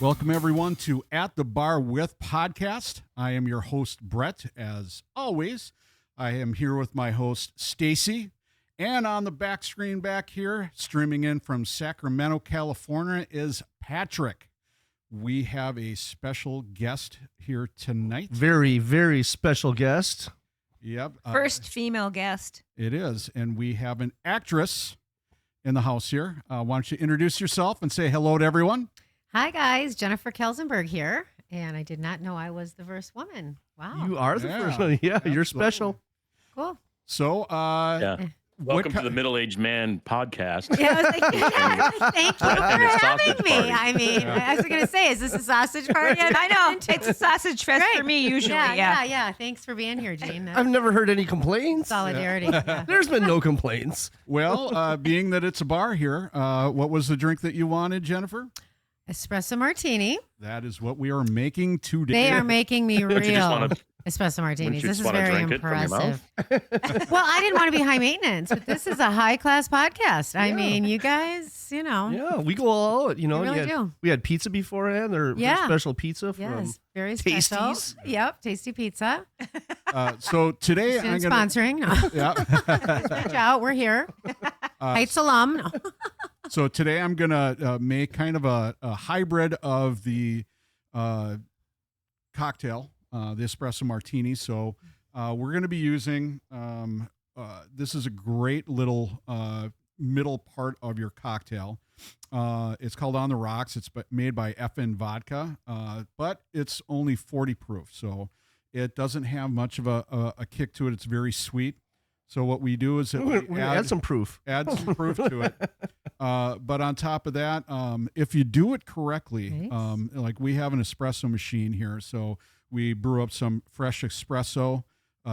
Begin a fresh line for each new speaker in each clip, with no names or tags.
Welcome, everyone, to At the Bar With podcast. I am your host, Brett. As always, I am here with my host, Stacy. And on the back screen back here, streaming in from Sacramento, California, is Patrick. We have a special guest here tonight.
Very, very special guest.
Yep.
First female guest.
It is. And we have an actress in the house here. Why don't you introduce yourself and say hello to everyone?
Hi, guys. Jennifer Kelzenberg here. And I did not know I was the first woman. Wow.
You are the first one. Yeah,
absolutely.
You're special.
Cool.
So,
Welcome to the Middle-Aged Man podcast.
Yeah, I was like, thank you for having me.
Party.
I mean, I was going to say, is this a sausage party?
I know. It's a sausage fest for me usually.
Yeah. Thanks for being here, Gene.
I've never heard any complaints.
Solidarity. Yeah.
There's been no complaints.
well, being that it's a bar here, what was the drink that you wanted, Jennifer?
Espresso martini.
That is what we are making today.
They are making me
Wouldn't you just
real
wanna-
espresso martinis.
you
This
just
is
wanna
very
drink it from your
impressive. Well, I didn't want to be high maintenance, but this is a high class podcast. I mean, you guys,
Yeah, we go all out.
We really do.
We had pizza beforehand, or
Yeah.
special pizza from
Yes, very special.
Tasties.
Yep, tasty pizza.
So today I'm
Student
going
sponsoring. No.
Yeah.
Reach out. We're here. Heights alum. No.
So today I'm gonna make kind of a hybrid of the cocktail, the espresso martini. So we're gonna be using this is a great little middle part of your cocktail. It's called On the Rocks. It's made by FN Vodka, but it's only 40 proof, so it doesn't have much of a kick to it. It's very sweet. So what we do is that
We're gonna add some proof.
Add some proof to it. But on top of that, if you do it correctly,
Nice.
like we have an espresso machine here, so we brew up some fresh espresso,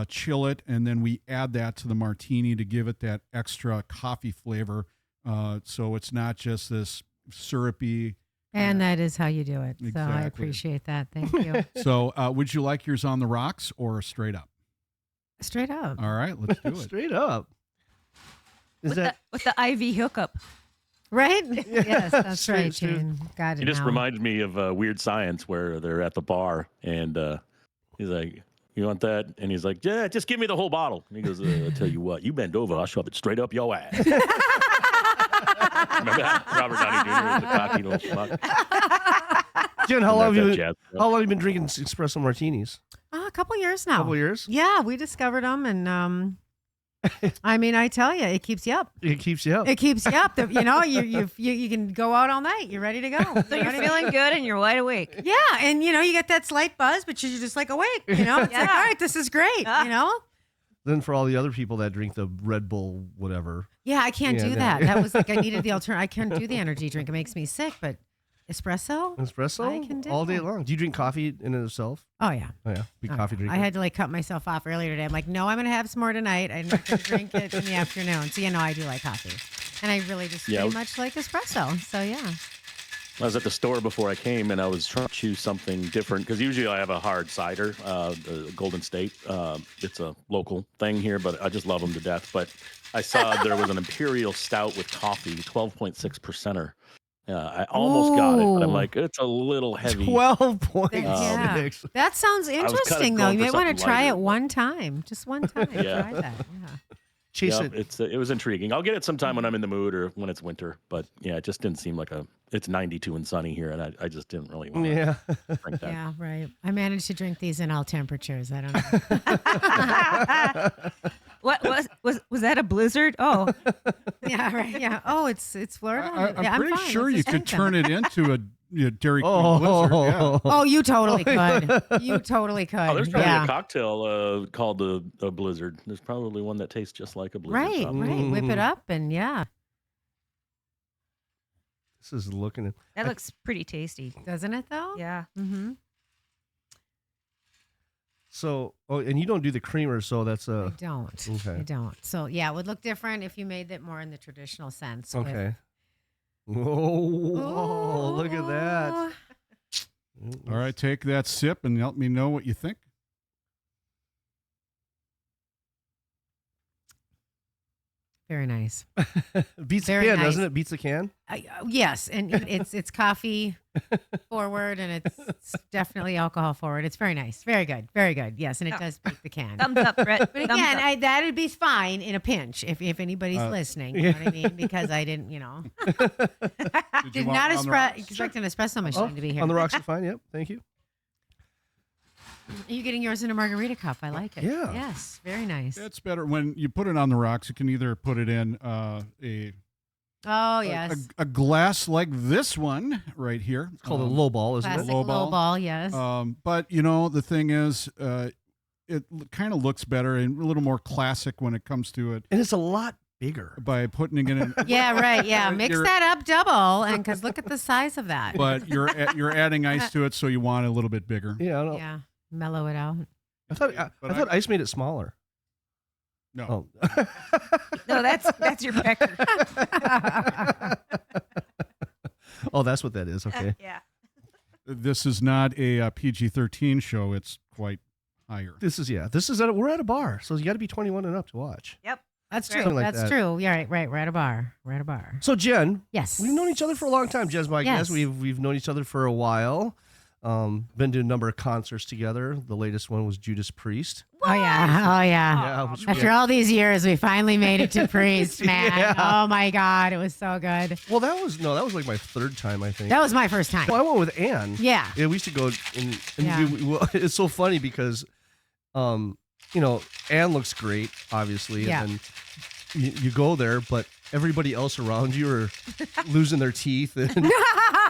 chill it, and then we add that to the martini to give it that extra coffee flavor. So it's not just this syrupy.
And that is how you do it. So I
Exactly.
appreciate that. Thank you.
So would you like yours on the rocks or straight up?
Straight up.
All right, let's do it.
Straight up. Is that
With the IV hookup.
Right? Yes, that's
Straight-
right, Gene. Got it.
He just
now.
reminded me of Weird Science, where they're at the bar and he's like, "You want that?" And he's like, "Yeah, just give me the whole bottle." And he goes, "I'll tell you what, you bend over, I'll shove it straight up your ass." Remember that? Robert Downey Jr. was a cocky little schmuck.
Jen, how long have
That's
you
jazz.
been drinking espresso martinis?
A couple years now.
Couple years.
Yeah, we discovered them, and I mean, I tell you, it keeps you up.
It keeps you up.
It keeps you up. You can go out all night. You're ready to go.
So you're feeling good and you're wide awake.
Yeah, and you get that slight buzz, but you're just like awake. It's like, all right, this is great.
Then for all the other people that drink the Red Bull, whatever.
Yeah, I can't
Yeah,
do
no.
that. That was like I needed the alternative. I can't do the energy drink. It makes me sick. But espresso.
Espresso
I can do
all day
it.
long. Do you drink coffee in itself?
Oh yeah.
Oh yeah, big
Oh,
coffee
yeah.
drinker.
I had to cut myself off earlier today. I'm like, no, I'm gonna have some more tonight. I'm not gonna drink it in the afternoon. So I do like coffee, and I really just
Yeah.
pretty much like espresso. So yeah.
I was at the store before I came, and I was trying to choose something different because usually I have a hard cider, the Golden State. It's a local thing here, but I just love them to death. But I saw there was an Imperial Stout with coffee, 12.6%er. I almost got it, but I'm
Ooh.
like, it's a little heavy.
12.6.
Yeah. That sounds
kind of
interesting, though.
going
You
for
might want
something
to try
lighter,
it
but-
one time, just one time.
Yeah.
Try that. Yeah.
Chase
Yep, it was intriguing. I'll get it sometime when I'm in the mood or when it's winter. But yeah, it just didn't seem like it's 92 and sunny here, and I just didn't really want to
Yeah.
drink that.
Yeah, right. I managed to drink these in all temperatures. I don't know.
What was that a blizzard? Oh,
Yeah, right. Yeah. Oh, it's Florida.
I'm
Yeah,
pretty
fine.
sure
Let's
you
just
could
drink them.
turn it into a Dairy Queen Blizzard. Yeah.
Oh, you totally could. You totally could.
Oh, there's probably
yeah.
a cocktail called a Blizzard. There's probably one that tastes just like a Blizzard.
Right,
probably.
right. Whip it up and yeah.
This is looking.
that looks pretty tasty.
Doesn't it though?
Yeah.
Mm-hmm.
So, and you don't do the creamer, so that's
I
a
don't.
okay.
I don't. So yeah, it would look different if you made it more in the traditional sense. with-
Okay. Whoa, look at that.
Ooh.
All right, take that sip and let me know what you think.
Very nice.
Beats
Very
the can,
nice.
doesn't it? Beats the can.
Yes, and it's coffee forward, and it's definitely alcohol forward. It's very nice, very good, very good. Yes, and it does beat the can.
Thumbs up, Brett.
But again, that'd be fine in a pinch if anybody's listening. You know what I mean? Because I didn't, did not expect an espresso machine to be here.
On the rocks are fine. Yep. Thank you.
Are you getting yours in a margarita cup? I like it.
Yeah.
Yes, very nice.
It's better when you put it on the rocks. You can either put it in a glass like this one right here.
It's called a low ball, isn't
Classic
it?
low
low
ball.
ball, yes.
But the thing is, it kind of looks better and a little more classic when it comes to it
And it's a lot bigger.
by putting it in.
Yeah, right. Yeah, mix
You're-
that up double, and because look at the size of that.
But you're adding ice to it, so you want it a little bit bigger.
Yeah. I don't.
Yeah, mellow it out.
I thought ice made it smaller.
No.
Oh.
No, that's your pecker.
Oh, that's what that is. Okay.
Yeah.
This is not a PG-13 show. It's quite higher.
We're at a bar, so you got to be 21 and up to watch.
Yep.
That's
Right.
true.
Something like
That's
that.
true. Yeah, right. We're at a bar.
So Jen,
Yes.
we've known each other for a long time. Jen's my
Yes.
guest. We've known each other for a while. Been to a number of concerts together. The latest one was Judas Priest.
Oh yeah.
Yeah, which we-
After all these years, we finally made it to Priest, man.
Yeah.
Oh my God, it was so good.
Well, that was like my third time, I think.
That was my first time.
Well, I went with Ann.
Yeah.
Yeah, we used to go and
Yeah.
it's so funny because, Ann looks great, obviously,
Yeah.
and then you go there, but everybody else around you are losing their teeth. And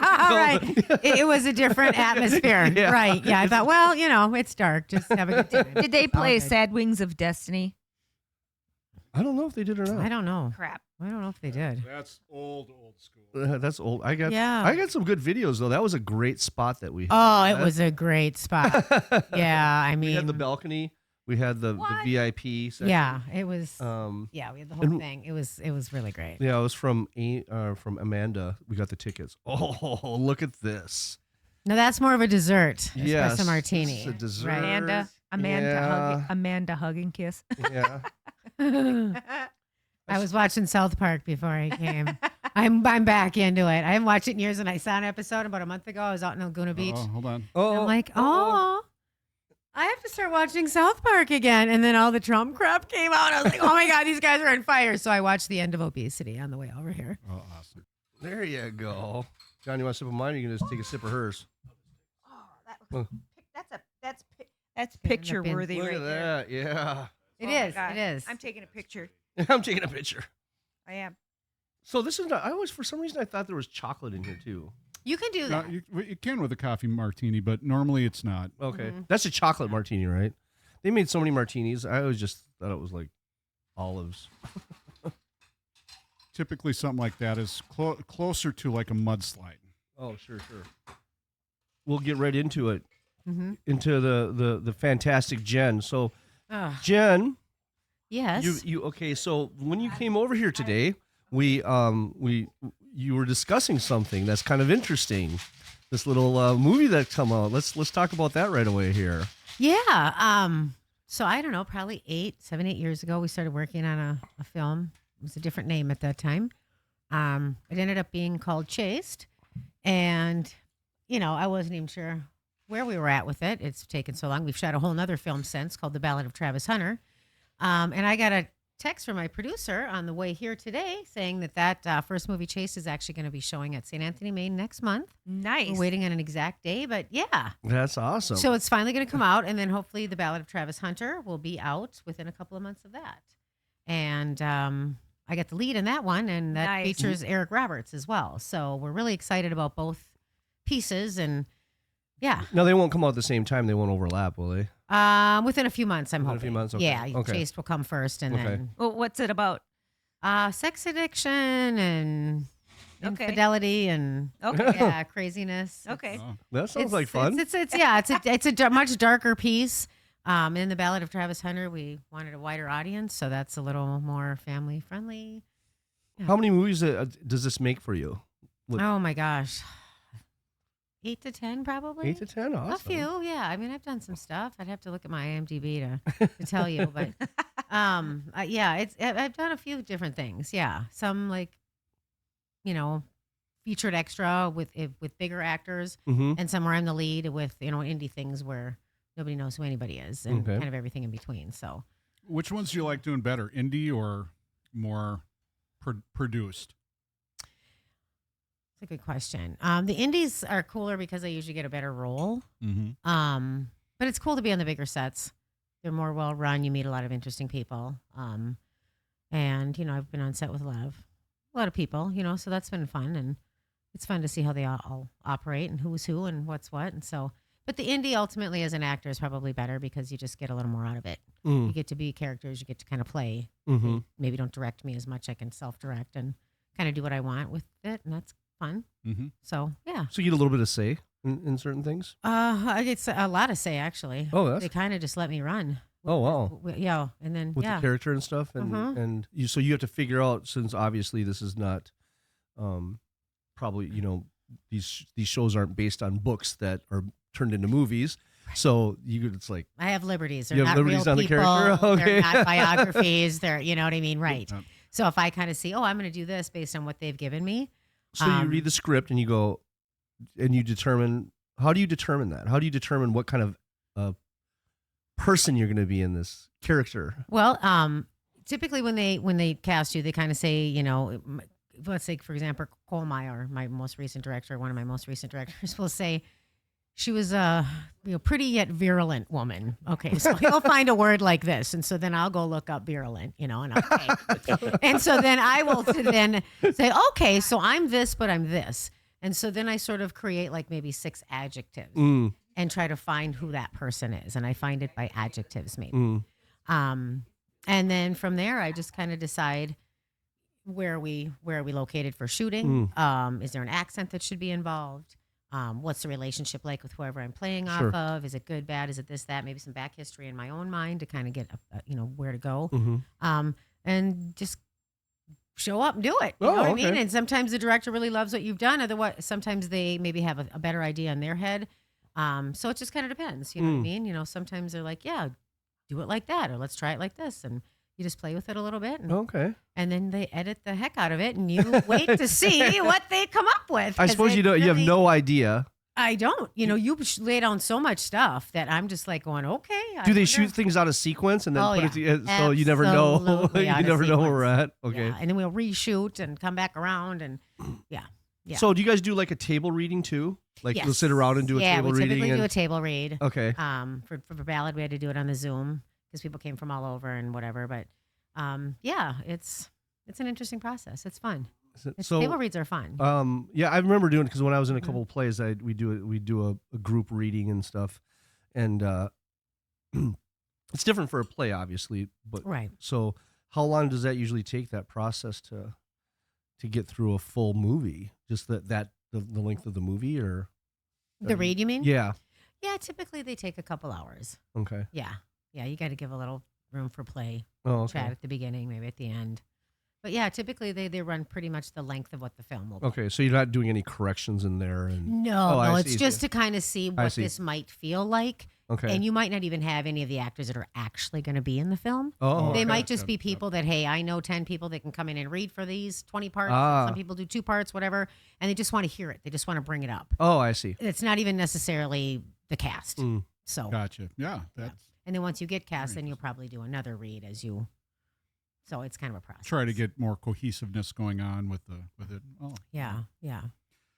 Right. It was a different atmosphere.
Yeah.
Right. Yeah. I thought, well, it's dark. Just have a good time.
Did they
It's all
play
good.
Sad Wings of Destiny?
I don't know if they did or not.
I don't know.
Crap.
I don't know if they did.
That's old school.
That's old. I got
Yeah.
some good videos though. That was a great spot that we had.
Oh, it was a great spot. Yeah. I
We
mean,
had the balcony. We had the VIP section.
yeah, it was.
We
Yeah, we had the whole
and-
thing. It was really great.
Yeah, it was from Amanda. We got the tickets. Oh, look at this.
No, that's more of a dessert.
Yes,
Espresso martini.
it's a dessert.
Right.
Amanda hug and kiss.
Yeah.
I was watching South Park before I came. I'm back into it. I haven't watched it in years, and I saw an episode about a month ago. I was out in Laguna Beach.
Oh, hold on.
Oh,
I'm like, oh, I have to start watching South Park again. And then all the Trump crap came out. I was like, oh my God, these guys are on fire. So I watched the end of Obesity on the way over here.
Oh, awesome.
there you go. John, you want a sip of mine? Or you can just take a sip of hers.
That's picture worthy
Look
right
at
there.
that. Yeah.
It
Oh my
is.
God.
It is.
I'm taking a picture.
I'm taking a picture.
I am.
So this is not. For some reason I thought there was chocolate in here too.
You can do
No,
that.
you can with a coffee martini, but normally it's not.
Okay, that's a chocolate martini, right? They made so many martinis. I always just thought it was like olives.
Typically, something like that is closer to like a mudslide.
Oh, sure. We'll get right into it.
Mm-hmm.
Into the fantastic Jen. So
Oh,
Jen,
yes.
you okay? So when you came over here today, you were discussing something that's kind of interesting. This little movie that come out. Let's talk about that right away here.
Yeah. So I don't know, probably 8 years ago, we started working on a film. It was a different name at that time. It ended up being called Chaste. And, I wasn't even sure where we were at with it. It's taken so long. We've shot a whole nother film since called The Ballad of Travis Hunter. And I got a text from my producer on the way here today saying that first movie, Chaste, is actually going to be showing at St. Anthony, Maine next month.
Nice.
We're waiting on an exact day, but yeah.
That's awesome.
So it's finally going to come out, and then hopefully The Ballad of Travis Hunter will be out within a couple of months of that. And I got the lead in that one, and that
Nice.
features Eric Roberts as well. So we're really excited about both pieces, and yeah,
No, they won't come out at the same time. They won't overlap, will they?
within a few months, I'm
Within a
hoping.
few months, okay.
Yeah,
Okay.
Chaste will come first, and
Okay.
then
Well, what's it about?
sex addiction and
Okay.
infidelity and
Okay.
yeah, craziness.
Okay.
Oh,
That sounds like fun.
It's a much darker piece. In the Ballad of Travis Hunter, we wanted a wider audience, so that's a little more family friendly.
How many movies does this make for you? What-
Oh my gosh, 8 to 10 probably.
8 to 10, awesome.
A few, yeah. I mean, I've done some stuff. I'd have to look at my IMDb to tell you, but yeah, I've done a few different things. Yeah, some like, featured extra with bigger actors,
Mm-hmm.
and some where I'm the lead with indie things where nobody knows who anybody is, and
Okay.
kind of everything in between. So
Which ones do you like doing better, indie or more produced?
it's a good question. The indies are cooler because I usually get a better role.
Mm-hmm.
But it's cool to be on the bigger sets. They're more well run. You meet a lot of interesting people. And I've been on set with a lot of people. So that's been fun, and it's fun to see how they all operate and who's who and what's what. And so, but the indie ultimately as an actor is probably better because you just get a little more out of it. You get to be characters. You get to kind of play.
Mm-hmm.
Maybe don't direct me as much. I can self-direct and kind of do what I want with it, and that's fun.
Mm-hmm.
So yeah.
So you get a little bit of say in certain things?
I get a lot of say actually.
Oh, that's
They kind of just let me run.
oh wow.
Yeah, and then
With
yeah.
the character and stuff, and
Mhm.
and so you have to figure out, since obviously this is not, probably these shows aren't based on books that are turned into movies, so it's like
I have liberties. They're
You have
not
liberties
real
on the
people.
character? Okay.
They're not biographies. They're, you know what I mean? Right.
Yeah.
So if I kind of see, I'm going to do this based on what they've given me.
so you read the script and you go and you determine. How do you determine that? How do you determine what kind of person you're going to be in this character?
Well, typically when they cast you, they kind of say, let's say, for example, Cole Meyer, my most recent director, one of my most recent directors, will say she was a pretty yet virulent woman. Okay, so he'll find a word like this, and so then I'll go look up virulent, and okay, and so then I will then say, okay, so I'm this, but I'm this, and so then I sort of create like maybe 6 adjectives and try to find who that person is, and I find it by adjectives maybe. And then from there, I just kind of decide where are we located for shooting. Is there an accent that should be involved? What's the relationship like with whoever I'm playing
Sure.
off of? Is it good, bad? Is it this, that? Maybe some back history in my own mind to kind of get where to go. And just show up and do it. You know what I mean?
okay.
And sometimes the director really loves what you've done. Otherwise, sometimes they maybe have a better idea in their head. So it just kind of depends. You know what I mean? Sometimes they're like, yeah, do it like that, or let's try it like this, and you just play with it a little bit, and,
Okay.
and then they edit the heck out of it, and you wait to see what they come up with.
I
'cause
suppose
it
you have
really-
no idea.
I don't. You lay down so much stuff that I'm just like going, okay. I
Do they
wonder-
shoot things out of sequence and then
Oh,
put
yeah.
it together? So you never know.
Absolutely
You
out of
never know where we're at.
sequence.
Okay.
Yeah, and then we'll reshoot and come back around, and yeah.
So do you guys do like a table reading too? Like
Yes.
you'll sit around and do a table
we
reading?
typically do a table read.
Okay.
For Ballad, we had to do it on the Zoom because people came from all over and whatever. But yeah, it's an interesting process. It's fun. Table reads are fun.
Yeah, I remember doing it because when I was in a couple of plays, we do a group reading and stuff, and it's different for a play, obviously. But
Right.
so, how long does that usually take, that process to get through a full movie? Just the length of the movie, or
The read, you mean?
yeah,
Yeah, typically they take a couple hours.
okay,
Yeah. Yeah, you got to give a little room for play.
oh,
Chat
okay,
at the beginning, maybe at the end. But yeah, typically they run pretty much the length of what the film will be.
okay. So you're not doing any corrections in there, and
No,
I
it's
see.
just to kind of see what
see.
this might feel like.
okay,
And you might not even have any of the actors that are actually going to be in the film.
oh,
They
okay.
might just
Yep,
be
yep.
people that, hey, I know 10 people that can come in and read for these 20 parts.
Ah.
Some people do 2 parts, whatever. And they just want to hear it. They just want to bring it up.
oh, I see.
It's not even necessarily the cast.
Mm.
So,
Gotcha. Yeah, that's
and then once you get cast, then you'll probably do another read as you. So it's kind of a process.
try to get more cohesiveness going on with it. Oh,
Yeah, yeah.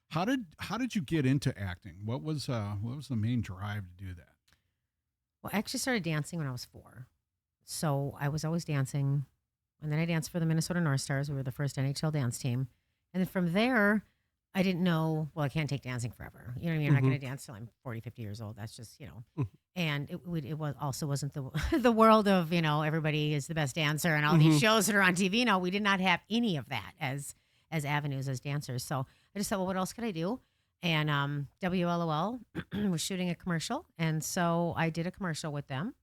how did you get into acting? What was the main drive to do that?
Well, I actually started dancing when I was 4. So I was always dancing. And then I danced for the Minnesota North Stars. We were the first NHL dance team. And then from there, I didn't know, well, I can't take dancing forever. You know what I mean? I'm not going to dance till I'm 40, 50 years old. That's just, And it wasn't the the world of, everybody is the best dancer and all these shows that are on TV. No, we did not have any of that as avenues as dancers. So I just thought, well, what else could I do? And WLOL was shooting a commercial. And so I did a commercial with them.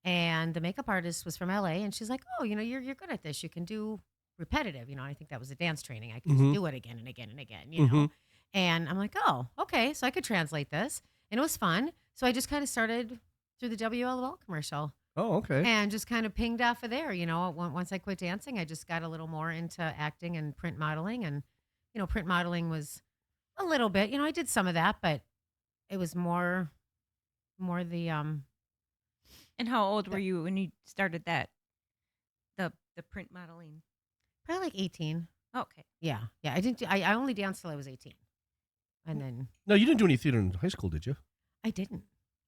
And the makeup artist was from LA. And she's like, oh, you're good at this. You can do repetitive. I think that was a dance training. I could just do it again and again and again, And I'm like, oh, okay, so I could translate this, and it was fun. So I just kind of started through the WLOL commercial.
Oh, okay.
And just kind of pinged off of there. Once I quit dancing, I just got a little more into acting and print modeling. And, print modeling was a little bit, I did some of that, but it was more the,
And how old were you when you started that? The print modeling.
probably like 18.
Okay.
Yeah. Yeah. I only danced till I was 18. And then
No, you didn't do any theater in high school, did you?
I didn't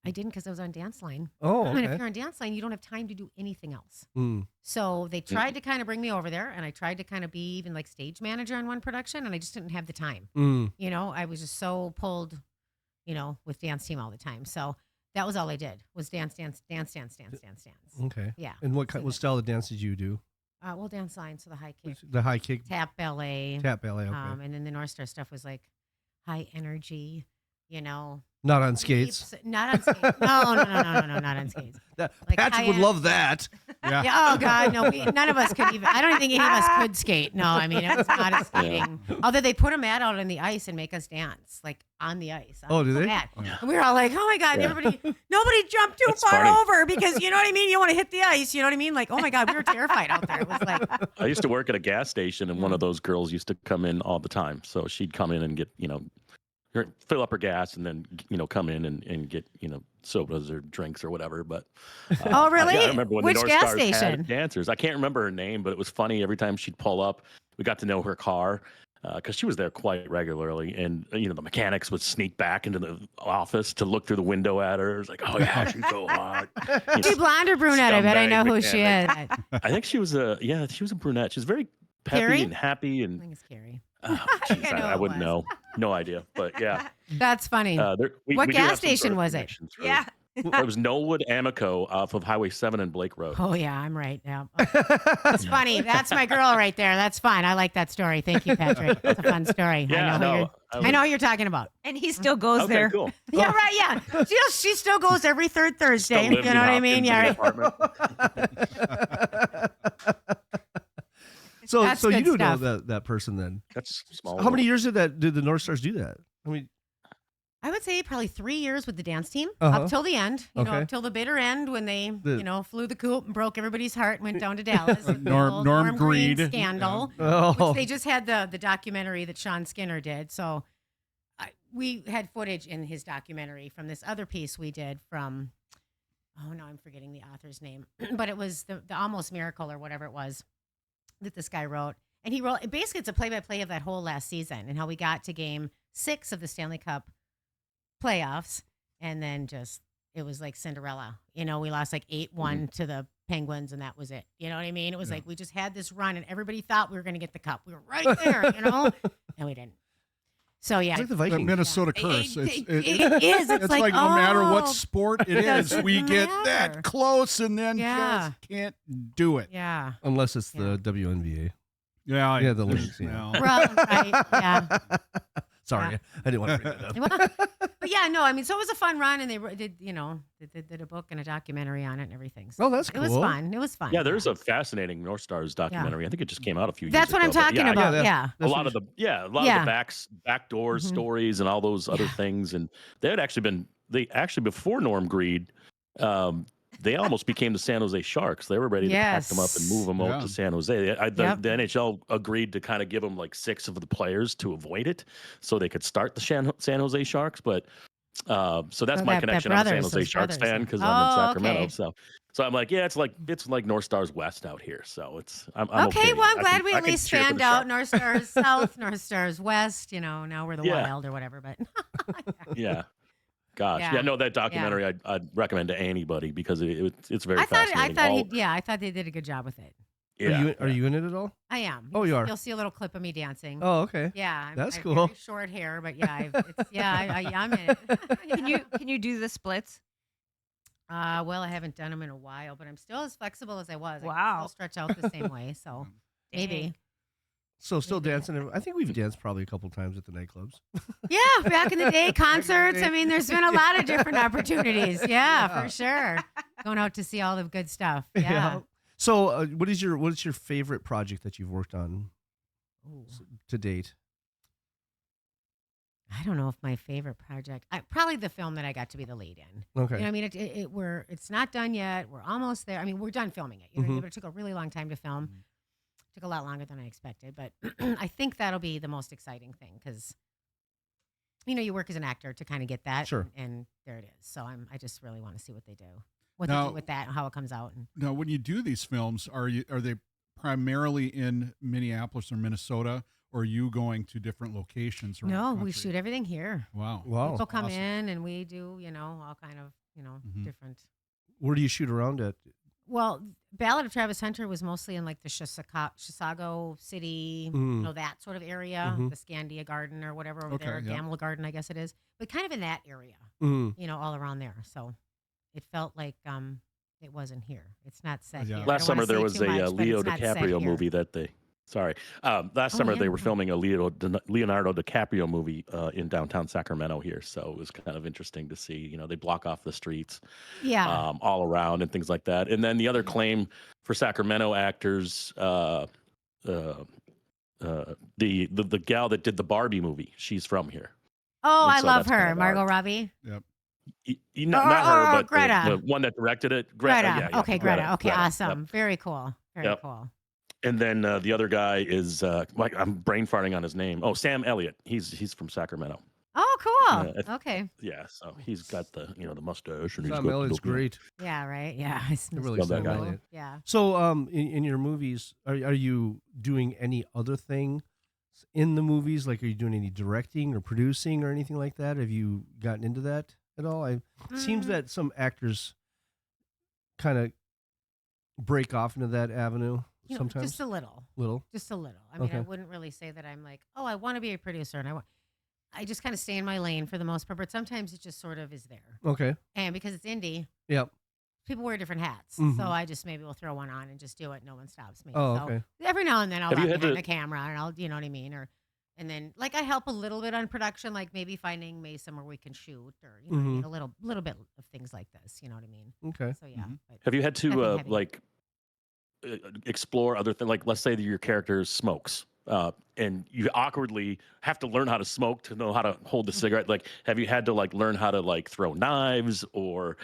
because I was on dance line.
Oh,
And if
okay.
you're on dance line, you don't have time to do anything else.
Mm.
So they tried to kind of bring me over there, and I tried to kind of be even like stage manager on one production, and I just didn't have the time.
Mm.
I was just so pulled, with dance team all the time. So that was all I did was dance.
Okay.
Yeah.
And what
So
what
that-
style of dance did you do?
Well, dance line, so the high kick,
The high kick,
tap ballet,
tap ballet. Okay.
and then the North Star stuff was like high energy,
Not on skates.
leaps- Not on skates. No, not on skates. Like
Patrick would
high-end-
love that.
Yeah.
Yeah, oh God, no, none of us could even. I don't even think any of us could skate. No, I mean it was not a skating. Although they put a mat out on the ice and make us dance, like on the ice.
Oh, do they?
Mat.
Oh, yeah.
And we were all like, oh my God,
Yeah.
nobody jumped too
That's
far
funny.
over because you know what I mean. You want to hit the ice. You know what I mean? Like, oh my God, we were terrified out there. It was like,
I used to work at a gas station, and one of those girls used to come in all the time. So she'd come in and get, fill up her gas, and then, come in and get, sodas or drinks or whatever. But
oh really?
yeah, I remember when
Which
the North
gas
Stars had
station?
dancers. I can't remember her name, but it was funny. Every time she'd pull up, we got to know her car because she was there quite regularly. And the mechanics would sneak back into the office to look through the window at her. It was like, oh yeah, she's so hot.
Is she blonde or brunette? I bet I know
Scumbag
who she is.
mechanic. I think she was a brunette. She's very peppy
Carrie?
and happy
I
and
think it's Carrie.
oh,
think
geez,
I know
I
it
wouldn't
was.
know. No idea. But yeah.
That's funny. What
We do
gas
have some
station
sort of
was it?
connections for-
Yeah.
It was Knollwood Amico off of Highway 7 and Blake Road.
Oh yeah, I'm right. Yeah, it's funny. That's my girl right there. That's fun. I like that story. Thank you, Patrick. It's a fun story.
Yeah,
I know who you're talking about.
And he still goes
Okay,
there.
cool.
Yeah, right. Yeah, she still goes every third Thursday.
Still
You
lives
know
in
what I mean?
Hopkins
Yeah.
in the
Right.
apartment.
So
That's
so you
good
do
stuff.
know that person then.
That's small.
How many years did the North Stars do that? I mean,
I would say probably 3 years with the dance team
Uh-huh.
up till the end.
Okay.
Till the bitter end when they, flew the coop and broke everybody's heart and went down to Dallas.
Norm
Green
Greed.
scandal.
oh,
Which they just had the documentary that Sean Skinner did. So we had footage in his documentary from this other piece we did from, oh no, I'm forgetting the author's name, but it was the Almost Miracle or whatever it was that this guy wrote. And he wrote, basically it's a play-by-play of that whole last season and how we got to game 6 of the Stanley Cup playoffs. And then it was like Cinderella. We lost like 8-1 to the Penguins, and that was it. You know what I mean? It was like we just had this run, and everybody thought we were going to get the cup. We were right there, and we didn't. So yeah,
it's like the
The
Vikings.
Minnesota
It-
curse.
it-
It's
it is. It's
like no matter what
oh,
sport it is,
doesn't
we get
matter.
that close and then
Yeah.
just can't do it.
Yeah.
Unless it's
Yeah.
the WNBA.
Yeah,
Yeah, the leagues, yeah.
Well, right. Yeah.
Sorry,
Yeah.
I didn't want to bring that up.
But yeah, no, I mean, so it was a fun run, and they did a book and a documentary on it and everything. So
Oh, that's
it was
cool.
fun. It was fun.
Yeah, there's a fascinating North Stars documentary. I think it just came out a few years
That's what
ago.
I'm
but
talking
yeah,
about.
yeah,
Yeah.
A lot of the
Yeah.
of the backdoor
Mhm.
stories and all those other things, and they actually before Norm Greed, they almost became the San Jose Sharks. They were ready to pack them up and move them
Yeah.
out to San Jose. The
Yep.
NHL agreed to kind of give them like 6 of the players to avoid it, so they could start the San Jose Sharks. But so that's
Oh,
my
that
connection. I'm a San
brothers,
Jose
those
Sharks
brothers,
fan
yeah.
because I'm in
Oh,
Sacramento.
okay.
So I'm like, yeah, it's like North Stars West out here. So I'm
Okay, well, I'm glad we
I
at
can
least
cheer for
fanned
the
out
Sharks.
North Stars South, North Stars West. Now we're the
Yeah.
Wild or whatever. But
Yeah. Gosh.
Yeah.
Yeah. No, that documentary I'd recommend to anybody because it's very
I
fascinating.
thought they did a good job with it.
Yeah.
Are you in it at all?
I am.
Oh, you are?
You'll see a little clip of me dancing.
Oh, okay.
Yeah,
That's
I have
cool.
very short hair, but yeah, I'm in it.
Can you do the splits?
Well, I haven't done them in a while, but I'm still as flexible as I was. I can
Wow.
still stretch out the same way. So maybe.
So still
Maybe.
dancing. I think we've danced probably a couple times at the nightclubs.
Yeah, back in the day, concerts.
day.
I mean, there's been a lot of different opportunities. Yeah, for sure. Going out to see all the good stuff. Yeah.
So what is your favorite project that you've worked on
Ooh.
to date?
I don't know if my favorite project, probably the film that I got to be the lead in.
Okay.
You know, I mean, it's not done yet. We're almost there. I mean, we're done filming it. You know,
Mhm.
but it took a really long time to film. Took a lot longer than I expected, but I think that'll be the most exciting thing because, you know, you work as an actor to kind of get that,
Sure.
and there it is. So I just really want to see what they do,
Now-
with that, and how it comes out. And
Now, when you do these films, are they primarily in Minneapolis or Minnesota, or are you going to different locations around the
no,
country?
we shoot everything here.
Wow.
Wow.
People come
awesome.
in, and we do, you know, all kind of, you know,
Mhm.
different.
Where do you shoot around at?
Well, Ballad of Travis Hunter was mostly in like the Chisago City, you
Mm.
know, that sort of area,
Mhm.
the Scandia Garden or whatever over
Okay,
there,
yeah.
Gamble Garden, I guess it is, but kind of in that area,
Mm.
you know, all around there. So it felt like it wasn't here. It's not set
Yeah.
here. I
Last
don't
summer
wanna
there
say
was
too
a
much, but
Leo
it's not set
DiCaprio
here.
movie that they. Sorry. Last summer
yeah,
they were
no
filming a Leonardo DiCaprio movie in downtown Sacramento here, so it was kind of interesting to see. You know, they block off the streets
Yeah.
all around and things like that. And then the other claim for Sacramento actors, the gal that did the Barbie movie, she's from here.
Oh,
and
I
so
love
that's kind
her,
of
Margot
our-
Robbie.
Not her, but
Greta.
the one that directed it.
Greta.
Yeah,
Okay, Greta. Okay,
Yep.
awesome. Very cool. Very
Yep.
cool.
And then the other guy is like I'm brain farting on his name. Oh, Sam Elliott. He's from Sacramento.
Oh, cool.
Yeah,
okay.
Yeah, so he's got the the mustache and he's
Sam
got
Elliott's
the,
great.
Yeah, right. Yeah.
I really
Love that
Sam
guy.
Elliott.
Yeah.
So, in your movies, are you doing any other thing in the movies? Like, are you doing any directing or producing or anything like that? Have you gotten into that at all? It seems
Mm.
that some actors kind of break off into that avenue
You know,
sometimes.
just a little.
Little.
Just a little. I mean, I
Okay.
wouldn't really say that I'm like, oh, I want to be a producer, and I just kind of stay in my lane for the most part. But sometimes it just sort of is there,
Okay.
and because it's indie,
Yep.
people wear different hats.
Mhm.
So I just maybe will throw one on and just do it. No one stops me.
Oh,
so
okay.
every now and then I'll
Have you
run
had
behind
to-
the camera and I'll, you know what I mean, and then like I help a little bit on production, like maybe finding somewhere we can shoot, or you know, what I mean, a little bit of things like this. You know what I mean?
Okay.
So yeah.
Mhm.
But
Have you had to
Nothing heavy.
like explore other things? Like, let's say that your character smokes, and you awkwardly have to learn how to smoke to know how to hold the cigarette. Like, have you had to like learn how to like throw knives or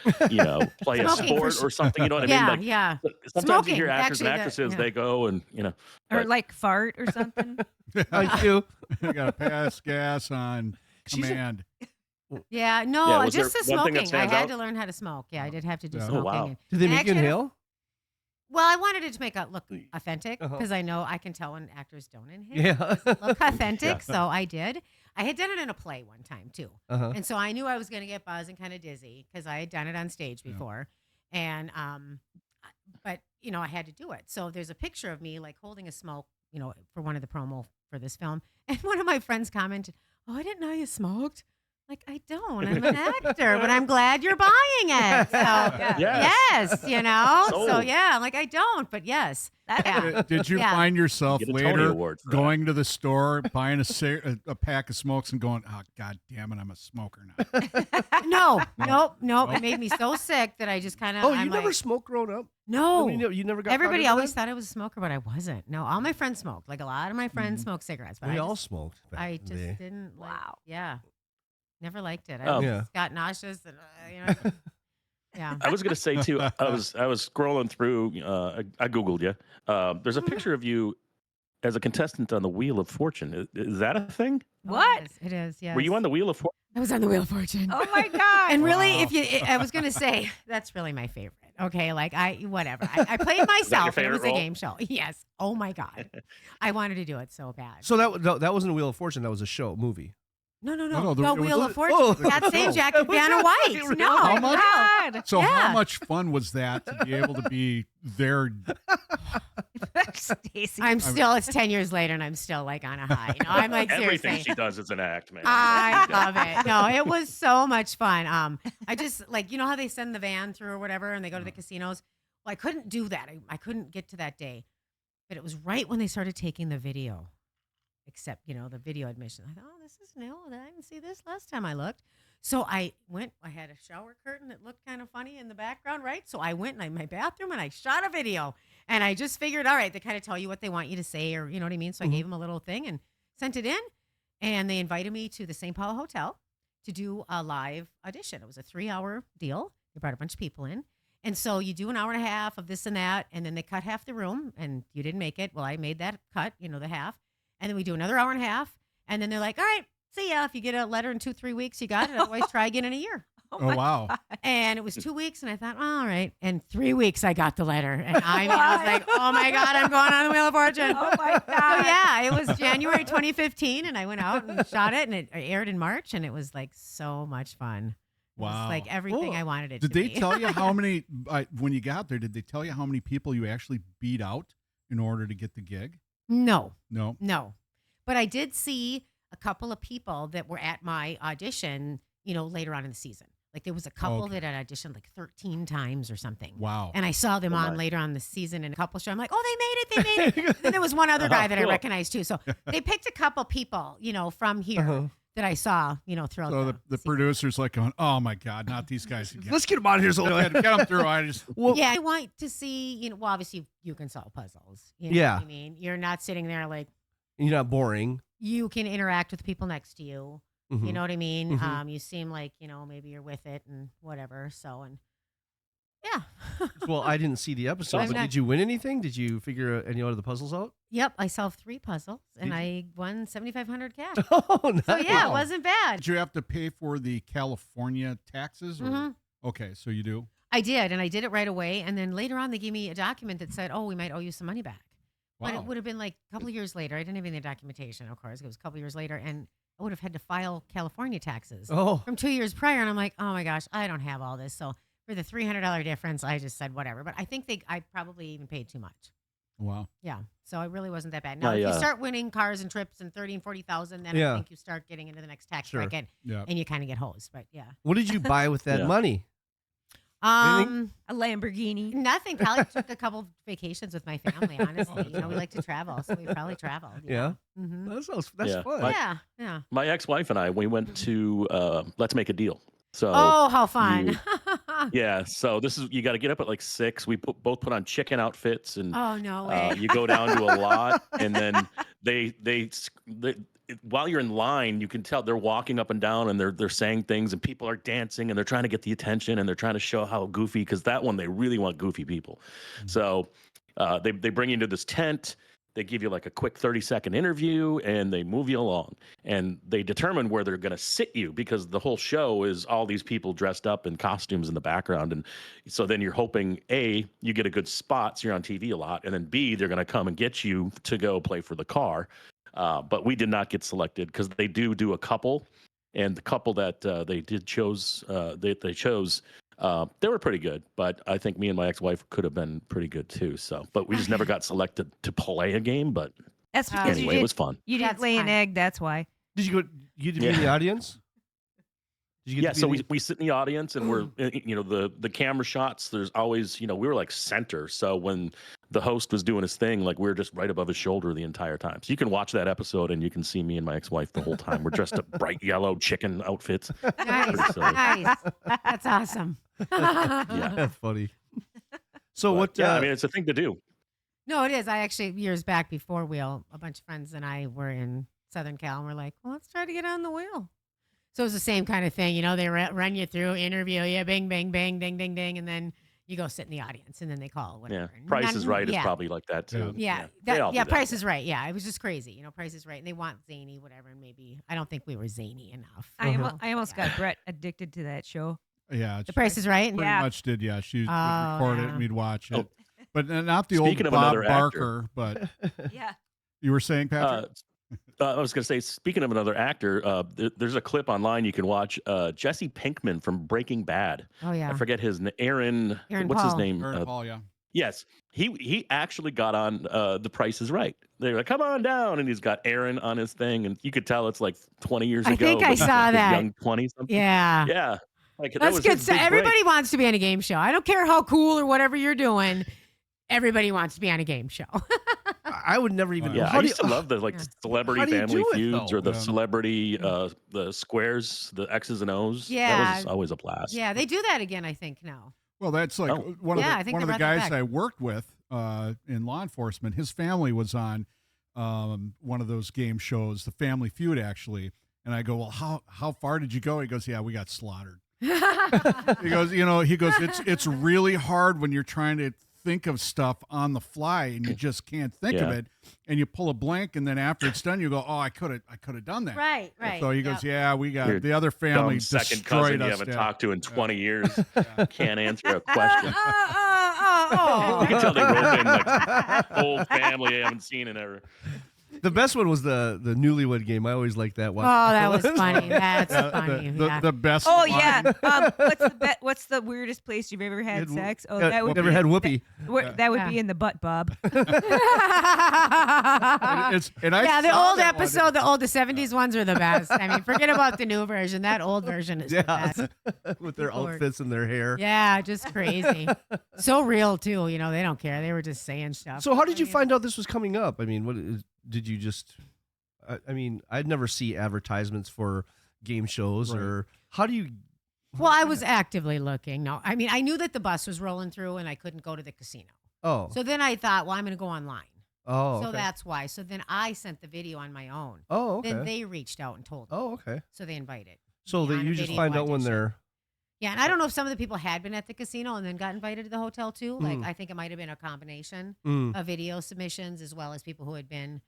play a
Smoking for
sport or something? You know what I
yeah,
mean? Like,
yeah.
sometimes you hear
Smoking,
actors and
actually,
actresses,
yeah.
they go and
Or
but-
like fart or something.
I do.
You got to pass gas on
She's a-
command.
Yeah, no,
Yeah, was
just
there
the
one thing that
smoking. I
stands
had
out?
to learn how to smoke. Yeah, I did have to do
Yeah. Oh,
smoking.
wow.
and-
Do they
and
make you
actually,
inhale?
Well, I wanted it to make it look authentic
Uh-huh.
because I know I can tell when actors don't inhale.
Yeah.
Look authentic,
Yeah.
so I did. I had done it in a play one time too,
Uh-huh.
and so I knew I was going to get buzzed and kind of dizzy because I had done it on stage
Yeah.
before, and but you know I had to do it. So there's a picture of me like holding a smoke, you know, for one of the promo for this film, and one of my friends commented, "Oh, I didn't know you smoked." Like, I don't. I'm an actor, but I'm glad you're buying it. So,
Yeah.
yes, you know. So
Sold.
yeah, I'm like I don't, but yes. Yeah.
Did you
Yeah.
find yourself
Get a Tony
later
Award for that.
going to the store, buying a pack of smokes and going, oh, God damn it, I'm a smoker now.
Nope. It made me so sick that I just kind of.
Oh, you never smoked growing up?
No.
I mean, you never got.
Everybody
caught into
always
that?
thought I was a smoker, but I wasn't. No, all my friends smoked. Like a lot of my friends smoked cigarettes, but
We
I
all
just,
smoked. back
I
in the
just
day.
didn't. Like,
Wow.
Yeah. Never liked it. I
Oh.
Yeah.
just got nauseous and you know. Yeah.
I was gonna say too. I was scrolling through. I googled you. There's a picture of you as a contestant on the Wheel of Fortune. Is that a thing?
What?
It is. Yes.
Were you on the Wheel of Fortune?
I was on the Wheel of Fortune.
Oh my God.
And really,
Wow.
I was gonna say that's really my favorite. Okay, like whatever. I played myself. And it
favorite
was a
role?
game show. Yes. Oh my God, I wanted to do it so bad.
So that wasn't a Wheel of Fortune. That was a show, movie.
No,
No,
no,
it was-
Wheel of Fortune.
Oh.
That same Jack and
Was
Vanna
it?
White.
Really?
No,
How much?
God.
So
Yeah.
how much fun was that to be able to be there?
Stacy.
it's 10 years later and I'm still like on a high. You know, I'm like
Everything
seriously.
she does is an act, man.
I love it. No, it was so much fun. I just like, you know how they send the van through or whatever and they go to the casinos? Well, I couldn't do that. I couldn't get to that day. But it was right when they started taking the video, except, you know, the video admission. I thought, oh, this is new. I didn't see this last time I looked. So I had a shower curtain that looked kind of funny in the background, right? So I went in my bathroom and I shot a video. And I just figured, all right, they kind of tell you what they want you to say or, you know what I mean? So I gave them a little thing and sent it in. and they invited me to the St. Paul Hotel to do a live audition. It was a 3-hour deal. They brought a bunch of people in. And so you do an hour and a half of this and that, and then they cut half the room, and you didn't make it. Well, I made that cut, the half. And then we do another hour and a half, and then they're like, all right, see ya. If you get a letter in 2-3 weeks, you got it. Otherwise, try again in a year.
Oh, wow.
And it was 2 weeks, and I thought, all right. And 3 weeks, I got the letter. And I was like, oh, my God, I'm going on the Wheel of Fortune.
Oh my
So,
God.
yeah, it was January 2015, and I went out and shot it, and it aired in March, and it was, like, so much fun. It was,
Wow.
like everything I wanted it
Did
to
they
be.
tell you how many, when you got there, did they tell you how many people you actually beat out in order to get the gig?
No.
No.
But I did see a couple of people that were at my audition, later on in the season. Like there was a couple
Okay.
that had auditioned like 13 times or something.
Wow.
And I saw them
Oh,
on
my.
later on the season in a couple shows. I'm like, oh, they made it. Then there was one other guy that I
Cool.
recognized too. So they picked a couple people, from here that I saw, throughout
So the
season.
producer's like going, oh my God, not these guys again.
Let's get him out of here. So
Get them through. I just,
well,
Yeah, I want to see, well, obviously you can solve puzzles. You know
Yeah.
what I mean? You're not sitting there like,
you're not boring.
you can interact with people next to you.
Mhm.
You know what I mean?
Mhm.
You seem like, maybe you're with it and whatever. So, and yeah.
Well, I didn't see the episode,
I'm
but
not-
did you win anything? Did you figure any of the puzzles out?
Yep. I solved 3 puzzles and
Did you?
I won 7,500 cash.
Oh, nice.
So yeah,
Wow.
it wasn't bad.
did you have to pay for the California taxes? Or?
Mhm.
Okay, so you do.
I did. And I did it right away. And then later on, they gave me a document that said, oh, we might owe you some money back. But
Wow.
it would have been like a couple of years later. I didn't have any documentation, of course. It was a couple of years later. And I would have had to file California taxes
Oh,
from 2 years prior. And I'm like, oh my gosh, I don't have all this. So for the $300 difference, I just said whatever. But I think I probably even paid too much.
Wow.
Yeah. So it really wasn't that bad. Now,
My,
if you start winning cars and trips and 30 and 40,000, then
Yeah.
I think you start getting into the next tax
Sure.
bracket
Yeah.
and you kind of get hosed. But yeah.
what did you buy with that
Yeah.
money? Anything?
A Lamborghini.
Nothing. Probably took a couple vacations with my family, honestly. We like to travel. So we probably traveled.
Yeah.
Mm-hmm.
That's
Yeah.
fun.
My-
Yeah. Yeah.
My ex-wife and I, we went to Let's Make a Deal. So
Oh, how fun.
yeah, so this is you got to get up at like 6. We both put on chicken outfits and
Oh, no way.
you go down to a lot, and then they while you're in line, you can tell they're walking up and down, and they're saying things, and people are dancing, and they're trying to get the attention, and they're trying to show how goofy. Because that one, they really want goofy people. So they bring you into this tent. They give you like a quick 30-second interview, and they move you along, and they determine where they're going to sit you, because the whole show is all these people dressed up in costumes in the background. And so then you're hoping, A, you get a good spot, so you're on TV a lot, and then B, they're going to come and get you to go play for the car. But we did not get selected because they do a couple, and the couple that they chose, they were pretty good. But I think me and my ex-wife could have been pretty good too. So, but we just never got selected to play a game. But
That's because
anyway, it was fun.
you didn't
That's
lay an
fine.
egg. That's why.
Did you go? You did be in the audience? Did you get
Yeah,
to be
so
in the-
we sit in the audience, and we're the camera shots. There's always we were like center. So when the host was doing his thing, like we were just right above his shoulder the entire time. So you can watch that episode, and you can see me and my ex-wife the whole time. We're dressed up bright yellow chicken outfits.
Nice.
Pretty silly.
Nice. That's awesome.
Yeah.
That's funny. So
But,
what?
yeah, I mean, it's a thing to do.
No, it is. I actually, years back before Wheel, a bunch of friends and I were in Southern Cal and we're like, well, let's try to get on the wheel. So it was the same kind of thing. They run you through, interview you, bing, bang, bang, ding, ding, ding. And then you go sit in the audience and then they call,
Yeah,
whatever.
Price is Right is
yeah.
probably like that too.
Yeah,
They all do that.
Price is Right. Yeah, it was just crazy. Price is Right, and they want zany, whatever. And maybe I don't think we were zany enough.
I almost got Brett addicted to that show.
Yeah.
The Price is Right.
Pretty
Yeah.
much did. Yeah. She would
Oh,
record it
yeah.
and we'd watch it.
Oh.
But not the
Speaking
old
of
Bob
another actor.
Barker, but
Yeah.
you were saying, Patrick?
I was going to say, speaking of another actor, there's a clip online you can watch. Jesse Pinkman from Breaking Bad.
Oh yeah.
I forget his name. Aaron.
Aaron
What's his
Paul.
name?
Aaron Paul, yeah.
Yes, he actually got on The Price is Right. They're like, come on down, and he's got Aaron on his thing, and you could tell it's like 20 years
I
ago.
think I
but he's
saw
like
that.
young 20 something.
Yeah.
Yeah, like that
That's
was
good.
his
So
big
everybody
break.
wants to be on a game show. I don't care how cool or whatever you're doing. Everybody wants to be on a game show.
I would never even.
Yeah,
Yeah,
how
I
do
used to love the
Yeah.
celebrity
How do you
family
do it,
feuds
though?
or the
Yeah.
celebrity the squares, the X's and O's. That
Yeah.
was always a blast.
Yeah, they do that again, I think, now.
Well, that's like
Oh.
one of
Yeah,
the
I think
one of
they
the
brought that
guys
back.
I worked with in law enforcement. His family was on one of those game shows, the Family Feud, actually. And I go, well, how far did you go? He goes, yeah, we got slaughtered. He goes, it's really hard when you're trying to think of stuff on the fly and you just can't think of it, and you pull a blank, and then after it's done, you go, oh, I could have done that.
Right.
So he goes, yeah, we got
Your
the other family
dumb second
destroyed
cousin you
us.
haven't
Dad.
talked to in 20 years can't answer a question.
Oh.
You can tell they rope in like old family I haven't seen in ever.
The best one was the newlywed game. I always liked that
Oh,
one.
that was funny. That's funny.
The best.
Oh
line.
yeah. What's the weirdest place you've ever had sex? Oh, that would
never
be,
had whoopee.
that would be in the butt, Bob.
And I
The
saw
old
that one.
episode, the 70s ones are the best. I mean, forget about the new version. That old version is the best.
With their
People were-
outfits and their hair.
Yeah, just crazy. So real too. They don't care. They were just saying stuff.
So how did you find out this was coming up? I mean, did you just? I mean, I'd never see advertisements for game shows,
Right.
or how do you?
Well, I was actively looking. No, I mean, I knew that the bus was rolling through and I couldn't go to the casino.
Oh,
So then I thought, well, I'm going to go online.
oh,
So
okay.
that's why. So then I sent the video on my own.
Oh, okay.
Then they reached out and told me.
Oh, okay.
So they invited.
So
me
that
on
you
a
just
video
find out when
audition.
they're.
Yeah, and I don't know if some of the people had been at the casino and then got invited to the hotel too. Like,
Mm.
I think it might have been a combination
Mm.
of video submissions as well as people who had been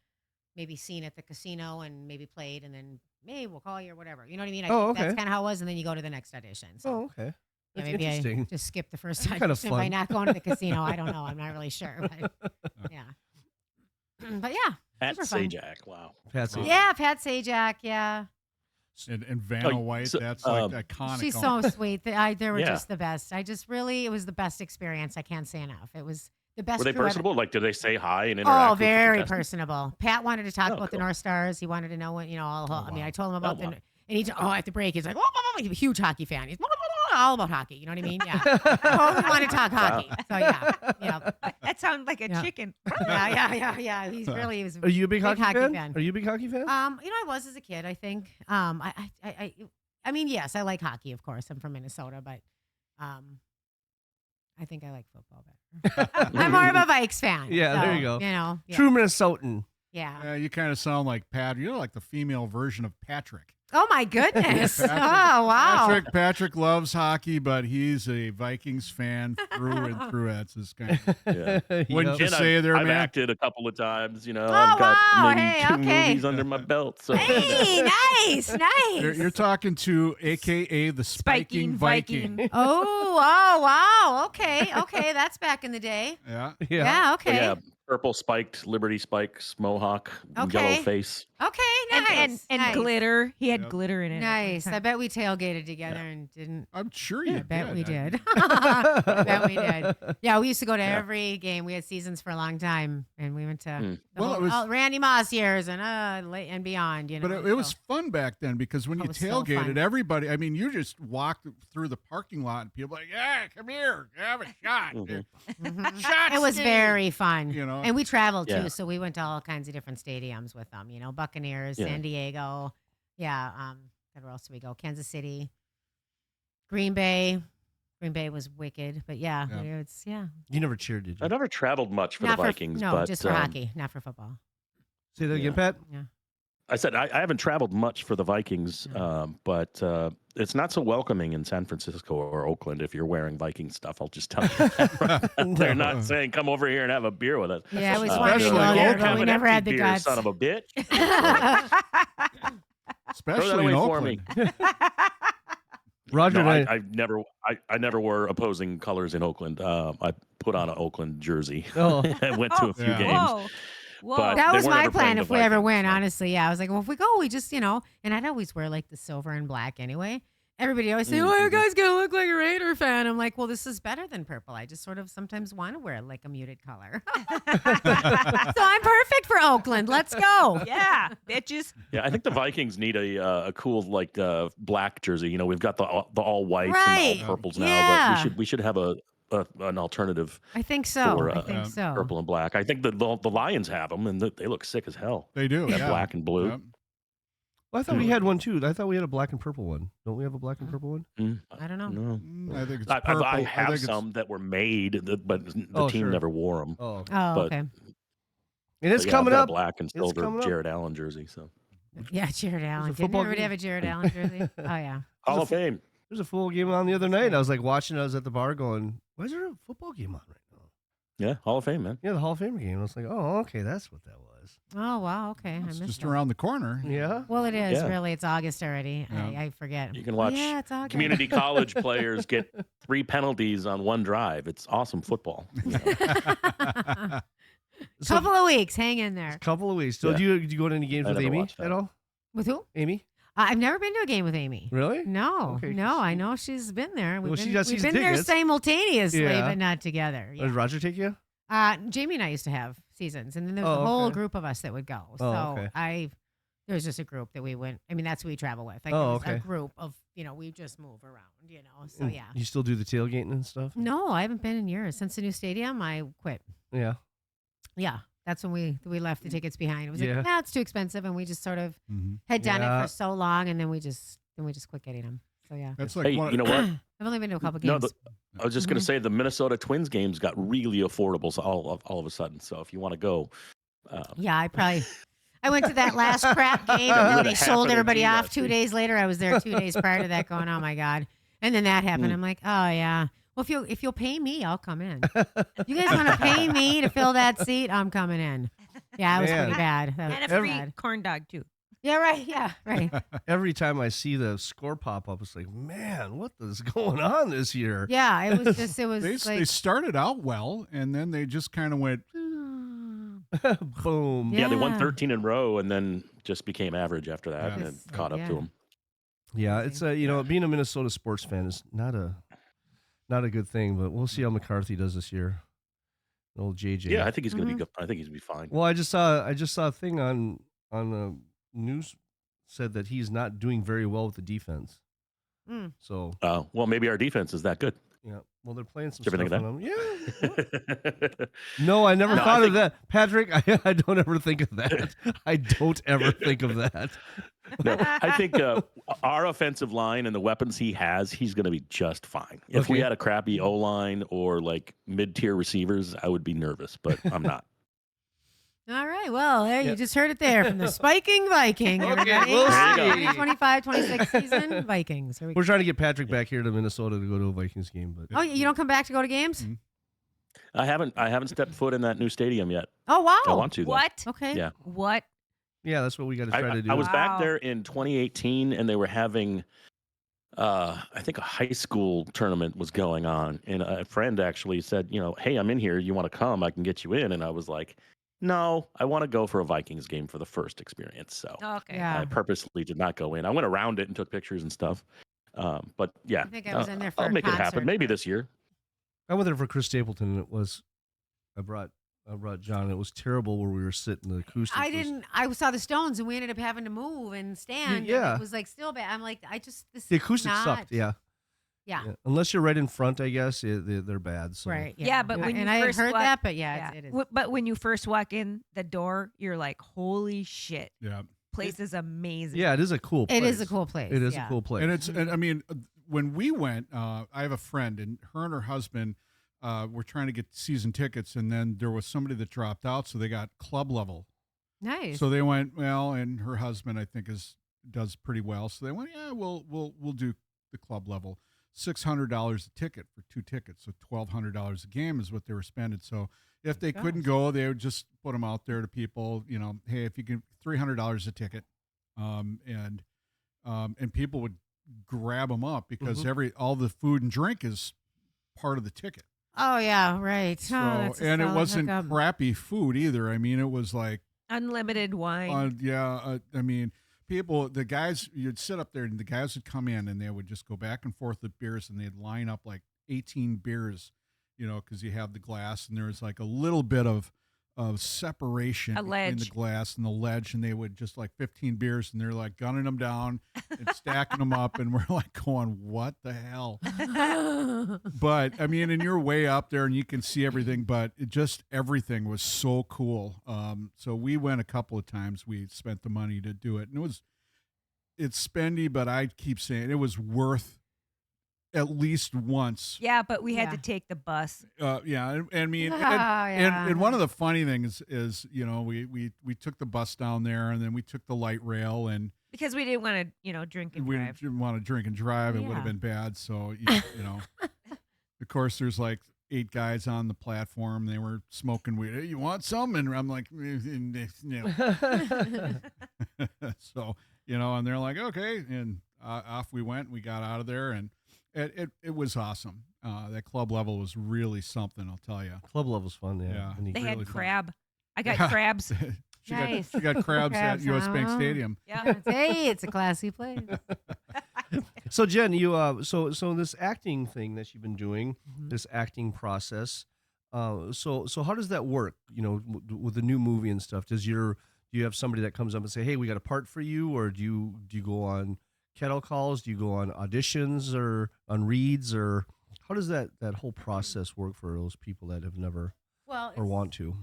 maybe seen at the casino and maybe played and then, hey, we'll call you or whatever. You know what I mean? I
Oh,
think that's
okay.
kind of how it was. And then you go to the next audition. So
Oh, okay.
yeah,
That's
maybe I
interesting.
just skipped the first
That's kind of
audition by
fun.
not going to the casino. I don't know. I'm not really sure. But yeah. But yeah.
Pat
Super fun.
Sajak, wow.
Patsy.
Yeah, Pat Sajak. Yeah.
And Vanna
Oh,
White,
so,
that's like iconic.
She's so sweet. They were
Yeah.
just the best. It was the best experience. I can't say enough. It was the best.
Were they
crew ever.
personable? Like, did they say hi and interact?
Oh,
with the
very
contestants?
personable. Pat wanted to talk
Oh,
about the
cool.
North Stars. He wanted to know what, all. I mean,
wow.
I told him about
Oh, wow.
and he, at the break, he's like, he's a huge hockey fan. He's all about hockey. You know what I mean? Yeah. Totally want to talk hockey. So yeah.
That sounds like a
Yeah.
chicken.
Yeah. He was
Are you a big hockey fan?
fan.
Are you a big hockey fan?
I was as a kid, I think. I mean, yes, I like hockey, of course. I'm from Minnesota, but I think I like football better. I'm more of a Vikes fan.
Yeah, there
so,
you go.
Yeah.
True Minnesotan.
Yeah.
You kind of sound like Pat. You're like the female version of Patrick.
Oh my goodness.
Patrick-
Oh wow.
Patrick loves hockey, but he's a Vikings fan through and through. That's his kind of.
Yeah.
Wouldn't you
And
say there,
I've
man?
acted a couple of times, I've
wow.
got maybe
Hey,
2
okay.
movies under my belt. So
Hey, nice.
You're talking to AKA the Spiking Viking.
Oh, wow. Okay. That's back in the day.
Yeah.
Yeah, okay.
yeah, purple spiked, Liberty spikes, mohawk,
Okay.
yellow face.
Okay, nice.
And
nice.
glitter. He had
Yep.
glitter in it.
Nice. I bet we tailgated together and didn't.
I'm sure you
I bet we
did.
did. I bet we did. Yeah, we used to go to every game. We had seasons for a long time, and we went to the
Well, it was-
all Randy Moss years and and beyond.
But it was fun back then because when
It
you
was so
tailgated,
fun.
everybody, I mean, you just walked through the parking lot and people were like, yeah, come here, have a shot.
Mhm.
Shot
It was
Steve.
very fun.
You know?
And we traveled
Yeah.
too, so we went to all kinds of different stadiums with them. Buccaneers,
Yeah.
San Diego. Yeah. Where else did we go? Kansas City, Green Bay. Green Bay was wicked, but yeah.
You never cheered, did you?
I never traveled much for
Not
the Vikings,
no,
but
just for hockey, not for football.
Say that again,
Yeah.
Pat.
Yeah.
I said I haven't traveled much for the Vikings, but it's not so welcoming in San Francisco or Oakland if you're wearing Viking stuff. I'll just tell you that. They're not saying come over here and have a beer with us.
Yeah, we
Uh,
wanted to
especially
go
in
there,
Oakland.
but
Have
we
an
never
empty
had the
beer,
guts.
son of a bitch. Throw
Especially
that
in
away for
Oakland.
me.
Roger
No,
and I.
I never wore opposing colors in Oakland. I put on an Oakland jersey.
Oh.
I went to a few
Yeah.
games.
Whoa. Whoa.
But
That
they
was
weren't
my
ever playing
plan
the
if we ever
Vikings,
win,
so.
honestly. Yeah, I was like, well, if we go, we just, and I'd always wear like the silver and black anyway. Everybody always say, oh, you guys gonna look like a Raider fan. I'm like, well, this is better than purple. I just sort of sometimes want to wear like a muted color. So I'm perfect for Oakland. Let's go.
Yeah, bitches.
Yeah, I think the Vikings need a cool black jersey. We've got the all whites
Right.
and all purples now,
Yeah.
but we should have an alternative
I think so.
For,
I think so.
purple and black. I think the Lions have them, and they look sick as hell.
They do.
That
Yeah.
black and blue.
Yep.
Well, I thought we had one too. I thought we had a black and purple one. Don't we have a black and purple one?
I don't know.
No.
I think it's
I
purple.
have
think it's-
some that were made, but the
Oh,
team
sure.
never wore them.
Oh,
Oh,
But-
okay.
And it's
But yeah,
coming
I've got a
up.
black and
It's
silver
coming up.
Jared Allen jersey. So
Yeah, Jared Allen. Didn't
football
everybody
game.
have a Jared Allen jersey? Oh yeah.
Hall of Fame.
There's a football game on the other night. I was like watching. I was at the bar going, "Why is there a football game on right now?"
Yeah, Hall of Fame, man.
Yeah, the Hall of Fame game. I was like, "Oh, okay, that's what that was."
Oh wow. Okay, I
It's
missed
just
it.
around the corner.
Yeah.
Well, it is
Yeah.
really. It's August already.
Yeah.
I forget.
You can watch
Yeah, it's August.
community college players get 3 penalties on one drive. It's awesome football. You know?
So,
Couple of weeks. Hang in there.
couple of weeks. So
Yeah.
do you go to any games
I
with
never
Amy
watched that.
at all?
With who?
Amy?
I've never been to a game with Amy.
Really?
No,
Okay,
no. I know she's been there.
Well, she got
we've
season
been there
tickets.
simultaneously,
Yeah.
but not together.
Did
Yeah.
Roger take you?
Jamie and I used to have seasons, and then there was
Oh,
a whole
okay.
group of us that would go.
Oh,
So
okay.
there was just a group that we went. I mean, that's who we travel with. Like,
Oh,
it was
okay.
a group of, we just move around, So
And
yeah.
You still do the tailgating and stuff?
No, I haven't been in years since the new stadium. I quit.
Yeah.
Yeah, that's when we left the tickets behind. It was
Yeah.
like, nah, it's too expensive, and we just sort of
Mhm.
had done
Yeah.
it for so long, and then we just quit getting them. So yeah,
That's like
Hey,
one,
you know what?
I've only been to a couple
No,
games.
I was just going
Mhm.
to say the Minnesota Twins games got really affordable all of a sudden. So if you want to go,
Yeah, I went to that last crap game,
Yeah,
and
we
then
were
they
the half
sold
of the
everybody
team
off
last
2
week.
days later. I was there 2 days prior to that, going, oh my god, and then that happened.
Mm.
I'm like, oh yeah. Well, if you'll pay me, I'll come in. You guys want to pay me to fill that seat? I'm coming in. Yeah, it was
Man.
pretty bad. That
And
was
a free
bad.
corn dog too.
Yeah, right. Yeah, right.
Every time I see the score pop up, it's like, man, what is going on this year?
Yeah, it was just. It was
they
like.
started out well, and then they just kind of went.
Boom.
yeah, they won
Yeah.
13 in a row and then just became average after that
Yeah.
and
Yes,
it caught up
yeah.
to them.
Yeah, it's being a Minnesota sports fan is not a good thing, but we'll see how McCarthy does this year. Old JJ.
Yeah, I think he's going to
Mhm.
be good. I think he's going to be fine.
Well, I just saw a thing on the news said that he's not doing very well with the defense.
Mm.
So
Well, maybe our defense is that good.
yeah, well they're playing some
Did you
stuff
ever
on
think
him. Yeah. No, I never
No, I
thought of
think-
that, Patrick. I don't ever think of that. I don't ever think of that.
No, I think our offensive line and the weapons he has, he's going to be just fine. If we
Okay.
had a crappy O line or like mid-tier receivers, I would be nervous, but I'm not.
All right. Well, there
Yeah.
you just heard it there from the Spiking Viking.
Okay,
everybody.
we'll
see.
2025-26 season Vikings. Here we go.
We're trying to get Patrick back here to Minnesota to go to a Vikings game, but
Oh, you don't come back to go to games?
Mhm.
I haven't stepped foot in that new stadium yet.
Oh wow.
I want to. Though.
What?
Okay.
Yeah.
What?
yeah, that's what we got to try to do.
I was back
Wow.
there in 2018, and they were having, I think, a high school tournament was going on, and a friend actually said, hey, I'm in here. You want to come? I can get you in. And I was like, no, I want to go for a Vikings game for the first experience. So
Okay.
Yeah.
I purposely did not go in. I went around it and took pictures and stuff. But yeah,
I think I was in there for
I'll
a
make it
concert,
happen. Maybe
but-
this year.
I went there for Chris Stapleton, and it was I brought John. It was terrible where we were sitting. The acoustics.
I saw the Stones and we ended up having to move and stand. and
Yeah.
it was like still bad. I'm like, this
The
is
acoustics
not,
sucked. Yeah.
Yeah.
Unless you're right in front, I guess they're bad. So.
Right.
Yeah, but when
and
you
I had
first
heard
walk-
that, but yeah, it is.
But when you first walk in the door, you're like, holy shit.
Yeah,
Place is amazing.
Yeah, it is a cool place.
It is a cool place.
It is
yeah.
a cool place.
and I mean, when we went, I have a friend, and her husband were trying to get season tickets, and then there was somebody that dropped out, so they got club level.
Nice.
So they went, well, and her husband I think does pretty well, so they went, yeah, we'll do the club level. $600 a ticket for 2 tickets, so $1,200 a game is what they were spending. So if they couldn't go, they would just put them out there to people. Hey, if you can, $300 a ticket, and people would grab them up because all the food and drink is part of the ticket.
Oh yeah, right.
So,
Oh, that's a
and it
solid
wasn't
hookup.
crappy food either. I mean, it was like,
Unlimited wine.
I mean, the guys, you'd sit up there and the guys would come in and they would just go back and forth with beers and they'd line up like 18 beers, because you have the glass and there was like a little bit of separation
A
between
ledge.
the glass and the ledge, and they would just like 15 beers and they're like gunning them down and stacking them up, and we're like going, what the hell? But I mean, and you're way up there and you can see everything, but everything was so cool. So we went a couple of times. We spent the money to do it, and it's spendy, but I keep saying it was worth at least once.
Yeah, but we had
Yeah.
to take the bus.
Yeah, and I mean,
Oh, yeah.
and one of the funny things is, we took the bus down there, and then we took the light rail, and
Because we didn't want to, drink and
we
drive.
didn't want to drink and drive.
Oh,
It would have
yeah.
been bad. So, of course, there's like 8 guys on the platform. They were smoking weed. Hey, you want some? And I'm like, no. So, and they're like, okay. And off we went. We got out of there, and it was awesome. That club level was really something, I'll tell you.
Club level's fun, yeah.
Yeah.
And you-
They
Really
had
fun.
crab. I got
Yeah.
crabs.
Nice.
She got crabs at
Crabs,
US Bank
huh?
Stadium.
Yeah.
Hey, it's a classy place.
So Jen, you so this acting thing that you've been doing,
Mhm.
this acting process, so how does that work? With the new movie and stuff. Do you have somebody that comes up and say, "Hey, we got a part for you," or do you go on kettle calls? Do you go on auditions or on reads, or how does that whole process work for those people that have never
Well,
or want to?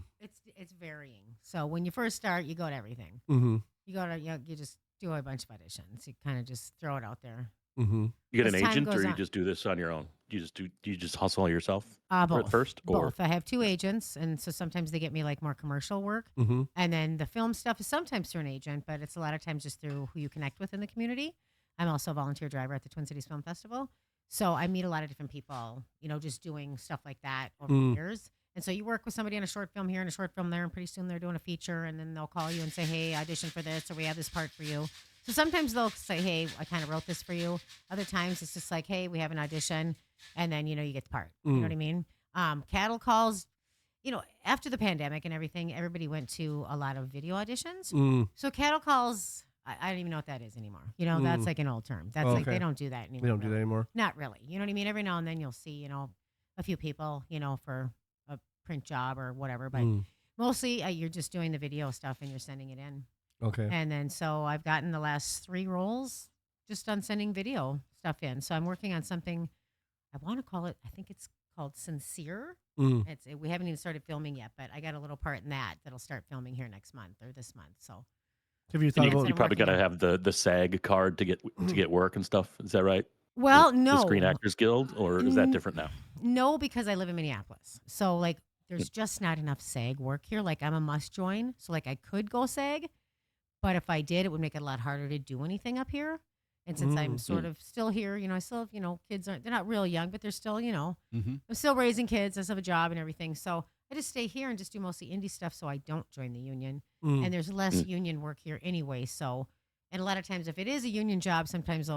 it's varying. So when you first start, you go to everything.
Mm-hmm.
You go to you just do a bunch of auditions. You kind of just throw it out there.
Mm-hmm.
You get an
As time
agent, or
goes
you
on-
just do this on your own? Do you just hustle yourself
Both.
at first, or
Both. I have 2 agents, and so sometimes they get me like more commercial work,
Mm-hmm.
and then the film stuff is sometimes through an agent, but it's a lot of times just through who you connect with in the community. I'm also a volunteer driver at the Twin Cities Film Festival, so I meet a lot of different people, just doing stuff like that over the years. And so you work with somebody on a short film here and a short film there, and pretty soon they're doing a feature, and then they'll call you and say, "Hey, audition for this," or "We have this part for you." So sometimes they'll say, "Hey, I kind of wrote this for you." Other times it's just like, "Hey, we have an audition," and then you get the part. You know what I mean? Cattle calls. After the pandemic and everything, everybody went to a lot of video auditions. So cattle calls, I don't even know what that is anymore. That's like an old term. That's like
Okay.
they don't do that anymore.
We don't do that
really.
anymore.
Not really. You know what I mean? Every now and then you'll see, a few people, for a print job or whatever. But mostly you're just doing the video stuff and you're sending it in.
Okay.
And then so I've gotten the last 3 roles just on sending video stuff in. So I'm working on something, I want to call it, I think it's called Sincere. We haven't even started filming yet, but I got a little part in that'll start filming here next month or this month. So
Have you
And
thought
you,
about?
you probably got to
working
have the SAG card to get work and stuff. Is that right?
well,
The
no.
Screen Actors Guild, or is that
Mm,
different now?
No, because I live in Minneapolis. So like there's just not enough SAG work here. Like I'm a must join. So like I could go SAG, but if I did, it would make it a lot harder to do anything up here. And since I'm sort of still here, I still have, kids they're not real young, but they're still,
Mm-hmm.
I'm still raising kids. I still have a job and everything. So I just stay here and just do mostly indie stuff so I don't join the union. And there's less union work here anyway. So, and a lot of times if it is a union job, sometimes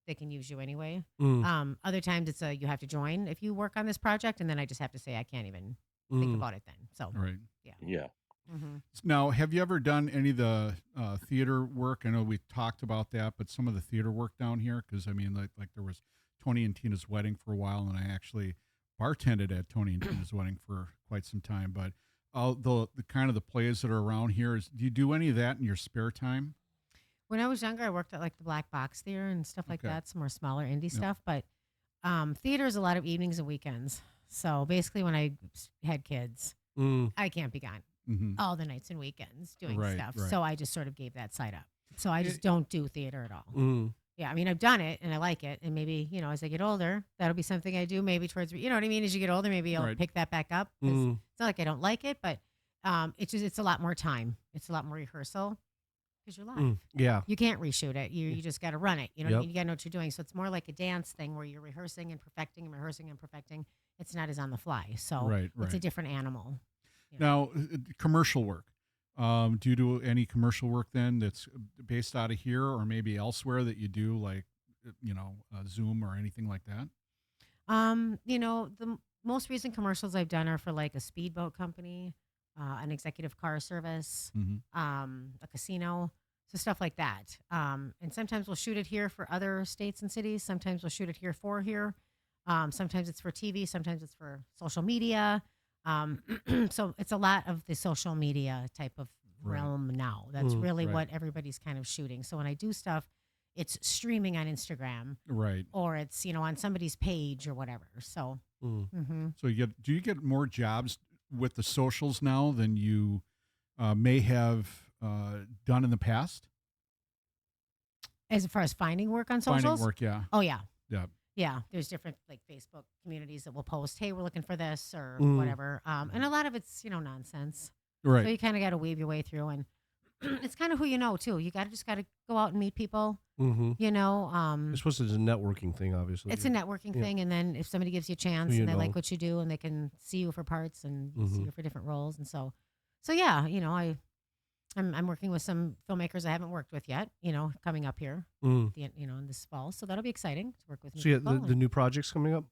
they can use you anyway. Other times it's you have to join if you work on this project. And then I just have to say, I can't even think about it then. So,
Right.
Yeah.
mhm.
Now, have you ever done any of the theater work? I know we talked about that, but some of the theater work down here, because I mean, like there was Tony and Tina's wedding for a while, and I actually bartended at Tony and Tina's wedding for quite some time. But the kind of the plays that are around here, do you do any of that in your spare time?
When I was younger, I worked at like the Black Box Theater and stuff like
Okay.
that, some more smaller indie stuff. But theater is a lot of evenings and weekends. So basically, when I had kids, I can't be gone
Mm-hmm.
all the nights and weekends doing
Right,
stuff.
right.
So I just sort of gave that side up. So I just don't do theater at all.
Mm.
Yeah, I mean, I've done it and I like it. And maybe, as I get older, that'll be something I do maybe towards, you know what I mean? As you get older, maybe I'll
Right.
pick that back up. 'Cause it's not like I don't like it, but it's a lot more time. It's a lot more rehearsal because you're live.
Yeah.
You can't reshoot it. You just got to run it. You know what I
Yep.
mean? You got to know what you're doing. So it's more like a dance thing where you're rehearsing and perfecting and rehearsing and perfecting. It's not as on the fly. So
Right,
it's a
right.
different animal.
Now, commercial work. Do you do any commercial work then that's based out of here or maybe elsewhere that you do, like, Zoom or anything like that?
The most recent commercials I've done are for like a speedboat company, an executive car service,
Mm-hmm.
a casino, so stuff like that. And sometimes we'll shoot it here for other states and cities. Sometimes we'll shoot it for here. Sometimes it's for TV. Sometimes it's for social media. So it's a lot of the social media type of
Right.
realm now. That's really
right.
what everybody's kind of shooting. So when I do stuff, it's streaming on Instagram
Right.
or it's, on somebody's page or whatever. So,
So do you get more jobs with the socials now than you may have done in the past?
as far as finding work on socials,
Finding work, yeah.
oh yeah,
Yeah.
Yeah, there's different like Facebook communities that will post, "Hey, we're looking for this" or
Mm.
whatever. And a lot of it's nonsense. So
Right.
you kind of got to weave your way through, and it's kind of who you know too. You just got to go out and meet people.
Mm-hmm.
You know,
I suppose it's a networking thing, obviously.
it's a networking
Yeah.
thing, and then if somebody gives you a chance
you
and they
know.
like what you do, and they can see you for parts and see
Mhm.
you for different roles, and so yeah, I'm working with some filmmakers I haven't worked with yet. Coming up here,
Mm.
in this fall, so that'll be exciting to work with. New
So yeah,
people
the new project's coming up.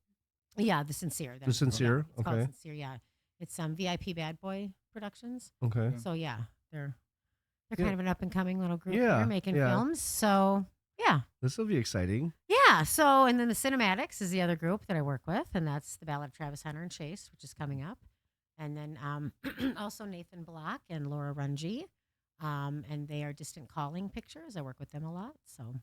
yeah, the sincere.
The Sincere,
It's called
okay.
Sincere. Yeah, it's VIP Bad Boy Productions.
Okay.
So yeah, they're
Yeah.
kind of an up and coming little group
Yeah,
here making
yeah.
films. So yeah.
This will be exciting.
Yeah. So, and then the Cinematics is the other group that I work with, and that's the Ballad of Travis Hunter and Chaste, which is coming up. And then also Nathan Block and Laura Runge. And they are Distant Calling Pictures. I work with them a lot. So,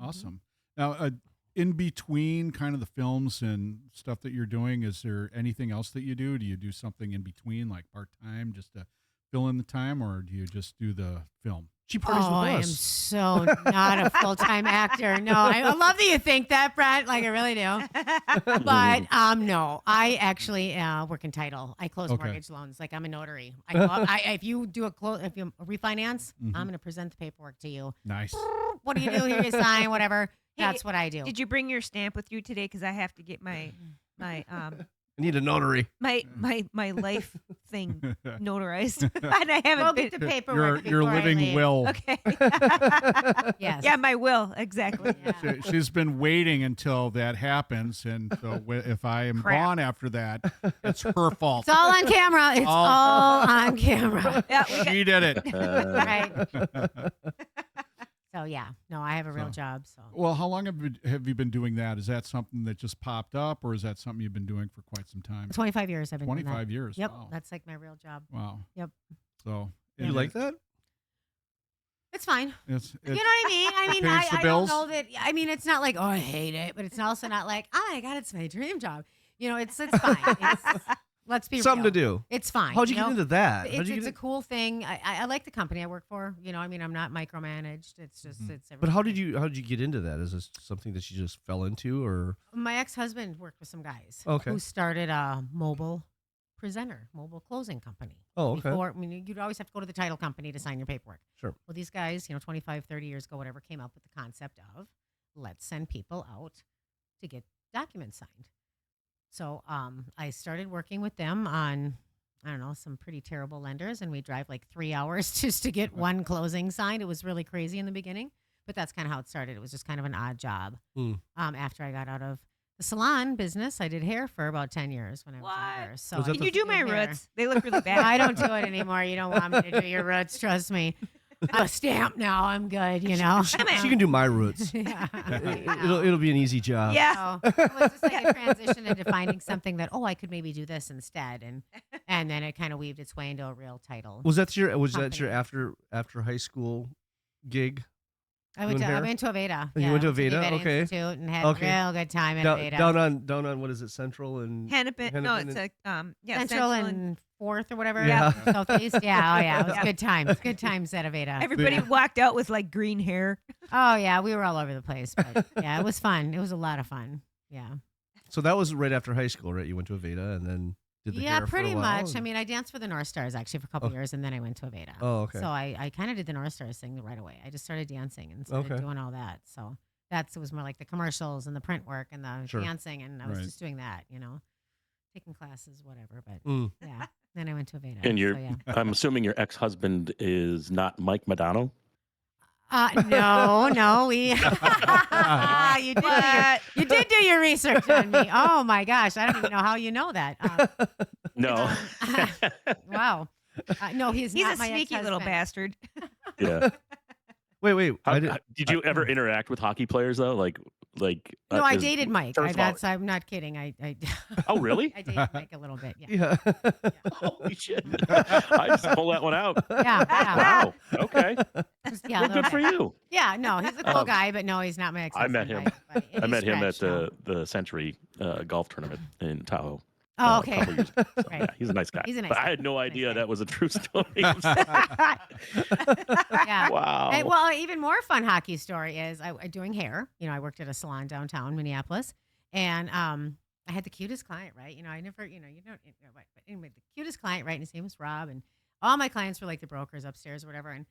Awesome. Now, in between kind of the films and stuff that you're doing, is there anything else that you do? Do you do something in between, like part-time, just to fill in the time, or do you just do the film?
She parties with
I am
us.
so not a full time actor. No, I love that you think that, Brett. Like I really do. But no, I actually work in title. I close
Okay.
mortgage loans. Like I'm a notary. I go up, if you do if you refinance,
Mhm.
I'm going to present the paperwork to you.
Nice.
What do you do here? You sign whatever.
Hey,
That's what I do.
Did you bring your stamp with you today? Because I have to get my
I need a notary.
my life thing notarized, and I haven't
Go
been.
get the paperwork.
Your
before I
living
leave.
will.
Okay.
Yes.
Yeah, my will exactly.
Yeah.
She's been waiting until that happens, and so if I am
Crap.
gone after that, it's her fault.
It's all on camera. It's
All-
all on camera.
Yeah, we got-
She did it.
Right. So yeah, no, I have a real
So-
job. So
Well, how long have you been doing that? Is that something that just popped up, or is that something you've been doing for quite some time?
25 years I've been doing that.
25 years.
Yep,
Wow.
that's like my real job.
Wow.
Yep.
So
You
and
like that?
It's fine.
It's
You know what I mean? I mean,
pays the
I don't
bills?
know that. I mean, it's not like, oh, I hate it, but it's also not like, oh my god, it's my dream job. It's fine. Let's be
Something
real.
to do.
It's fine.
How'd you get into that? How'd
It's,
you
it's
get
a cool thing. I like the company I work for. I mean, I'm not micromanaged. It's just it's.
But how did
everything.
you get into that? Is this something that you just fell into, or
My ex-husband worked with some guys.
Okay.
Who started a mobile closing company.
Oh, okay.
Before, I mean, you'd always have to go to the title company to sign your paperwork.
Sure.
Well, these guys, 25, 30 years ago, whatever, came up with the concept of let's send people out to get documents signed. So I started working with them on, I don't know, some pretty terrible lenders, and we drive like 3 hours just to get one closing signed. It was really crazy in the beginning, but that's kind of how it started. It was just kind of an odd job.
Hmm.
After I got out of the salon business, I did hair for about 10 years when I was
What?
younger. So
Was that
I
Can
the-
you do my
hair.
roots? They look really bad.
I don't do it anymore. You don't want me to do your roots. Trust me. I'm a stamp now. I'm good.
she can do my roots.
Yeah.
It'll be an easy job.
Yeah.
So it was just like a transition into finding something that I could maybe do this instead, and then it kind of weaved its way into a real title.
Was that your
Company.
after high school gig?
I went
doing
to
hair?
Aveda.
Oh, you went to
I went
Aveda?
the
Okay.
Institute and had
Okay.
a real good time at
Down,
Aveda.
down on what is it, Central and
Hennepin. No,
Hennepin
it's a
Central and Fourth or whatever.
Yeah.
Southeast. Yeah. Oh yeah. It was
Yeah.
good times. Good times at Aveda.
everybody walked out with like green hair.
Oh yeah, we were all over the place, but yeah, it was fun. It was a lot of fun. Yeah.
So that was right after high school, right? You went to Aveda and then did the
Yeah,
hair for a
pretty
while,
much. I
and-
mean, I danced for the North Stars actually for a couple
Oh.
years, and then I went to Aveda.
Oh, okay.
So I kind of did the North Stars thing right away. I just started dancing and started
Okay.
doing all that. So it was more like the commercials and the print work and the
Sure.
dancing, and I was
Right.
just doing that, taking classes, whatever. But
Mm.
yeah, then I went to Aveda.
And
so, yeah.
I'm assuming your ex-husband is not Mike Madonna.
No, we. You did do your,
What?
you did do your research on me. Oh my gosh, I don't even know how you know that.
No.
Wow. No, he's
He's
not
a
my
sneaky little
ex-husband.
bastard.
Yeah.
Wait.
Did you ever interact with hockey players though? Like
No, I
'cause
dated Mike.
first of all-
I'm not kidding. I
Oh, really?
I dated Mike a little bit. Yeah.
Yeah.
Holy shit! I just pulled that one out.
Yeah. Yeah.
Wow. Okay.
Just- yeah, a
Well,
little
good for
bit.
you.
Yeah. No, he's a cool
Um,
guy, but no, he's not my ex.
I met him.
By
I
any
met him at
stretch, no.
the Century golf tournament in Tahoe.
Oh,
a
okay.
couple years ago. So,
Right.
yeah, he's a nice guy.
He's a nice
but
guy.
I had no
Nice
idea
guy.
that was a true story.
Yeah.
Wow.
And, well, even more fun hockey story is I doing hair. I worked at a salon downtown Minneapolis, and I had the cutest client, right? I never, but anyway, the cutest client, right? And his name was Rob, and all my clients were like the brokers upstairs or whatever. And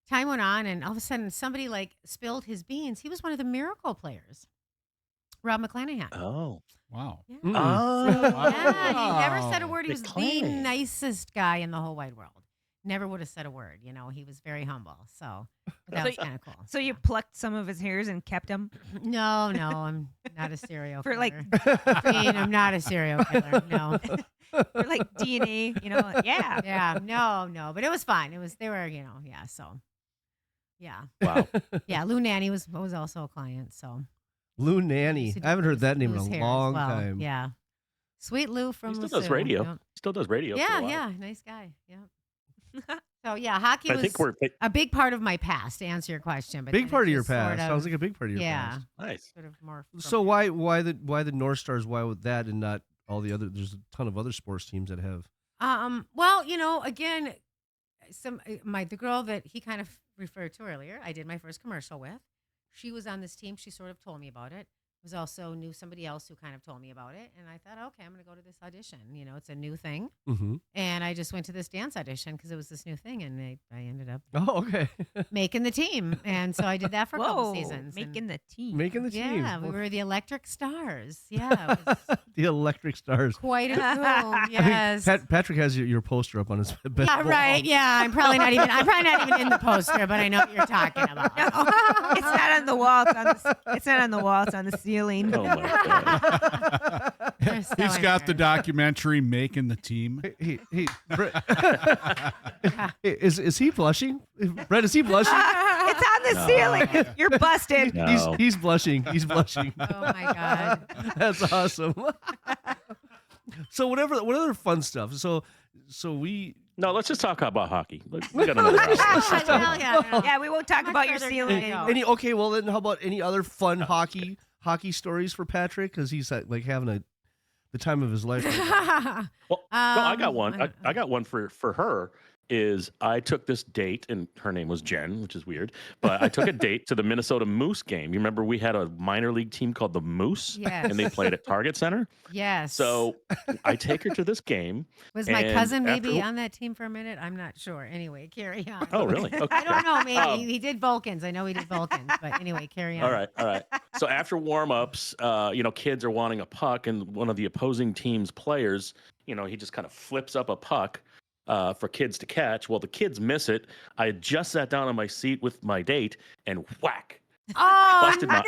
time went on, and all of a sudden, somebody like spilled his beans. He was one of the Miracle players, Rob McClanahan.
Oh.
Wow.
Yeah.
Mm.
Oh.
Yeah, he never said a word. He was the
McClanahan.
nicest guy in the whole wide world. Never would have said a word. He was very humble. So that was kind of cool.
So you
Yeah.
plucked some of his hairs and kept them
No, I'm not a serial
for
killer.
like
I'm not a serial killer. No.
for like DNA, Yeah.
Yeah, no. But it was fun. They were, yeah. So, yeah.
Wow.
Yeah. Lou Nanny was also a client. So,
Lou
used
Nanny.
to
I haven't heard that name in
Lou's
a
hair as
long
well.
time.
Yeah. Sweet Lou from
He still does
Lasoo.
radio.
Yep.
Still does radio. for a
Yeah,
while.
yeah. Nice guy. Yeah. So, yeah, hockey
I
was
think we're
a big part of my past, to answer your question. But
Big
then
part
it
of your
just sort
past. Sounds like a big part of your
yeah,
past.
nice.
sort of more. from
So
that.
why the North Stars? Why with that and not all the other? There's a ton of other sports teams that have.
Well, again, the girl that he kind of referred to earlier, I did my first commercial with. She was on this team. She sort of told me about it. Was also knew somebody else who kind of told me about it, and I thought, okay, I'm going to go to this audition. It's a new thing,
Mm-hmm.
and I just went to this dance audition because it was this new thing, and I ended up
Oh, okay.
making the team, and so I did that for a couple
Whoa,
seasons. and-
making the team.
Making the team.
yeah, we were the Electric Stars. Yeah, it was
The Electric Stars.
quite a boom.
I
Yes.
think Patrick has your poster up on his bed.
Yeah, right. Yeah, I'm probably not even in the poster, but I know what you're talking about.
It's not on the wall. It's not on the wall. It's on the ceiling.
Oh my god.
They're so
He's got the
embarrassed.
documentary Making the Team.
Hey, is he blushing? Brett, is he blushing?
It's on the
No.
ceiling. You're busted.
No.
He's blushing. He's blushing.
Oh my god.
That's awesome. So what other fun stuff? So we
No, let's just talk about hockey. We got another hour. Let's just talk
Well,
about
yeah,
Yeah, we won't talk
Much
about your
further
ceiling
can I
anymore.
go?
okay. Well, then how about any other fun hockey stories for Patrick? Because he's like having the time of his life. Right now.
Well, no, I got one.
I-
I got one for her. Is I took this date, and her name was Jen, which is weird, but I took a date to the Minnesota Moose game. You remember we had a minor league team called the Moose,
Yes.
and they played at Target Center.
Yes.
So I take her to this game.
was my
and
cousin maybe
after-
on that team for a minute? I'm not sure. Anyway, carry on.
Oh, really? Okay.
I don't know. Maybe
Um,
he did Vulcans. I know he did Vulcans, but anyway, carry on.
All right. So after warm-ups, kids are wanting a puck, and one of the opposing team's players, he just kind of flips up a puck for kids to catch. Well, the kids miss it. I had just sat down on my seat with my date, and whack!
Oh
Busted
no!
my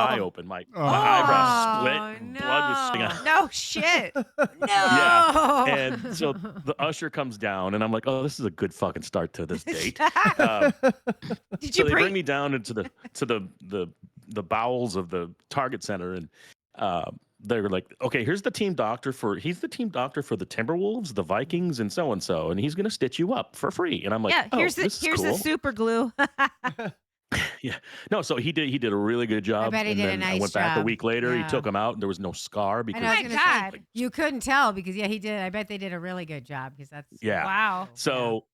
eye open. My eyebrow split.
Oh,
And blood was sitting out.
No shit.
No.
Yeah. And so the usher comes down, and I'm like, "Oh, this is a good fucking start to this date."
Did
So
you
they bring
bring?
me down into the bowels of the Target Center, and they're like, "Okay, he's the team doctor for the Timberwolves, the Vikings, and so, and he's gonna stitch you up for free." And I'm like,
Yeah.
"Oh,
Here's
this is
the
cool."
super glue.
Yeah, no. So he did a really good job.
bet he
and
did a
then I
nice
went back a
job.
week later.
Yeah.
He took him out, and there was no scar because
I know, I was
my
gonna say,
God.
you couldn't tell because he did. I bet they did a really good job because that's
Yeah.
Wow.
So,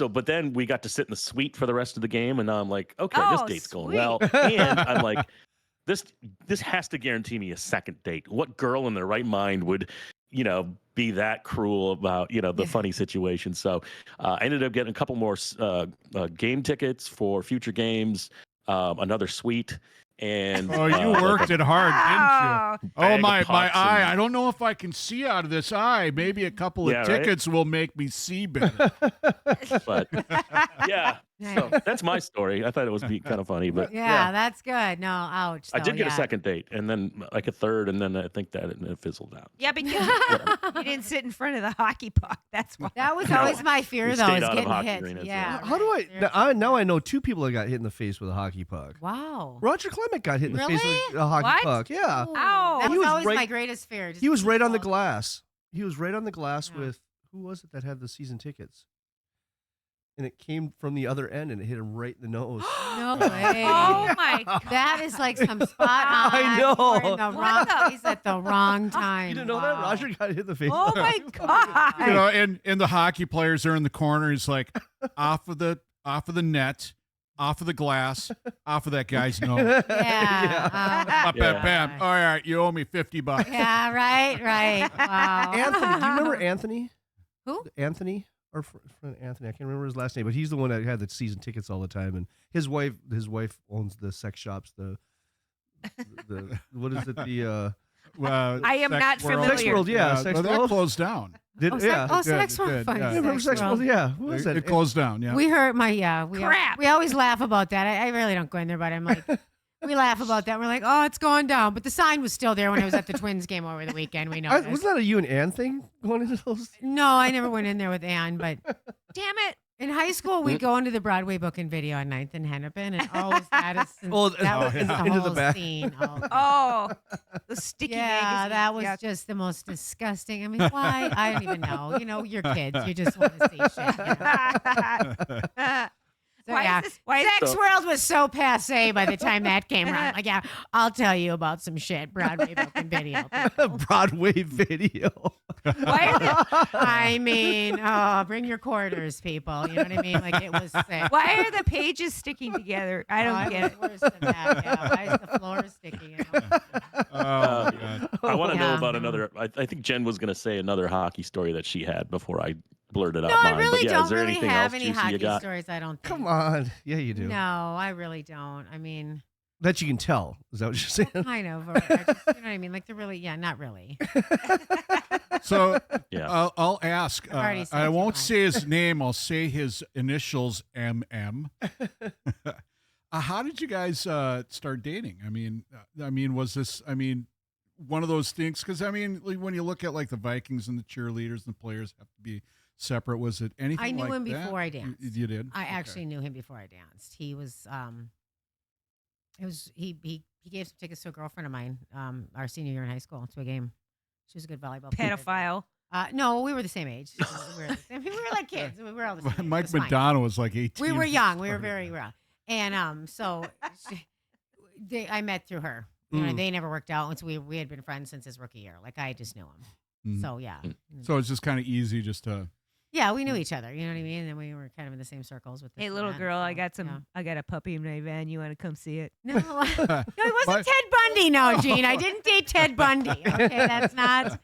but then we got to sit in the suite for the rest of the game, and now I'm like, okay, this
Oh,
date's going
sweet.
well, and I'm like, this has to guarantee me a second date. What girl in their right mind would, be that cruel about, the funny situation? So, I ended up getting a couple more game tickets for future games, another suite, and
Oh, you worked it hard,
Wow.
didn't you?
bag
Oh,
of
my
pucks
eye.
and-
I don't know if I can see out of this eye. Maybe a couple
Yeah,
of
right?
tickets will make me see better.
But yeah, so
Nice.
that's my story. I thought it was kind of funny, but
Yeah, that's good. No, ouch.
I
though,
did get a
yeah.
second date, and then like a third, and then I think that it fizzled out.
Yeah, because you didn't sit in front of the hockey puck. That's why.
That was
No.
always my fear,
We
though,
stayed
is
out of
getting
hockey
hit.
arenas,
Yeah.
How do
right.
now I know two people that got hit in the face with a hockey puck.
Wow.
Roger Clement got hit in the face
Really?
with a hockey
What?
puck. Yeah.
Ooh,
Ow.
That
He
was
was
always
right-
my greatest fear.
He was right on the
people-
glass. He was right on the glass
Yeah.
with who was it that had the season tickets? and it came from the other end and it hit him right in the nose.
No way.
Oh my god.
That is like some spot on.
I know.
You were in the
What
wrong
the-
place at the wrong time.
You didn't know that?
Wow.
Roger got hit in the face.
Oh my god.
You know, and the hockey players are in the corner. He's like, off of the net, off of the glass, off of that guy's nose.
Yeah.
Bam,
Yeah.
bam. All right, you owe me $50.
Yeah, right. Wow.
Anthony, do you remember Anthony?
Who?
Anthony or friend Anthony? I can't remember his last name, but he's the one that had the season tickets all the time, and his wife owns the sex shops. The what is it? The
I am
Sex
not
World.
familiar.
Sex World, yeah, Sex
well, that
World.
closed down.
Did,
Oh,
yeah.
Sex
good,
World.
good,
Fun.
yeah.
I remember Sex World. Yeah, what was that?
It closed down. Yeah.
We heard we
Crap.
we always laugh about that. I really don't go in there, but I'm like, we laugh about that. We're like, oh, it's going down, but the sign was still there when I was at the Twins game over the weekend. We know.
Was that a you and Ann thing going into those?
No, I never went in there with Ann, but
Damn it.
in high school we go into the Broadway booking video on 9th and Hennepin, and always that is
Oh,
that was
into
the
the
whole
back.
scene.
Oh, the sticky
Yeah,
magazine.
that was
Yeah.
just the most disgusting. I mean, why? I don't even know. You know, you're kids. You just want to see shit. You know? So,
Why
yeah.
is this? Why is
Sex World was so passe by the time that came around. Like, yeah, I'll tell you about some shit. Broadway booking video.
Broadway video.
why are the,
I mean, bring your quarters, people. You know what I mean? Like, it was sick.
why are the pages sticking together? I don't get it.
Worse than that. Yeah. Why is the floor sticky? You know?
Oh, God.
I want to know
Yeah.
about another. I think Jen was going to say another hockey story that she had before I blurted out
No, I
mine.
really
but yeah,
don't
is there
really
anything
have
else
any
juicy
hockey
you got?
stories. I don't think.
Come on. Yeah, you do.
No, I really don't. I mean,
That you can tell. Is that what you're saying?
kind of. Or I just, you know what I mean? Like, they're really, yeah, not really.
So
Yeah.
I'll ask.
already said
I
too
won't
much.
say his name. I'll say his initials, MM. How did you guys start dating? I mean, was this? I mean, one of those things? Because I mean, like, when you look at like the Vikings and the cheerleaders and the players have to be separate. Was it anything?
I knew
like
him
that?
before I danced.
You did.
I
Okay.
actually knew him before I danced. He was, he gave some tickets to a girlfriend of mine, our senior year in high school, to a game. She was a good volleyball player.
Pedophile.
No, we were the same age. We were like kids. We were all the same age. It
Mike
was fine.
Madonna was like 18.
We were young. We were very young. And so I met through her. You know, they never worked out. And so we had been friends since his rookie year. Like, I just knew him.
Mhm.
So, yeah.
So it's just kind of easy just to.
Yeah, we knew each other. You know what I mean? And then we were kind of in the same circles with this
Hey,
and
little
that,
girl, I
so,
got some.
yeah.
I got a puppy in my van. You want to come see it?
No, no, it wasn't
But-
Ted Bundy. No, Gene, I didn't date Ted Bundy. Okay, that's not.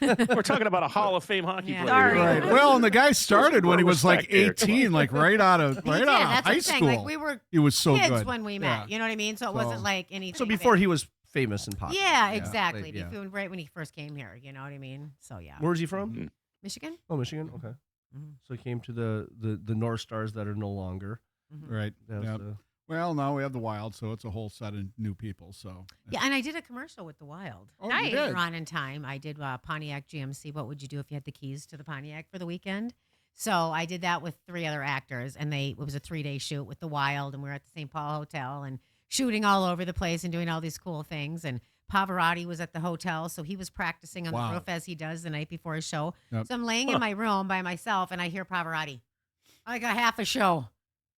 We're talking about a Hall of Fame hockey
Yeah.
player.
Sorry.
Right. Well, and the guy started when he was like
Respect there, come
18, like right out of
He did.
high
That's what I'm saying.
school.
Like, we were
He was so
kids
good
when we met.
Yeah.
You know what I mean? So it
So-
wasn't like anything.
So
of
before
it.
he was famous and popular.
Yeah, exactly.
Like, yeah.
Right when he first came here. You know what I mean? So yeah.
Where's he from?
Mhm.
Michigan?
Oh, Michigan. Okay.
Mhm.
So he came to the North Stars that are no longer.
Mhm.
Right.
That's,
Yep. Well, now we have the Wild, so it's a whole set of new people. So
Yeah, and I did a commercial with the Wild.
Oh,
Nice.
you did?
Later on in time, I did Pontiac GMC. What would you do if you had the keys to the Pontiac for the weekend? So I did that with 3 other actors, and it was a 3-day shoot with the Wild, and we were at the St. Paul Hotel and shooting all over the place and doing all these cool things. And Pavarotti was at the hotel, so he was practicing on
Wow.
the roof as he does the night before his show.
Yep.
So I'm laying in my room by myself, and I hear Pavarotti. I got half a show.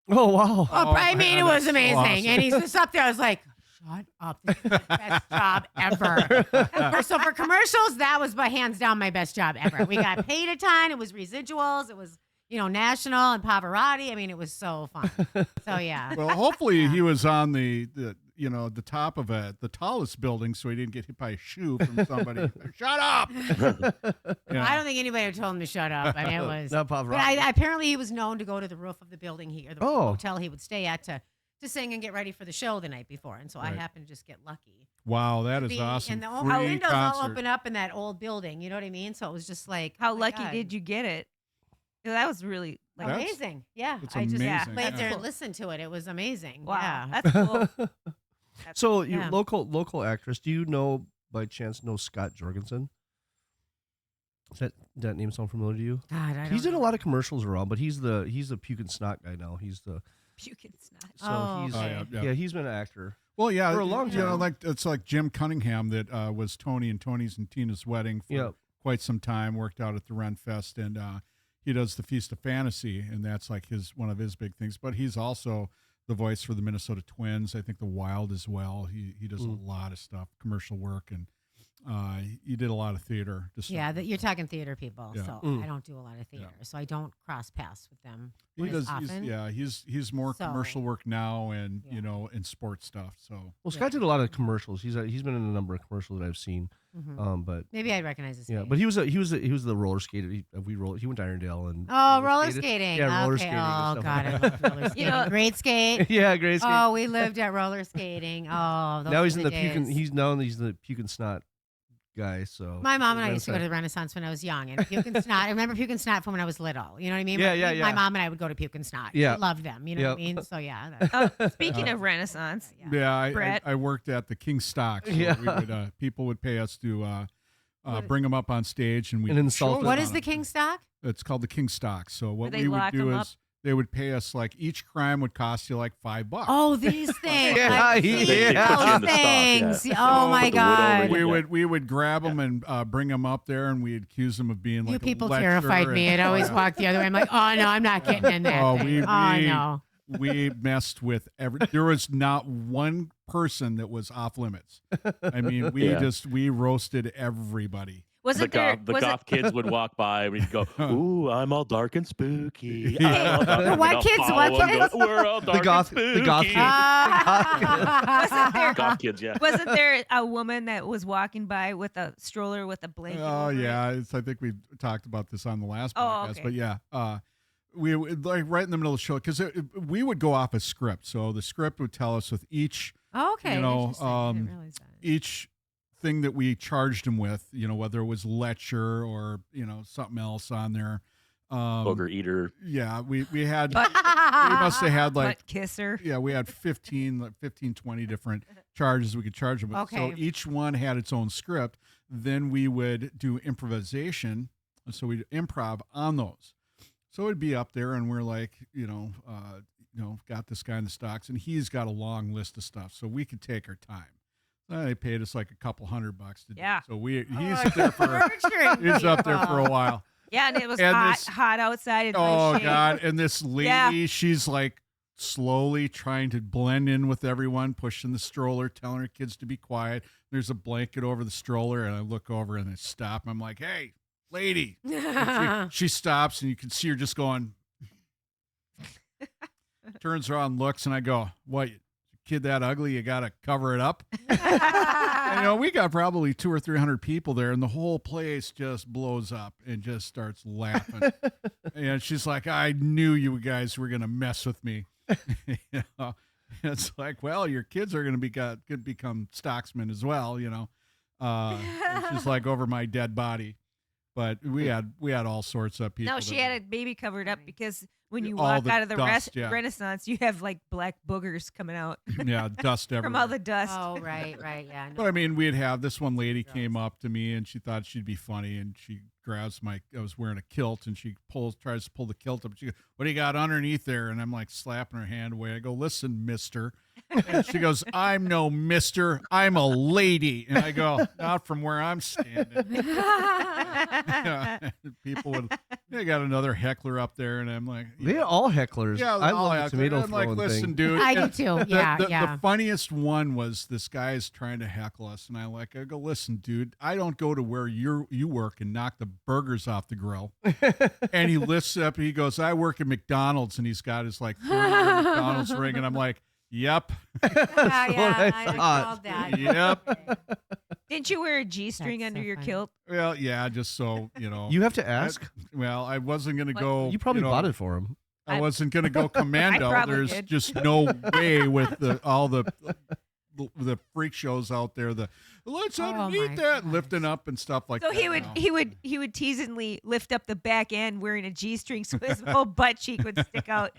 Oh wow.
I mean, it
man,
was
that's so
amazing.
awesome.
And he's just up there. I was like, shut up. This is the best job ever. So for commercials, that was by hands down my best job ever. We got paid a ton. It was residuals. It was, national and Pavarotti. I mean, it was so fun. So yeah.
well, hopefully he was on the top of the tallest building, so he didn't get hit by a shoe from somebody. Shut up! Yeah.
I don't think anybody told him to shut up. I mean, it was.
Not
But
Pavarotti.
apparently he was known to go to the roof of the building or the
Oh.
hotel he would stay at to sing and get ready for the show the night before. And so I
Right.
happened to just get lucky.
Wow, that
to
is
be
awesome.
And the
Free
windows all
concert.
open up in that old building. You know what I mean? So it was just like,
How
oh my
lucky
God.
did you get it? That was really like
That's-
Amazing. Yeah.
It's
I just
amazing.
played
That's
there
cool.
and listened to it. It was amazing.
wow.
Yeah.
That's cool.
So you
Yeah.
local actress. Do you know by chance Scott Jorgensen? Does that name sound familiar to you?
God, I
He's
don't
in a
know.
lot of commercials around, but he's the puke and snot guy now. He's the
Puking snot.
so
Oh,
he's
okay.
yeah.
yeah he's been an actor.
Well, yeah,
For a long time.
like it's like Jim Cunningham that was Tony's and Tina's wedding for
Yep.
quite some time. Worked out at the Ren Fest, and he does the Feast of Fantasy, and that's like one of his big things. But he's also the voice for the Minnesota Twins. I think the Wild as well. He does a lot of stuff, commercial work, and he did a lot of theater.
Yeah, you're talking theater people.
Yeah.
So I don't do a lot of theater, so I don't cross paths with them.
He does.
often.
He's more
So-
commercial work now, and
Yeah.
and sports stuff. So
Well, Scott did a lot of commercials. He's been in a number of commercials that I've seen. But
Maybe I'd recognize his
yeah,
face.
but he was the roller skater. He went to Irondale and
roller skating.
Yeah, roller
Okay.
skating.
Oh
and stuff
God, I
like
love roller skating. Great skate.
that. Yeah, great skate.
Oh, we lived at roller skating. Oh, those
now
were
he's in the
days.
puke. He's the puke and snot guy. So
My mom and I used to go to the Renaissance when I was young, and Puke and Snot. I remember Puke and Snot from when I was little. You know what I mean?
Yeah.
My mom and I would go to Puke and Snot.
Yeah.
I loved them. You know what I mean? So yeah.
Speaking of Renaissance,
yeah,
Brett.
I worked at the King Stock. So
Yeah.
we would, people would pay us to bring them up on stage, and we
And insult them.
What is the King Stock?
It's called the King Stock. So what
they
we would
lock
do
'em
is
up?
they would pay us like each crime would cost you like $5.
Oh, these things.
Yeah,
I've
yeah.
seen
They
put you
those
in the stock, yeah.
things. Oh my
Put the wood over
God.
you.
we would grab them and bring them up there, and we'd accuse them of being like
You
a
people
lecturer
terrified me.
and-
I'd always walk the other way. I'm like, oh no, I'm not getting in that
Oh,
thing. No.
we messed with there was not one person that was off limits. I mean, we roasted everybody.
wasn't there?
The goth kids would walk by and we'd go, "Ooh, I'm all dark and spooky."
Yeah.
The what kids? What kids?
We're all dark
goth-
and spooky.
the goth kids.
Wasn't there?
Goth kids, yeah.
Wasn't there a woman that was walking by with a stroller with a blanket?
Oh
over it?
yeah, I think we talked about this on the last
Oh,
podcast,
okay.
but yeah, we would, like right in the middle of the show because we would go off a script. So the script would tell us with each
Okay.
You know,
interesting. I didn't realize that.
each thing that we charged him with, whether it was lecher or something else on there.
Booger eater.
Yeah, we had
But-
we must have had like
Butt kisser.
yeah, we had 15, 20 different charges we could charge them with. So
Okay.
each one had its own script. Then we would do improvisation. So we'd improv on those. So it'd be up there, and we're like, got this guy in the stocks, and he's got a long list of stuff, so we could take our time. They paid us like a couple $100 to do.
Yeah.
So he's
Oh,
up there for he's up there for a while.
Yeah, and it was
And
hot,
this-
hot outside. in
Oh
my shade.
God! And this lady,
Yeah.
she's like slowly trying to blend in with everyone, pushing the stroller, telling her kids to be quiet. There's a blanket over the stroller, and I look over and I stop. I'm like, "Hey, lady!" And she stops, and you can see her just going. Turns around, looks, and I go, "What? Kid that ugly? You got to cover it up." And, we got probably 200 or 300 people there, and the whole place just blows up and just starts laughing. And she's like, "I knew you guys were gonna mess with me." It's like, well, your kids are gonna become stocksmen as well, It's just like over my dead body. But we had all sorts of people.
No, she
that-
had a baby covered up because when you
All
walk
the
out of the
dust, yeah.
Renaissance, you have like black boogers coming out
yeah, dust everywhere.
from all the dust.
Oh, right, yeah.
But I mean, we'd have this one lady came up to me and she thought she'd be funny, and she grabs I was wearing a kilt, and she tries to pull the kilt up. She goes, "What do you got underneath there?" And I'm like slapping her hand away. I go, "Listen, mister." And she goes, "I'm no mister. I'm a lady." And I go, "Not from where I'm standing." People they got another heckler up there, and I'm like,
They're all hecklers.
yeah,
I
all
love the
heckler.
tomato
I'm like,
throwing
"Listen,
thing.
dude."
I do
And
too. Yeah,
the funniest one was this guy's trying to heckle us, and I go, "Listen, dude, I don't go to where you work and knock the burgers off the grill." And he lifts up, and he goes, "I work at McDonald's," and he's got his like 30-year McDonald's ring, and I'm like, "Yep,
I
I
recalled that.
yep."
Didn't you wear a G-string
That's
under
so
your
funny.
kilt?
Well, yeah, just so
You have to ask.
Well, I wasn't gonna
What?
go.
You probably bought it for him.
I wasn't gonna go commando.
probably
There's
did.
just no way with all the freak shows out there. Let's
Oh,
underneath
my
that,
gosh.
lifting up and stuff like
So
that.
he would teasingly lift up the back end wearing a G-string so his whole butt cheek would stick out.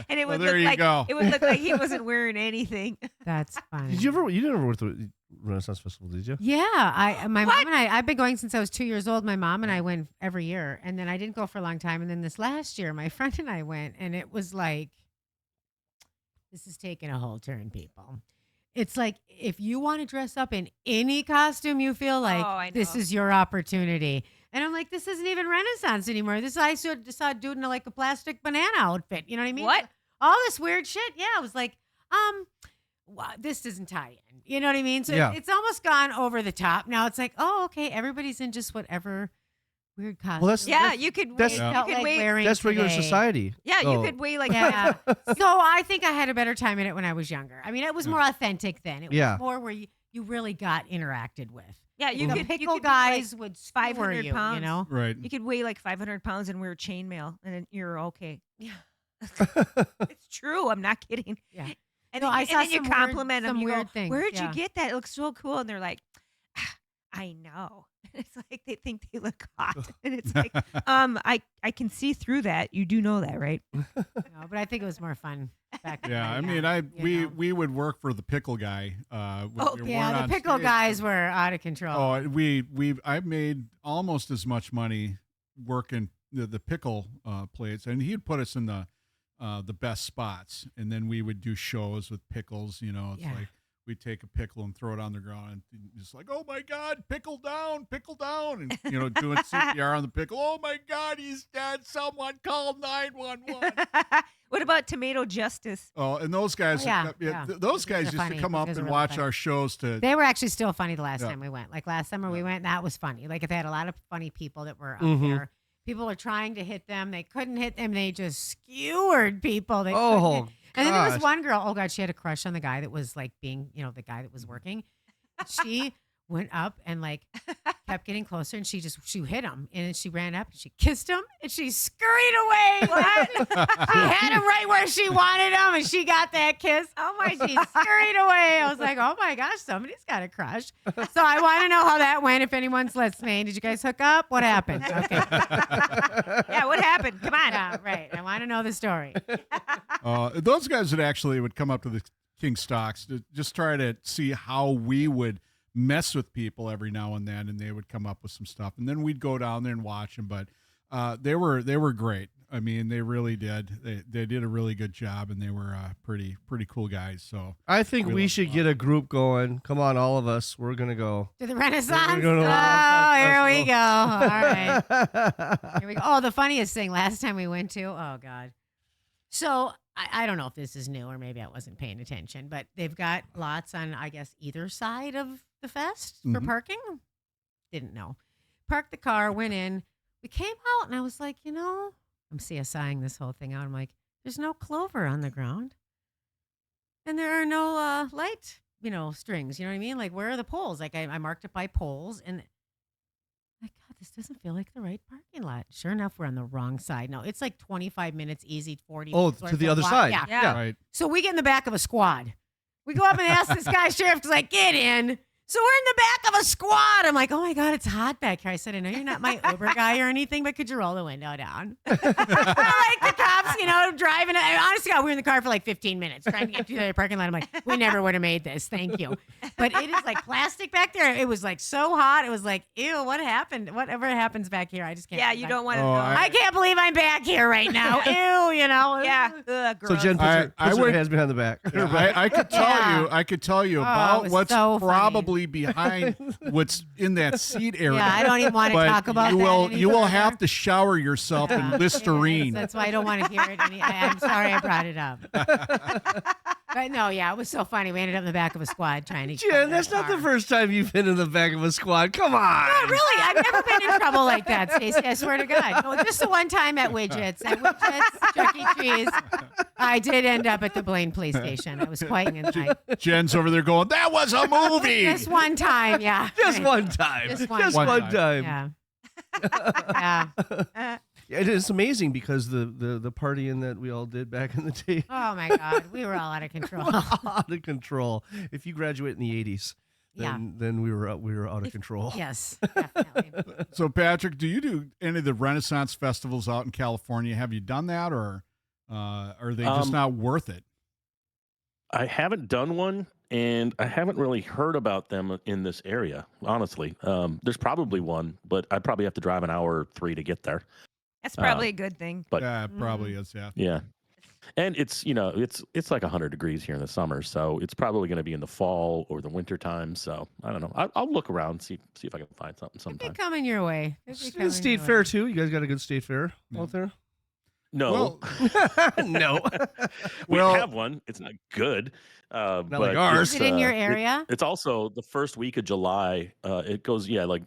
And it
Well,
would
there
look
you
like
go.
it would look like he wasn't wearing anything.
That's funny.
You never worked the Renaissance Festival, did you?
Yeah, my mom and I've been going since I was 2 years old. My mom and I went every year, and then I didn't go for a long time. And then this last year, my friend and I went, and it was like, this is taking a whole turn, people. It's like if you want to dress up in any costume you feel like,
Oh, I
this
know.
is your opportunity. And I'm like, this isn't even Renaissance anymore. This I saw a dude in like a plastic banana outfit. You know what I mean?
What?
All this weird shit. Yeah, I was like, wow, this doesn't tie in. You know what I mean? So
Yeah.
it's almost gone over the top. Now it's like, oh, okay, everybody's in just whatever weird costume.
Well, that's-
Yeah, you could
that's-
wait.
they
You
felt
could
like
wait.
wearing
That's regular
today.
society.
Yeah,
So-
you could wait like
Yeah. So I think I had a better time in it when I was younger. I mean, it was more authentic then. It was
Yeah.
more where you really got interacted with.
Yeah, you
The
could
pickle
you could be
guys
like
would
500
skewer you,
pounds.
you know?
Right.
you could weigh like 500 pounds and wear chainmail, and then you're okay.
Yeah.
It's true. I'm not kidding.
Yeah.
And
No,
then,
I
and
saw
then you
some weird-
compliment them.
some
You go,
weird things,
"Where'd
yeah.
you get that? It looks so cool." And they're like, "I know." It's like they think they look hot, and it's like, I can see through that. You do know that, right?
No, but I think it was more fun back then.
Yeah, I mean,
you know?
we would work for the pickle guy. When we weren't
Yeah,
on
the pickle
stage.
guys were out of control.
Oh, I made almost as much money working the pickle plates, and he'd put us in the best spots, and then we would do shows with pickles. You know, it's
Yeah.
like we'd take a pickle and throw it on the ground, and just like, oh my God, pickle down, and doing CPR on the pickle. Oh my God, he's dead. Someone call 911.
What about Tomato Justice?
Oh, and those guys,
Oh, yeah.
those guys
are
used
funny.
to come
Those
up
guys are
and
really
watch
funny.
our shows to.
They were actually still funny the last
Yeah.
time we went. Like last summer we went, that was funny. Like they had a lot of funny people that were up
Mhm.
there. People were trying to hit them. They couldn't hit them. They just skewered people. They couldn't
Oh,
hit- And then there was
gosh.
one girl, oh God, she had a crush on the guy that was like being, the guy that was working. She went up and like kept getting closer and she hit him. And then she ran up and she kissed him and she scurried away. What? She had him right where she wanted him and she got that kiss. Oh my, she scurried away. I was like, oh my gosh, somebody's got a crush. So I want to know how that went if anyone's listening. Did you guys hook up? What happened? Okay.
Yeah, what happened? Come on.
Yeah, right. I want to know the story.
Those guys would come up to the King Stocks to just try to see how we would mess with people every now and then, and they would come up with some stuff, and then we'd go down there and watch them. But they were great. I mean, they really did. They did a really good job, and they were pretty cool guys. So
I think we
love
should
them.
get a group going. Come on, all of us. We're gonna go.
To the Renaissance?
We're gonna-
Oh, here we go. All right. Here we go. Oh, the funniest thing last time we went to, oh God. So I don't know if this is new or maybe I wasn't paying attention, but they've got lots on, I guess, either side of the fest for
Mhm.
parking. Didn't know. Parked the car, went in. We came out and I was like, I'm CSIing this whole thing out. I'm like, there's no clover on the ground. And there are no light, strings. You know what I mean? Like, where are the poles? Like, I marked it by poles. And like, God, this doesn't feel like the right parking lot. Sure enough, we're on the wrong side. No, it's like 25 minutes easy, 40
Oh,
minutes
to
worth
the
of
other
walk.
side.
Yeah.
Yeah.
right.
So we get in the back of a squad. We go up and ask this guy, sheriff, like, get in. So we're in the back of a squad. I'm like, oh my God, it's hot back here. I said, I know you're not my Uber guy or anything, but could you roll the window down? Like the cops, driving. Honestly, God, we were in the car for like 15 minutes trying to get to the parking lot. I'm like, we never would have made this. Thank you. But it is like plastic back there. It was like so hot. It was like, ew, what happened? Whatever happens back here, I just can't.
Yeah, you don't want to
Oh,
know.
I-
I can't believe I'm back here right now. Ew,
Yeah. Ugh,
So
gross.
Jen puts
I
her
would-
hands behind the back.
Yeah, I could tell
Yeah.
you. I could tell you
Oh, it
about
was
what's
so funny.
probably behind what's in that seat area.
Yeah, I don't even want to
But
talk about
you
that
will
any
you will
further.
have to shower yourself in
Yeah.
Listerine.
That's why I don't want to hear it. I'm sorry I brought it up. But no, yeah, it was so funny. We ended up in the back of a squad trying to.
Jen, that's not the first time you've been in the back of a squad. Come on.
No, really, I've never been in trouble like that, Stacy. I swear to God. No, just the one time at Widgets, Chuck E. Cheese. I did end up at the Blaine police station. I was quite in the night.
Jen's over there going, "That was a movie."
Just one time, yeah.
Just one time.
Just one
Just
time.
one time.
Yeah. Yeah.
It is amazing because the partying that we all did back in the day,
Oh my God, we were all out of control.
out of control. If you graduate in the 80s, then we were out of control.
Yes, definitely.
So, Patrick, do you do any of the Renaissance festivals out in California? Have you done that, or are they just not worth it?
I haven't done one, and I haven't really heard about them in this area, honestly. There's probably one, but I'd probably have to drive an hour or 3 to get there.
That's probably a good thing.
But
Yeah, it probably is. Yeah.
yeah. And it's like 100 degrees here in the summer, so it's probably going to be in the fall or the winter time. So I don't know. I'll look around, see if I can find something
It'd be
sometime.
coming your way.
State fair too. You guys got a good state fair out there?
No,
No.
we
Well-
have one. It's not good,
Not
but
like ours.
Is it in your area?
It's also the first week of July. It goes like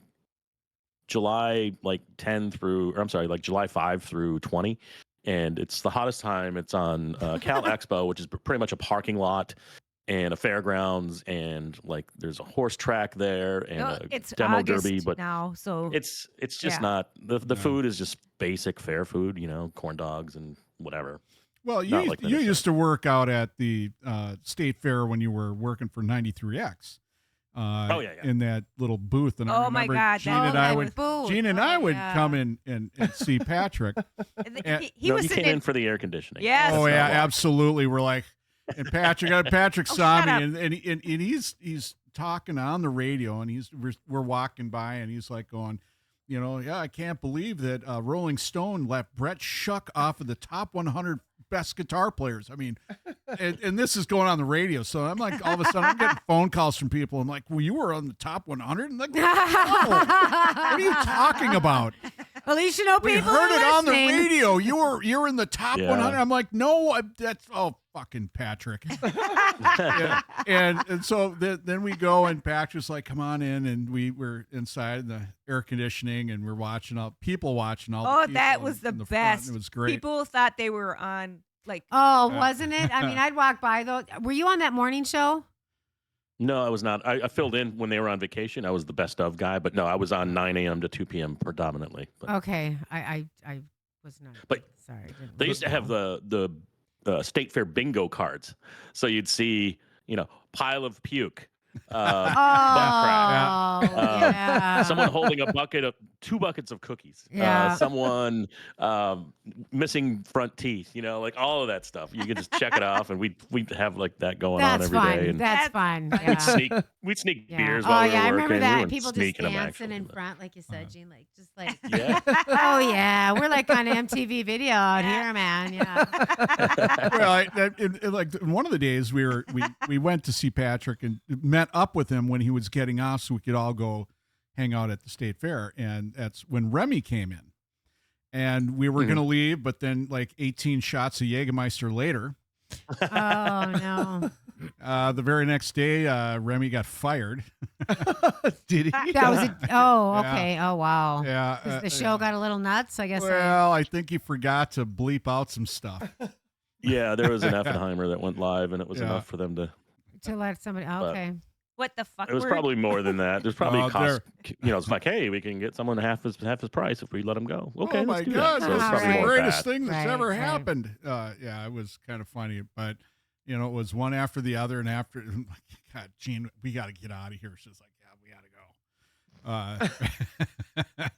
July like 10 through, or I'm sorry, like July 5 through 20. And it's the hottest time. It's on Cal Expo, which is pretty much a parking lot and a fairgrounds, and like there's a horse track there and
No,
a
it's
demo
August
derby. But
now, so
it's just
Yeah.
not the
No.
food is just basic fair food, corn dogs and whatever.
Well,
Not
you
like
you
Minnesota.
used to work out at the state fair when you were working for 93X.
Oh, yeah.
In that little booth, and I
Oh, my
remember
God,
Gene
that
and I would
booth.
Gene and
Oh,
I would
yeah.
come in and see Patrick.
he
No,
was
you
sitting
came
in.
in for the air conditioning.
Yes.
Oh
That's
yeah,
not why.
absolutely. We're like, and Patrick
Oh,
saw
shut up.
me, and he's talking on the radio, and we're walking by, and he's like going, yeah, I can't believe that Rolling Stone left Brett Shuck off of the top 100 best guitar players. I mean, and this is going on the radio, so I'm like, all of a sudden, I'm getting phone calls from people. I'm like, well, you were on the top 100, and like, no, what are you talking about?
At least you know
We
people
heard
are
it on the
listening.
radio. You're in the top
Yeah.
100. I'm like, no, that's fucking Patrick. Yeah. And so then we go, and Patrick's like, come on in, and we were inside the air conditioning, and we're watching all the
Oh,
people
that was the
in front.
best.
It was great.
People thought they were on like.
Oh, wasn't it? I mean, I'd walk by though. Were you on that morning show?
No, I was not. I filled in when they were on vacation. I was the best of guy, but no, I was on 9 a.m. to 2 p.m. predominantly. But
Okay, I was not.
But
sorry, I didn't
they used to have the state fair bingo cards, so you'd see pile of puke, butt crack,
Oh, yeah.
someone holding two buckets of cookies,
Yeah.
someone missing front teeth, like all of that stuff. You could just check it off, and we'd have like that going on
That's
every
fun.
day. And
That's fun.
We'd
Yeah.
we'd sneak
Yeah.
beers
Oh
while we
yeah, I
were
remember
working. We
that.
weren't
People just
sneaking them
dancing
actually,
in
but-
front, like you said, Gene. Like just like,
Yeah.
oh yeah, we're like on MTV video out here, man. Yeah.
Well, like one of the days we went to see Patrick and met up with him when he was getting off, so we could all go hang out at the state fair, and that's when Remy came in, and we were
Mhm.
gonna leave, but then like 18 shots of Jägermeister later,
Oh no.
the very next day, Remy got fired.
Did he?
That was it. Oh,
Yeah.
okay. Oh wow.
Yeah,
'Cause the show got a little nuts, I guess.
Well, I think he forgot to bleep out some stuff.
Yeah, there was an Effenheimer that went live, and it was
Yeah.
enough for them to.
To let somebody. Okay.
What the fuck?
It was
were-
probably more than that. There's probably
Oh,
a cost. It's like, hey, we can get someone half his price if we let him go. Okay,
Oh
let's
my
do
God,
that. So
that's
it's
the
probably
Right.
more
greatest
that.
thing that's
Right,
ever
right.
happened. Yeah, it was kind of funny, but it was one after the other, and after, God, Gene, we got to get out of here. She's like, yeah, we got to go.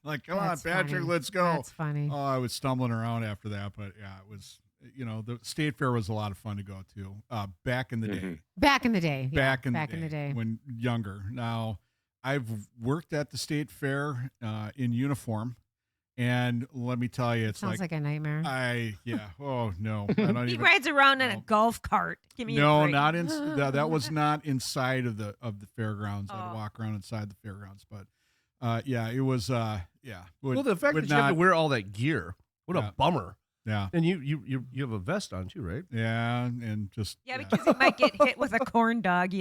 Like, come
That's
on, Patrick,
funny.
let's go.
That's funny.
Oh, I was stumbling around after that, but yeah, it was. The state fair was a lot of fun to go to. Back in the day,
Mhm.
Back in the day. Yeah,
back in the day, when younger. Now, I've worked at the state fair in uniform, and let me tell you, it's
Sounds like a nightmare.
Oh no, I don't
He
even.
rides around in a
No.
golf cart. Give me a
No,
break.
not in. That was not inside of the fairgrounds. I'd
Oh.
walk around inside the fairgrounds, but yeah, it was. Yeah.
Well, the fact that you have to wear all that gear, what
Yeah.
a bummer.
Yeah.
And you have a vest on too, right?
Yeah, and just
Yeah, because he might get hit with a corn dog.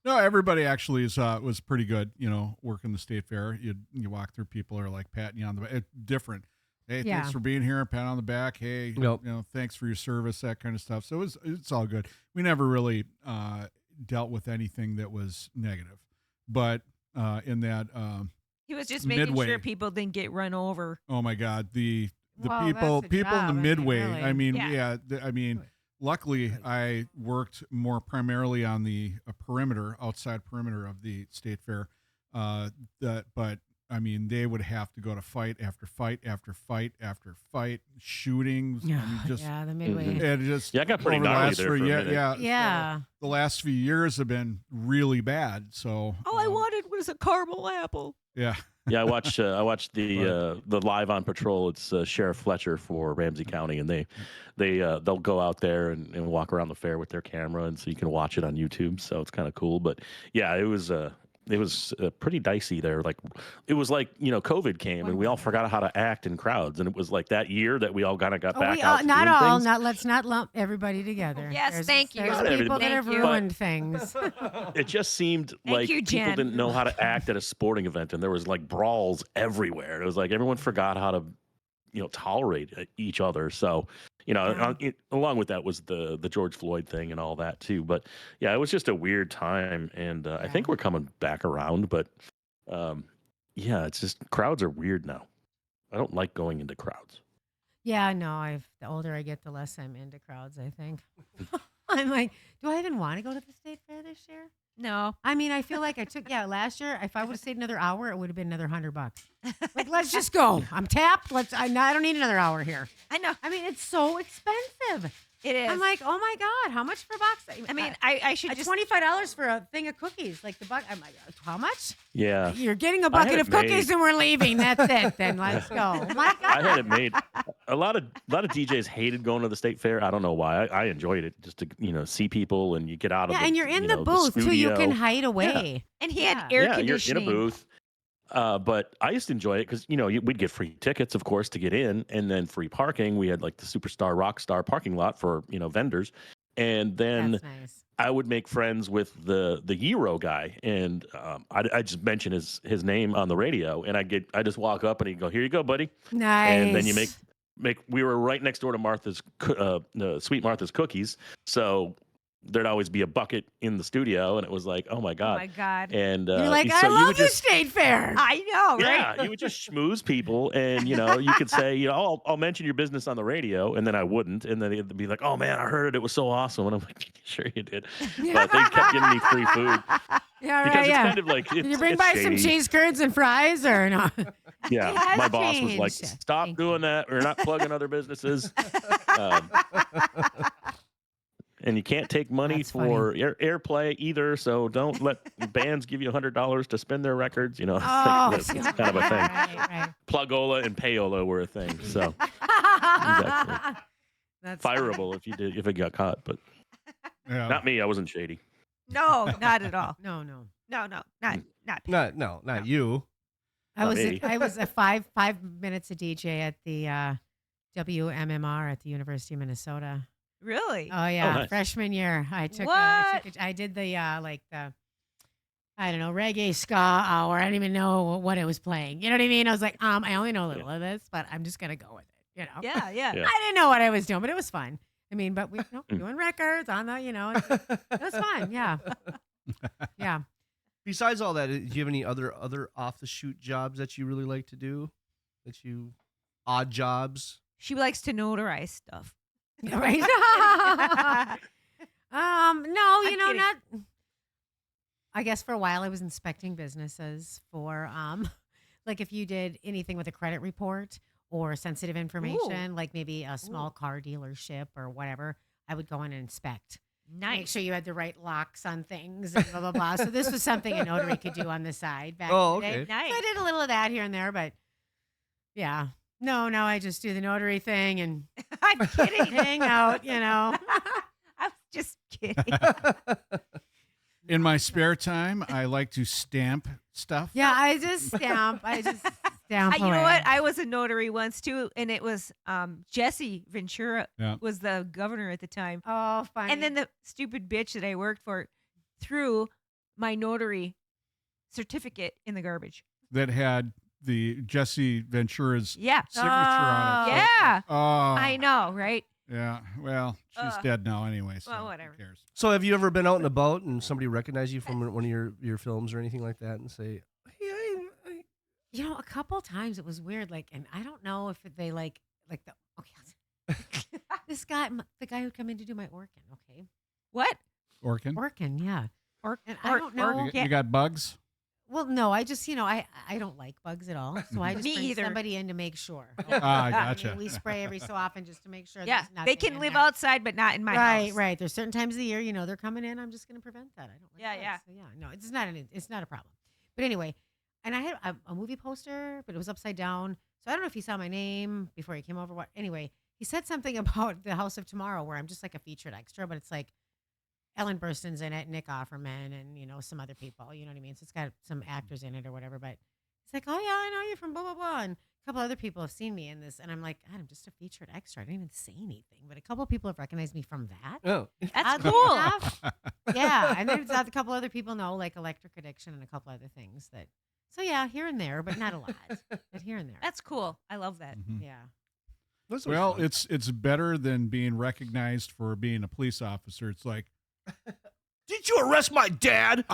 No, everybody actually was pretty good. Working the state fair, you walk through, people are like patting you on the back. Different. Hey,
Yeah.
thanks for being here. Pat on the back. Hey,
Yep.
thanks for your service. That kind of stuff. So it's all good. We never really dealt with anything that was negative, but in that,
He was just making
Midway.
sure people didn't get run over.
oh my God, the
Well,
people
that's the
in
job,
the midway.
really.
I mean,
Yeah.
luckily I worked more primarily on the outside perimeter of the state fair. But I mean, they would have to go to fight after fight after fight after fight, shootings. I mean, just
yeah, the midway.
and just
Yeah, I got pretty
over the
gnarly
last
there for a minute.
yeah.
Yeah.
So the last few years have been really bad. So
All I wanted was a caramel apple.
yeah.
Yeah, I watched the Live on Patrol. It's Sheriff Fletcher for Ramsey County, and they'll go out there and walk around the fair with their camera, and so you can watch it on YouTube. So it's kind of cool. But yeah, it was pretty dicey there. Like it was like COVID came and we all forgot how to act in crowds, and it was like that year that we all kind of got back out. To
not
doing
all.
things.
Not let's not lump everybody together.
Yes, thank you.
There's
Not
people that
everybody,
have
Thank you.
ruined things.
It just seemed like
you,
people
Jen.
didn't know how to act at a sporting event, and there was like brawls everywhere. It was like everyone forgot how to, tolerate each other. So, along with that was the George Floyd thing and all that too. But yeah, it was just a weird time, and I think we're coming back around. But yeah, it's just crowds are weird now. I don't like going into crowds.
Yeah, no. The older I get, the less I'm into crowds. I think. I'm like, do I even want to go to the state fair this year?
No.
I mean, I feel like last year, if I would have stayed another hour, it would have been another $100. Like, let's just go. I'm tapped. I don't need another hour here.
I know.
I mean, it's so expensive.
It is.
I'm like, oh my God, how much for a box?
I mean, I should just.
$25 for a thing of cookies. Like the buck. I'm like, how much?
Yeah,
You're getting a
I had
bucket
it
of cookies
made.
and we're leaving. That's it. Then let's go. Oh my God.
I had it made. A lot of DJs hated going to the state fair. I don't know why. I enjoyed it just to see people, and you get out of
Yeah,
the,
and you're in the
the
booth too. You
studio.
can hide away.
And he had
Yeah.
air
Yeah, you're in
conditioning.
a booth. But I used to enjoy it because we'd get free tickets, of course, to get in, and then free parking. We had like the Superstar Rockstar parking lot for vendors, and then
That's nice.
I would make friends with the Euro guy, and I just mention his name on the radio, and I just walk up and he'd go, "Here you go, buddy,"
Nice.
and then you make. We were right next door to Martha's Sweet Martha's Cookies, so there'd always be a bucket in the studio, and it was like, oh my
Oh
god.
my God.
And
You're like,
so
I
you
love
would
the
just
state fair.
I know, right?
yeah, you would just schmooze people, and you could say, I'll mention your business on the radio, and then I wouldn't, and then it'd be like, oh man, I heard it was so awesome, and I'm like, sure you did, but they kept giving me free food
Yeah,
because
right.
it's
Yeah.
kind of like
Did
it's,
you bring
it's
by some
shady.
cheese curds and fries or no?
Yeah,
It has
my boss was like,
changed.
stop
Thank
doing that. We're not plugging other businesses. Um, and you can't take money
That's
for airplay either. So don't let bands give you $100 to spin their records.
Oh,
That's kind of a thing.
Right.
Plugola and payola were a thing. So
That's
fireable if it got caught, but
Yeah.
not me. I wasn't shady.
No, not at all.
No.
No, not.
Not you.
I was
me.
a 5 minutes a DJ at the WMMR at the University of Minnesota.
Really?
Oh yeah,
nice.
freshman year. I did the I don't know, reggae ska hour. I didn't even know what it was playing. You know what I mean? I was like, I only know a little of this, but I'm just gonna go with it.
Yeah.
Yeah.
I didn't know what I was doing, but it was fun. I mean, but we doing records on the, it was fun. Yeah. Yeah.
Besides all that, do you have any other off the shoot jobs that you really like to do? Odd jobs?
She likes to notarize stuff.
Right. No,
I'm kidding.
not. I guess for a while I was inspecting businesses for like if you did anything with a credit report or sensitive information, like maybe a small car dealership or whatever, I would go in and inspect. Make
Nice.
sure you had the right locks on things and blah blah blah. So this was something a notary could do on the side back
Oh,
in the day.
okay.
Nice.
So I did a little of that here and there, but yeah. No, I just do the notary thing and
I'm kidding.
hang out,
I was just kidding.
In my spare time, I like to stamp stuff.
Yeah, I just stamp.
You know what? I was a notary once too, and it was Jesse Ventura
Yeah.
was the governor at the time.
Oh, funny.
And then the stupid bitch that I worked for threw my notary certificate in the garbage.
That had the Jesse Ventura's
Yeah.
signature on it. So-
Yeah.
Oh,
I know, right?
Yeah. Well, she's dead now anyway. So
well,
who
whatever.
cares?
So have you ever been out and about and somebody recognized you from one of your films or anything like that and say, hey, I
a couple times it was weird. Like, and I don't know if they like the this guy, the guy who come in to do my Orkin. Okay,
What?
Orkin?
yeah.
Or
And I don't know.
You got bugs?
Well, no, I just I don't like bugs at all, so I just
Me
bring
either.
somebody in to make sure.
Ah,
I
gotcha.
mean, we spray every so often just to make sure.
Yeah,
there's nothing
they can
in
live
there.
outside, but not in my
Right,
house.
right. There's certain times of the year, they're coming in. I'm just going to prevent that. I don't like
Yeah,
bugs.
yeah.
So yeah, no, it's not a problem. But anyway, and I had a movie poster, but it was upside down. So I don't know if he saw my name before he came over. What? Anyway, he said something about the House of Tomorrow, where I'm just like a featured extra, but it's like Ellen Burstyn's in it, Nick Offerman, and some other people. You know what I mean? So it's got some actors in it or whatever. But it's like, oh yeah, I know you from blah blah blah, and a couple other people have seen me in this, and I'm like, God, I'm just a featured extra. I didn't even say anything, but a couple of people have recognized me from that.
Oh,
That's
Oddly
cool.
enough. Yeah, and then a couple other people know, like Electric Addiction and a couple other things that. So yeah, here and there, but not a lot. But here and there.
That's cool. I love that.
Mhm.
Yeah.
that's
Well,
fun.
it's better than being recognized for being a police officer. It's like,
Did you arrest my dad?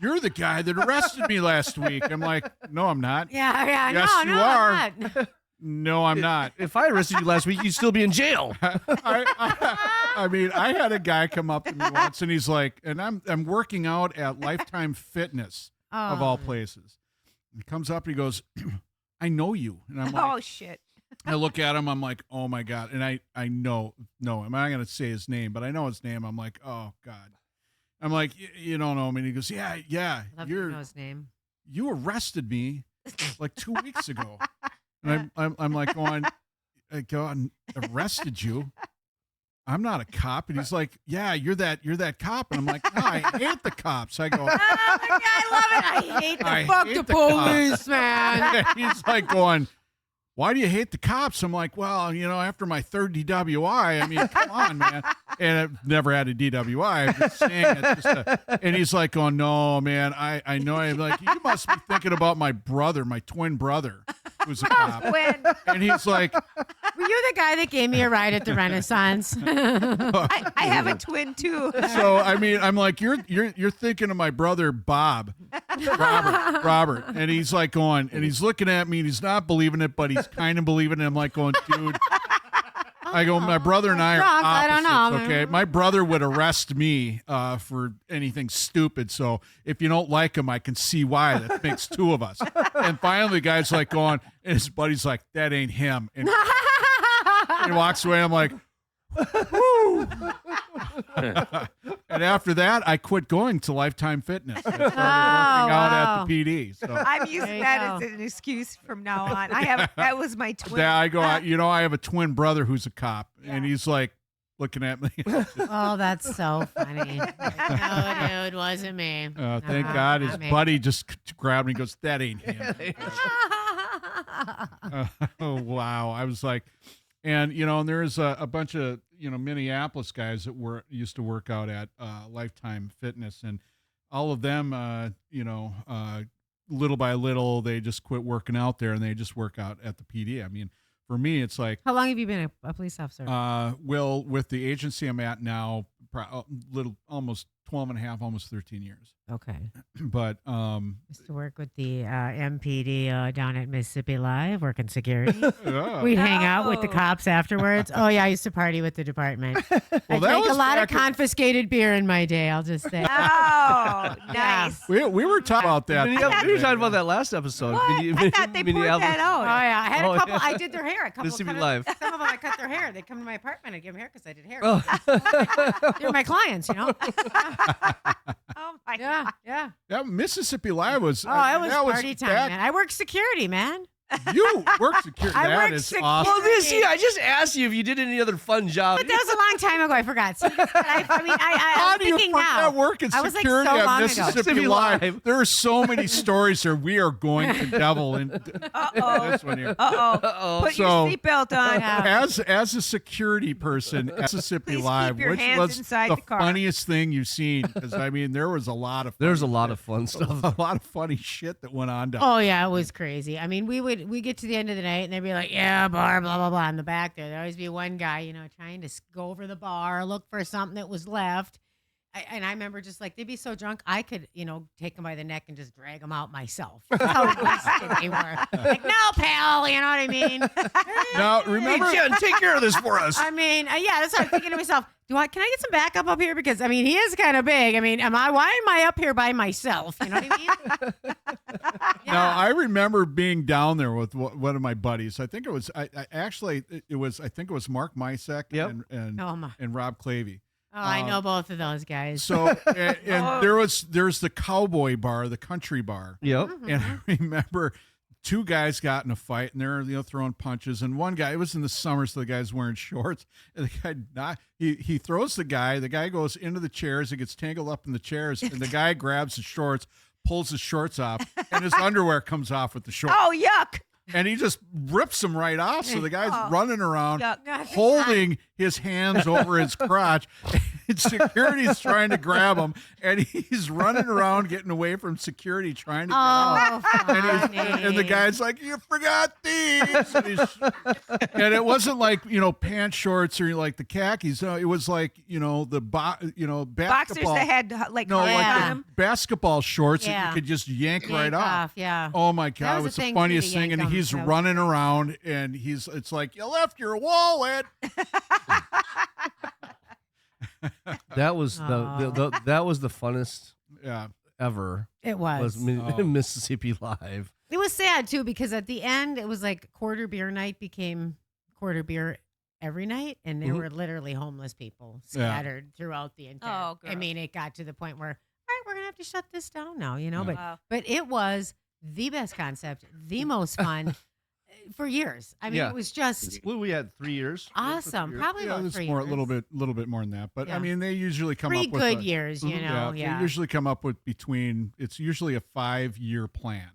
you're the guy that arrested me last week. I'm like, no, I'm not.
Yeah.
Yes,
no,
you
no,
are.
I'm not.
No, I'm not.
If I arrested you last week, you'd still be in jail.
I mean, I had a guy come up to me once, and he's like, and I'm working out at Lifetime Fitness of all places. He comes up and he goes, I know you, and I'm like,
Oh shit.
I look at him, I'm like, oh my God, and I know, no, I'm not gonna say his name, but I know his name. I'm like, oh God, I'm like, you don't know me. And he goes, yeah,
Love to know his name.
you arrested me like 2 weeks ago. And I'm like going, I go and arrested you. I'm not a cop. And he's like, yeah, you're that cop. And I'm like, no, I hate the cops. I go,
Oh my God, I love it. I hate the
I
fuck
hate
the
the cops.
police, man.
he's like going, why do you hate the cops? I'm like, well, after my third DWI, I mean, come on, man. And I've never had a DWI. I'm just saying it. And he's like, oh, no, man, I know. I'm like, you must be thinking about my brother, my twin brother, who's a cop.
When
And he's like,
Were you the guy that gave me a ride at the Renaissance?
I have a twin too.
so I mean, I'm like, you're thinking of my brother Bob, Robert, and he's like going, and he's looking at me, and he's not believing it, but he's kind of believing it. I'm like going, dude. I go, my brother and I are
Drunk,
opposites,
I don't know.
okay? My brother would arrest me for anything stupid, so if you don't like him, I can see why. That makes two of us. And finally, the guy's like going, and his buddy's like, that ain't him. And he walks away, and I'm like, woo. And after that, I quit going to Lifetime Fitness. I started working out
wow.
at the PD. So
I'm
There
using
you
that
go.
as an excuse from now on. That was my twin.
yeah, I go, I have a twin brother who's a cop, and
Yeah.
he's like looking at me.
Oh, that's so funny. No, dude, wasn't me.
Thank
No,
God his
not me.
buddy just grabbed me and goes, that ain't him. Oh, wow. I was like, and, and there's a bunch of, Minneapolis guys that used to work out at Lifetime Fitness, and all of them, little by little, they just quit working out there and they just work out at the PD. I mean, for me, it's like,
How long have you been a police officer?
well, with the agency I'm at now, almost 12 and a half, almost 13 years.
Okay.
But,
Used to work with the MPD down at Mississippi Live, working security.
yeah.
We'd hang out with the
Oh.
cops afterwards. Oh yeah, I used to party with the department. I
that
drank a
was
lot of
back in-
confiscated beer in my day. I'll just say.
Oh, nice.
we were talking about that.
We were talking about that last episode.
What? I thought they poured that
Oh
out.
yeah, I had
Oh,
a couple.
yeah.
I did their hair. A couple.
Mississippi
cut
Live.
Some of them I cut their hair. They'd come to my apartment. I'd give them hair because I did hair.
Oh.
They're my clients,
Oh my
Yeah,
god.
yeah.
That Mississippi Live was.
Oh, it was
that
party time,
back-
man. I worked security, man.
You work security.
I
That
worked
is
security.
awesome.
Well, this year, I just asked you if you did any other fun job.
But that was a long time ago. I forgot. See, I
How
was
do you
thinking
forget
now.
working
I was like
security
so
at
long ago.
Mississippi
Mississippi
Live?
Live.
There are so many stories here. We are going to devil in
Uh-oh.
this one here.
Uh-oh.
Uh-oh.
Put
So-
your seatbelt on.
Yeah.
As a security person at Mississippi
Please keep
Live,
your
which
hands
was
inside
the
the car.
funniest thing you've seen? Because I mean, there was a lot of
There's a
funny
lot
shit.
of fun stuff.
a lot of funny shit that went on down.
Oh yeah, it was crazy. I mean, we get to the end of the night and they'd be like, "Yeah, bar, blah blah blah." In the back there, there'd always be one guy, trying to go over the bar, look for something that was left. And I remember just like they'd be so drunk, I could, take them by the neck and just drag them out myself. That's how wasted they were. Like, no, pal, you know what I mean?
Now
Hey,
remember,
Jen, take care of this for us.
I mean, yeah, that's what I'm thinking to myself. Can I get some backup up here? Because I mean, he is kind of big. I mean, why am I up here by myself? You know what I mean?
Now I remember being down there with one of my buddies. I think it was. I think it was Mark Mysek
Yep.
and
Oh my.
and Rob Clavey.
I know both of those guys.
So and there's the cowboy bar, the country bar.
Yep.
And I remember 2 guys got in a fight, and they're throwing punches. And one guy, it was in the summer, so the guy's wearing shorts. And the guy he throws the guy. The guy goes into the chairs. He gets tangled up in the chairs, and the guy grabs his shorts, pulls his shorts off, and his underwear comes off with the shorts.
Oh, yuck.
And he just rips them right off. So the guy's running around,
Yuck.
holding his hands over his crotch. And security's trying to grab him, and he's running around getting away from security, trying to get out. And the guy's like, "You forgot these." And it wasn't like pants shorts or like the khakis. No, it was like the basketball
Boxers that had like
like
on
the
them.
basketball shorts that you could just yank right off.
Yeah.
Oh my
That
God, it
was
was
a
the
thing,
funniest
too, to
thing. And
yank 'em.
he's
That was-
running around, and it's like, "You left your wallet."
That was that was the funnest
Yeah.
ever.
It was.
Mississippi Live.
It was sad too because at the end it was like quarter beer night became quarter beer every night, and there were literally homeless people scattered throughout the entire.
Oh,
I
gross.
mean, it got to the point where, all right, we're gonna have to shut this down now,
Yeah.
Wow.
But it was the best concept, the most fun for years. I mean,
Yeah.
it was just
Well, we had 3 years.
awesome. Probably
Yeah,
about
it's
3
more
years.
a little bit more than that. But I
Yeah.
mean, they usually come
3
up with
good
a-
years, you know.
They
Yeah.
usually come up with it's usually a 5-year plan.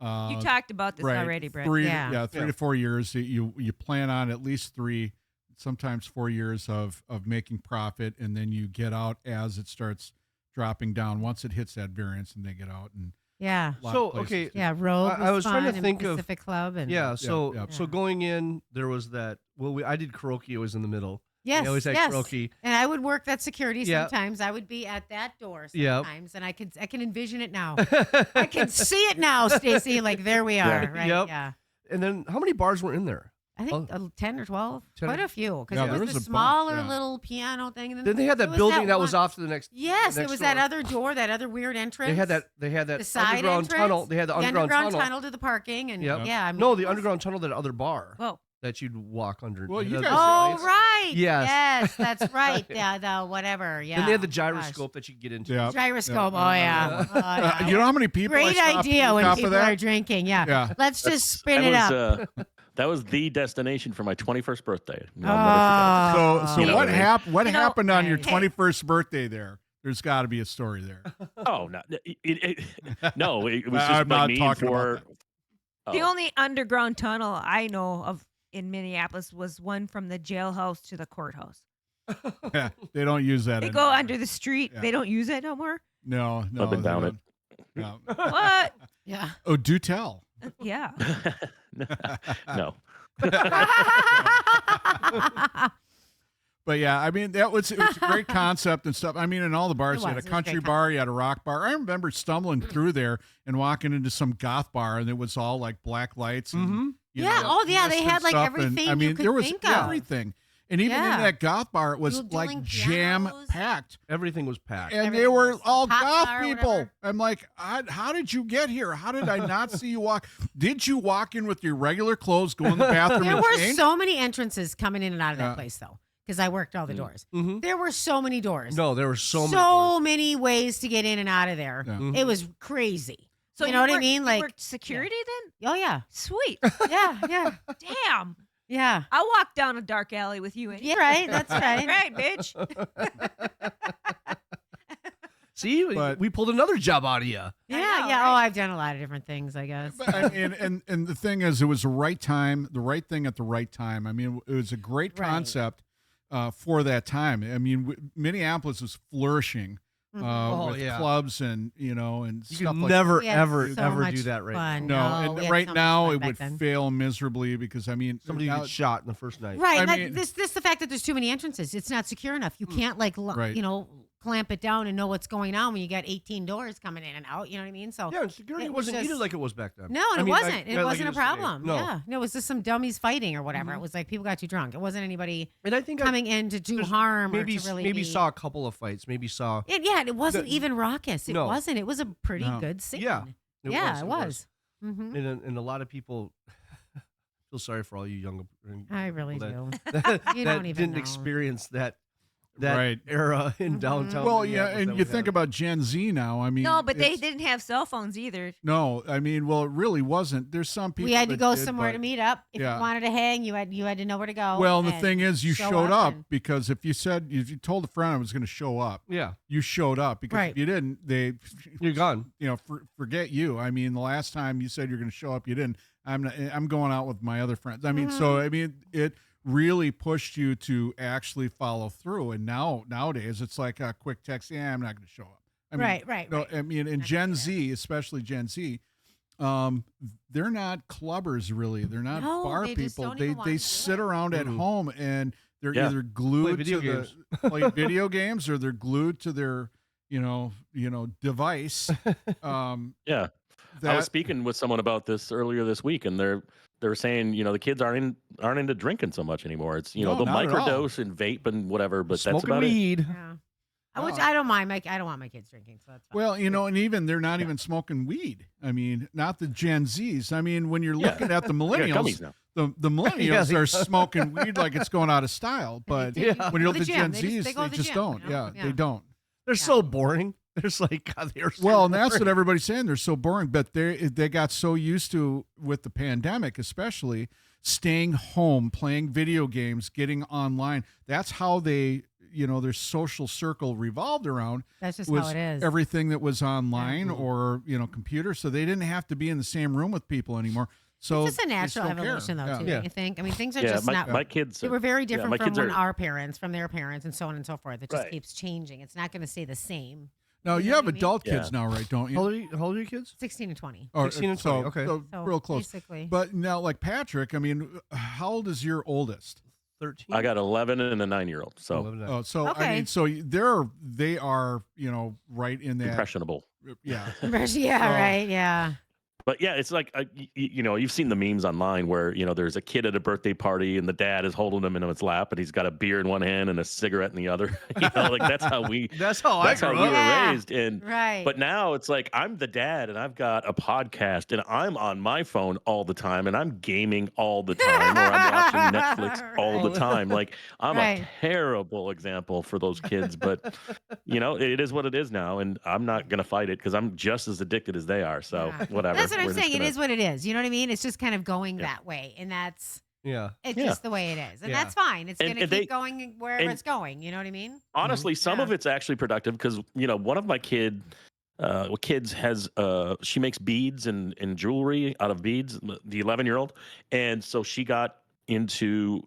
You talked about this
right,
already, Brett.
3
Yeah.
3 to 4 years. You plan on at least 3, sometimes 4 years of making profit, and then you get out as it starts dropping down. Once it hits that variance, and they get out and
Yeah.
a lot
So,
of places
okay,
do.
Yeah. Rogue
I was trying to
fun, and
think of-
Pacific Club and
Yeah. So
yeah.
so going in, there was that. Well, I did karaoke. Always in the middle.
Yes,
I always had
yes.
karaoke.
And I would work that security
Yeah.
sometimes. I would be at that door
Yep.
sometimes, and I can envision it now. I can see it now, Stacy. Like there we are, right?
Yep.
Yeah.
And then how many bars were in there?
I think 10 or 12,
10
quite a few, because
Yeah,
it
there
was
was
the
a bunch,
smaller
yeah.
little piano thing. And
Then they had
there
that building that was
one-
off to the next.
Yes,
next
it was
door.
that other door, that other weird entrance.
They had that
the side
underground
entrance,
tunnel. They had the underground tunnel.
to the parking, and
Yep.
yeah, I mean,
No, the
it was-
underground tunnel, that other bar
Whoa.
that you'd walk under.
Well,
It
you
had
guys-
those
Oh
lights.
right,
Yes.
yes, that's right. Yeah, the whatever. Yeah.
Then they had the
Gosh.
gyroscope that you could get into.
Yeah.
Gyroscope.
Yeah.
Oh yeah. Oh, yeah.
You know how many people? I
Great
stopped
idea
on
when
top of
people
that?
are drinking. Yeah.
Yeah.
Let's just spin it up.
That was the destination for my 21st birthday.
Oh.
I'll never
So
You know
what
what I mean?
happened? What
You know,
happened on your
hey.
21st birthday there? There's got to be a story there.
forget it. Oh no, no, it was just
I'm not
like me
talking
for.
about
The
Oh.
only underground tunnel I know of in Minneapolis was one from the jailhouse to the courthouse.
Yeah, they don't use that.
They go
anymore.
under the street.
Yeah.
They don't use it no more.
No,
Up and
they
down
don't. No.
What?
Yeah.
Oh, do tell.
Yeah.
No.
But yeah, I mean it was a great concept and stuff. I mean, in all the bars,
It
you had
was.
a
It was a
country
great
bar, you had a rock bar. I remember stumbling through there and walking into some goth bar, and it was all like black lights. And,
Mm-hmm.
you
Yeah,
know,
oh, yeah, they
mist and
had, like,
stuff,
everything
and, I
you
mean,
could
there was
think of.
everything, and even
Yeah.
in that goth bar, it was
Dual
like
dueling
jam
pianos.
packed.
Everything was packed.
And they
Everything
were
was
all
pop
goth
bar or
people.
whatever.
I'm like, how did you get here? How did I not see you walk? Did you walk in with your regular clothes, go in the bathroom,
There
and
were
change?
so many entrances coming in and out of that
Yeah.
place, though, because I worked all the doors.
Mm-hmm.
There were so many doors.
No, there were so many.
so many ways to get in and out of there.
Yeah.
Mhm.
It was crazy.
So
You know what I
worked-
mean?
you
Like-
worked security then?
Oh yeah,
Sweet.
yeah, yeah,
Damn.
yeah.
I'll walk down a dark alley with you.
Yeah, right. That's right.
Right, bitch.
See,
But-
we pulled another job out of you.
I
Yeah,
know,
yeah.
right?
Oh, I've done a lot of different things, I guess.
But I mean, and the thing is, it was the right time, the right thing at the right time. I mean, it was a great
Right.
concept for that time. I mean, Minneapolis was flourishing
Mhm.
Oh,
with
yeah.
clubs and and
You
stuff
could
like
never,
We had
ever,
so
ever
much
do that right
fun.
no,
we
and
had
right
so much
now
fun
it
back
would
then.
fail miserably because I mean,
Somebody
now-
gets shot in the first night.
Right.
I
and
mean-
this the fact that there's too many entrances. It's not secure enough. You can't
Right.
clamp it down and know what's going on when you got 18 doors coming in and out. You know what I mean? So
Yeah, and security
It was
wasn't
just-
needed like it was back then.
no,
I
it
mean, like-
wasn't.
yeah,
It
like
wasn't a
is today.
problem.
No.
Yeah. No, it was just some dummies fighting or whatever.
Mhm.
It was like people got too drunk. It wasn't anybody
And I think
coming in to do
there's
harm
maybe
or to really
maybe
be-
saw a couple of fights. Maybe saw.
Yeah, it wasn't
the-
even raucous. It
No.
wasn't. It was a pretty
No.
good scene.
Yeah,
Yeah, it was. Mm-hmm.
And a lot of people feel sorry for all you young
I really
that-
do.
that
You don't even
didn't
know.
experience that that
Right.
era in
Mhm.
downtown.
Well, yeah,
Minneapolis
and
that
you
we
think
have.
about Gen Z now. I mean,
No, but they
it's-
didn't have cell phones either.
No, I mean, well, it really wasn't. There's some people
We had to
that
go
did,
somewhere
but-
to meet up. If
yeah.
you wanted to hang, you had to know where to go.
Well, and the
and
thing is, you
show
showed up
and-
because if you told a friend I was going to show up,
Yeah,
you showed up because
Right.
if you didn't, they,
you're gone.
forget you. I mean, the last time you said you're going to show up, you didn't. I'm going out with my other friends. I mean, so I mean, it really pushed you to actually follow through. And nowadays, it's like a quick text. Yeah, I'm not going to show up. I mean,
Right.
no, I mean, in
Not
Gen
gonna
Z, especially Gen Z, they're not clubbers really. They're not
No,
bar
they just
people.
don't even
They
wanna do
sit
it.
around at
Mhm.
home and they're
Yeah.
either glued
video
to
games.
play video games or they're glued to their device.
Yeah. I was speaking with someone about this earlier this week, and they're saying, the kids aren't into drinking so much anymore. It's
No,
they'll
not at all.
microdose and vape and whatever, but that's
Smoking
about it.
weed.
Yeah. Which
Oh.
I don't mind. I don't want my kids drinking, so that's fine.
Well, and even they're not even smoking weed. I mean, not the Gen Zs. I mean, when you're
Yeah.
looking at the
Yeah,
millennials,
gummies now.
the millennials
Yeah, they-
are smoking weed like it's going out of style. But
They
when you
go
look
to
at
the
Gen
gym.
Zs,
They go
they
to the
just
gym,
don't.
you know?
Yeah, they don't.
They're so boring. There's like, God, they are so
Well, and that's what
boring.
everybody's saying. They're so boring, but they got so used to, with the pandemic, especially staying home, playing video games, getting online. That's how they, their social circle revolved around.
That's just
Was
how it is.
everything that was online
Mhm.
or computer. So they didn't have to be in the same room with people anymore. So
It's just a
they
natural
still care.
evolution, though,
Yeah.
too.
Yeah.
Don't you think? I mean, things are
Yeah,
just not.
my kids.
They were very different
my
from
kids
when
are-
our parents, from their parents, and so on and so forth. It just
Right.
keeps changing. It's not going to stay the same.
Now
You
you
know
have
what I mean?
adult kids
Yeah.
now, right? Don't you?
How old are your kids?
16 and 20.
Or-
16 and 20, okay.
So
So
real close.
Basically.
But now, like Patrick, I mean, how old is your oldest?
13.
I got 11 and a 9-year-old, so
11.
Oh, so I
Okay.
mean, so they are right in that.
impressionable.
Yeah.
Yeah, right. Yeah.
But yeah, it's like you've seen the memes online where there's a kid at a birthday party and the dad is holding him in his lap and he's got a beer in one hand and a cigarette in the other. Like that's how we
That's how I
that's how
grew
we
up.
were
Yeah.
raised. And
Right.
but now it's like I'm the dad and I've got a podcast and I'm on my phone all the time and I'm gaming all the time or I'm watching Netflix all the
Right.
time. Like I'm
Right.
a terrible example for those kids, but it is what it is now, and I'm not gonna fight it because I'm just as addicted as they are. So
Yeah.
whatever.
That's what I'm
We're just
saying. It
gonna-
is what it is. You know what I mean? It's just kind of going
Yeah.
that way. And it's
Yeah.
Yeah.
just the way it is. And
Yeah.
that's fine. It's
And-
going to
and
keep
they-
going wherever
and-
it's going. You know what I mean?
Honestly, some
Yeah.
of it's actually productive because one of my kids has she makes beads and jewelry out of beads, the 11-year-old, and so she got into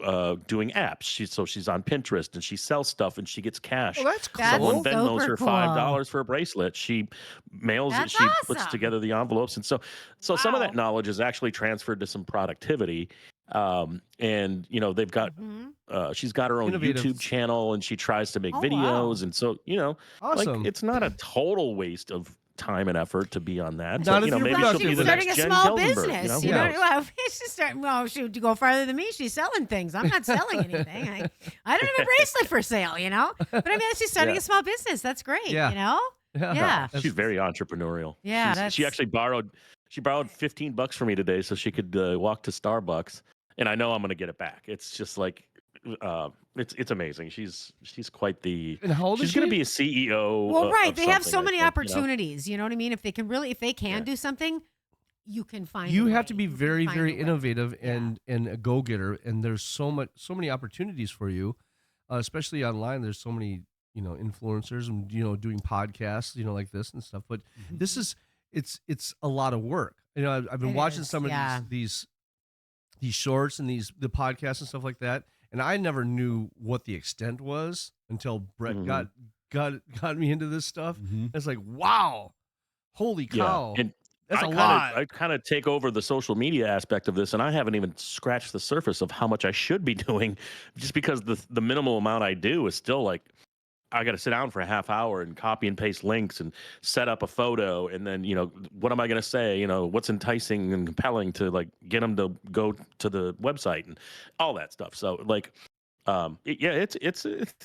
doing apps. She's on Pinterest and she sells stuff and she gets cash.
Well, that's cool.
That's
Someone
super
Venmos her
cool.
$5 for a bracelet. She mails it.
That's
She puts
awesome.
together the envelopes, and so some of that
Wow.
knowledge is actually transferred to some productivity. And they've got
Mhm.
she's got her own
Innovative.
YouTube channel, and she tries to make
Oh,
videos,
wow.
and so
Awesome.
like it's not a total waste of time and effort to be on that.
Not
So,
if you're
maybe
productive
she'll be
with
the
it.
next
starting a
Jen
small
Kelzenberg,
business.
Who
You know,
knows?
well, she's starting. Well, shoot, to go farther than me, she's selling things. I'm not selling anything. I don't have a bracelet for sale. You know, but I mean, she's starting
Yeah.
a small business. That's great.
Yeah.
You know. Yeah.
That's-
She's very entrepreneurial.
Yeah,
She
that's-
actually borrowed $15 from me today so she could walk to Starbucks, and I know I'm going to get it back. It's just like it's amazing. She's quite the.
And how old is
She's going
she?
to be a CEO.
Well, right.
of
They have
something,
so
I
many
think,
opportunities. You know what I mean? If they can
Yeah.
do something, you can find.
You
a
have
way.
to be
You can
very,
find a
very
way.
innovative and a go getter. And there's so many opportunities for you, especially online. There's so many influencers and doing podcasts like this and stuff. But this is it's a lot of work. I've been
It
watching
is,
some of
yeah.
these shorts and the podcasts and stuff like that, and I never knew what the extent was until Brett
Mhm.
got me into this stuff.
Mhm.
It's like, wow, holy
Yeah.
cow,
And
that's a
I
lot.
I kind of take over the social media aspect of this, and I haven't even scratched the surface of how much I should be doing, just because the minimal amount I do is still like I got to sit down for a half hour and copy and paste links and set up a photo, and then what am I going to say? What's enticing and compelling to like get them to go to the website and all that stuff. So like it's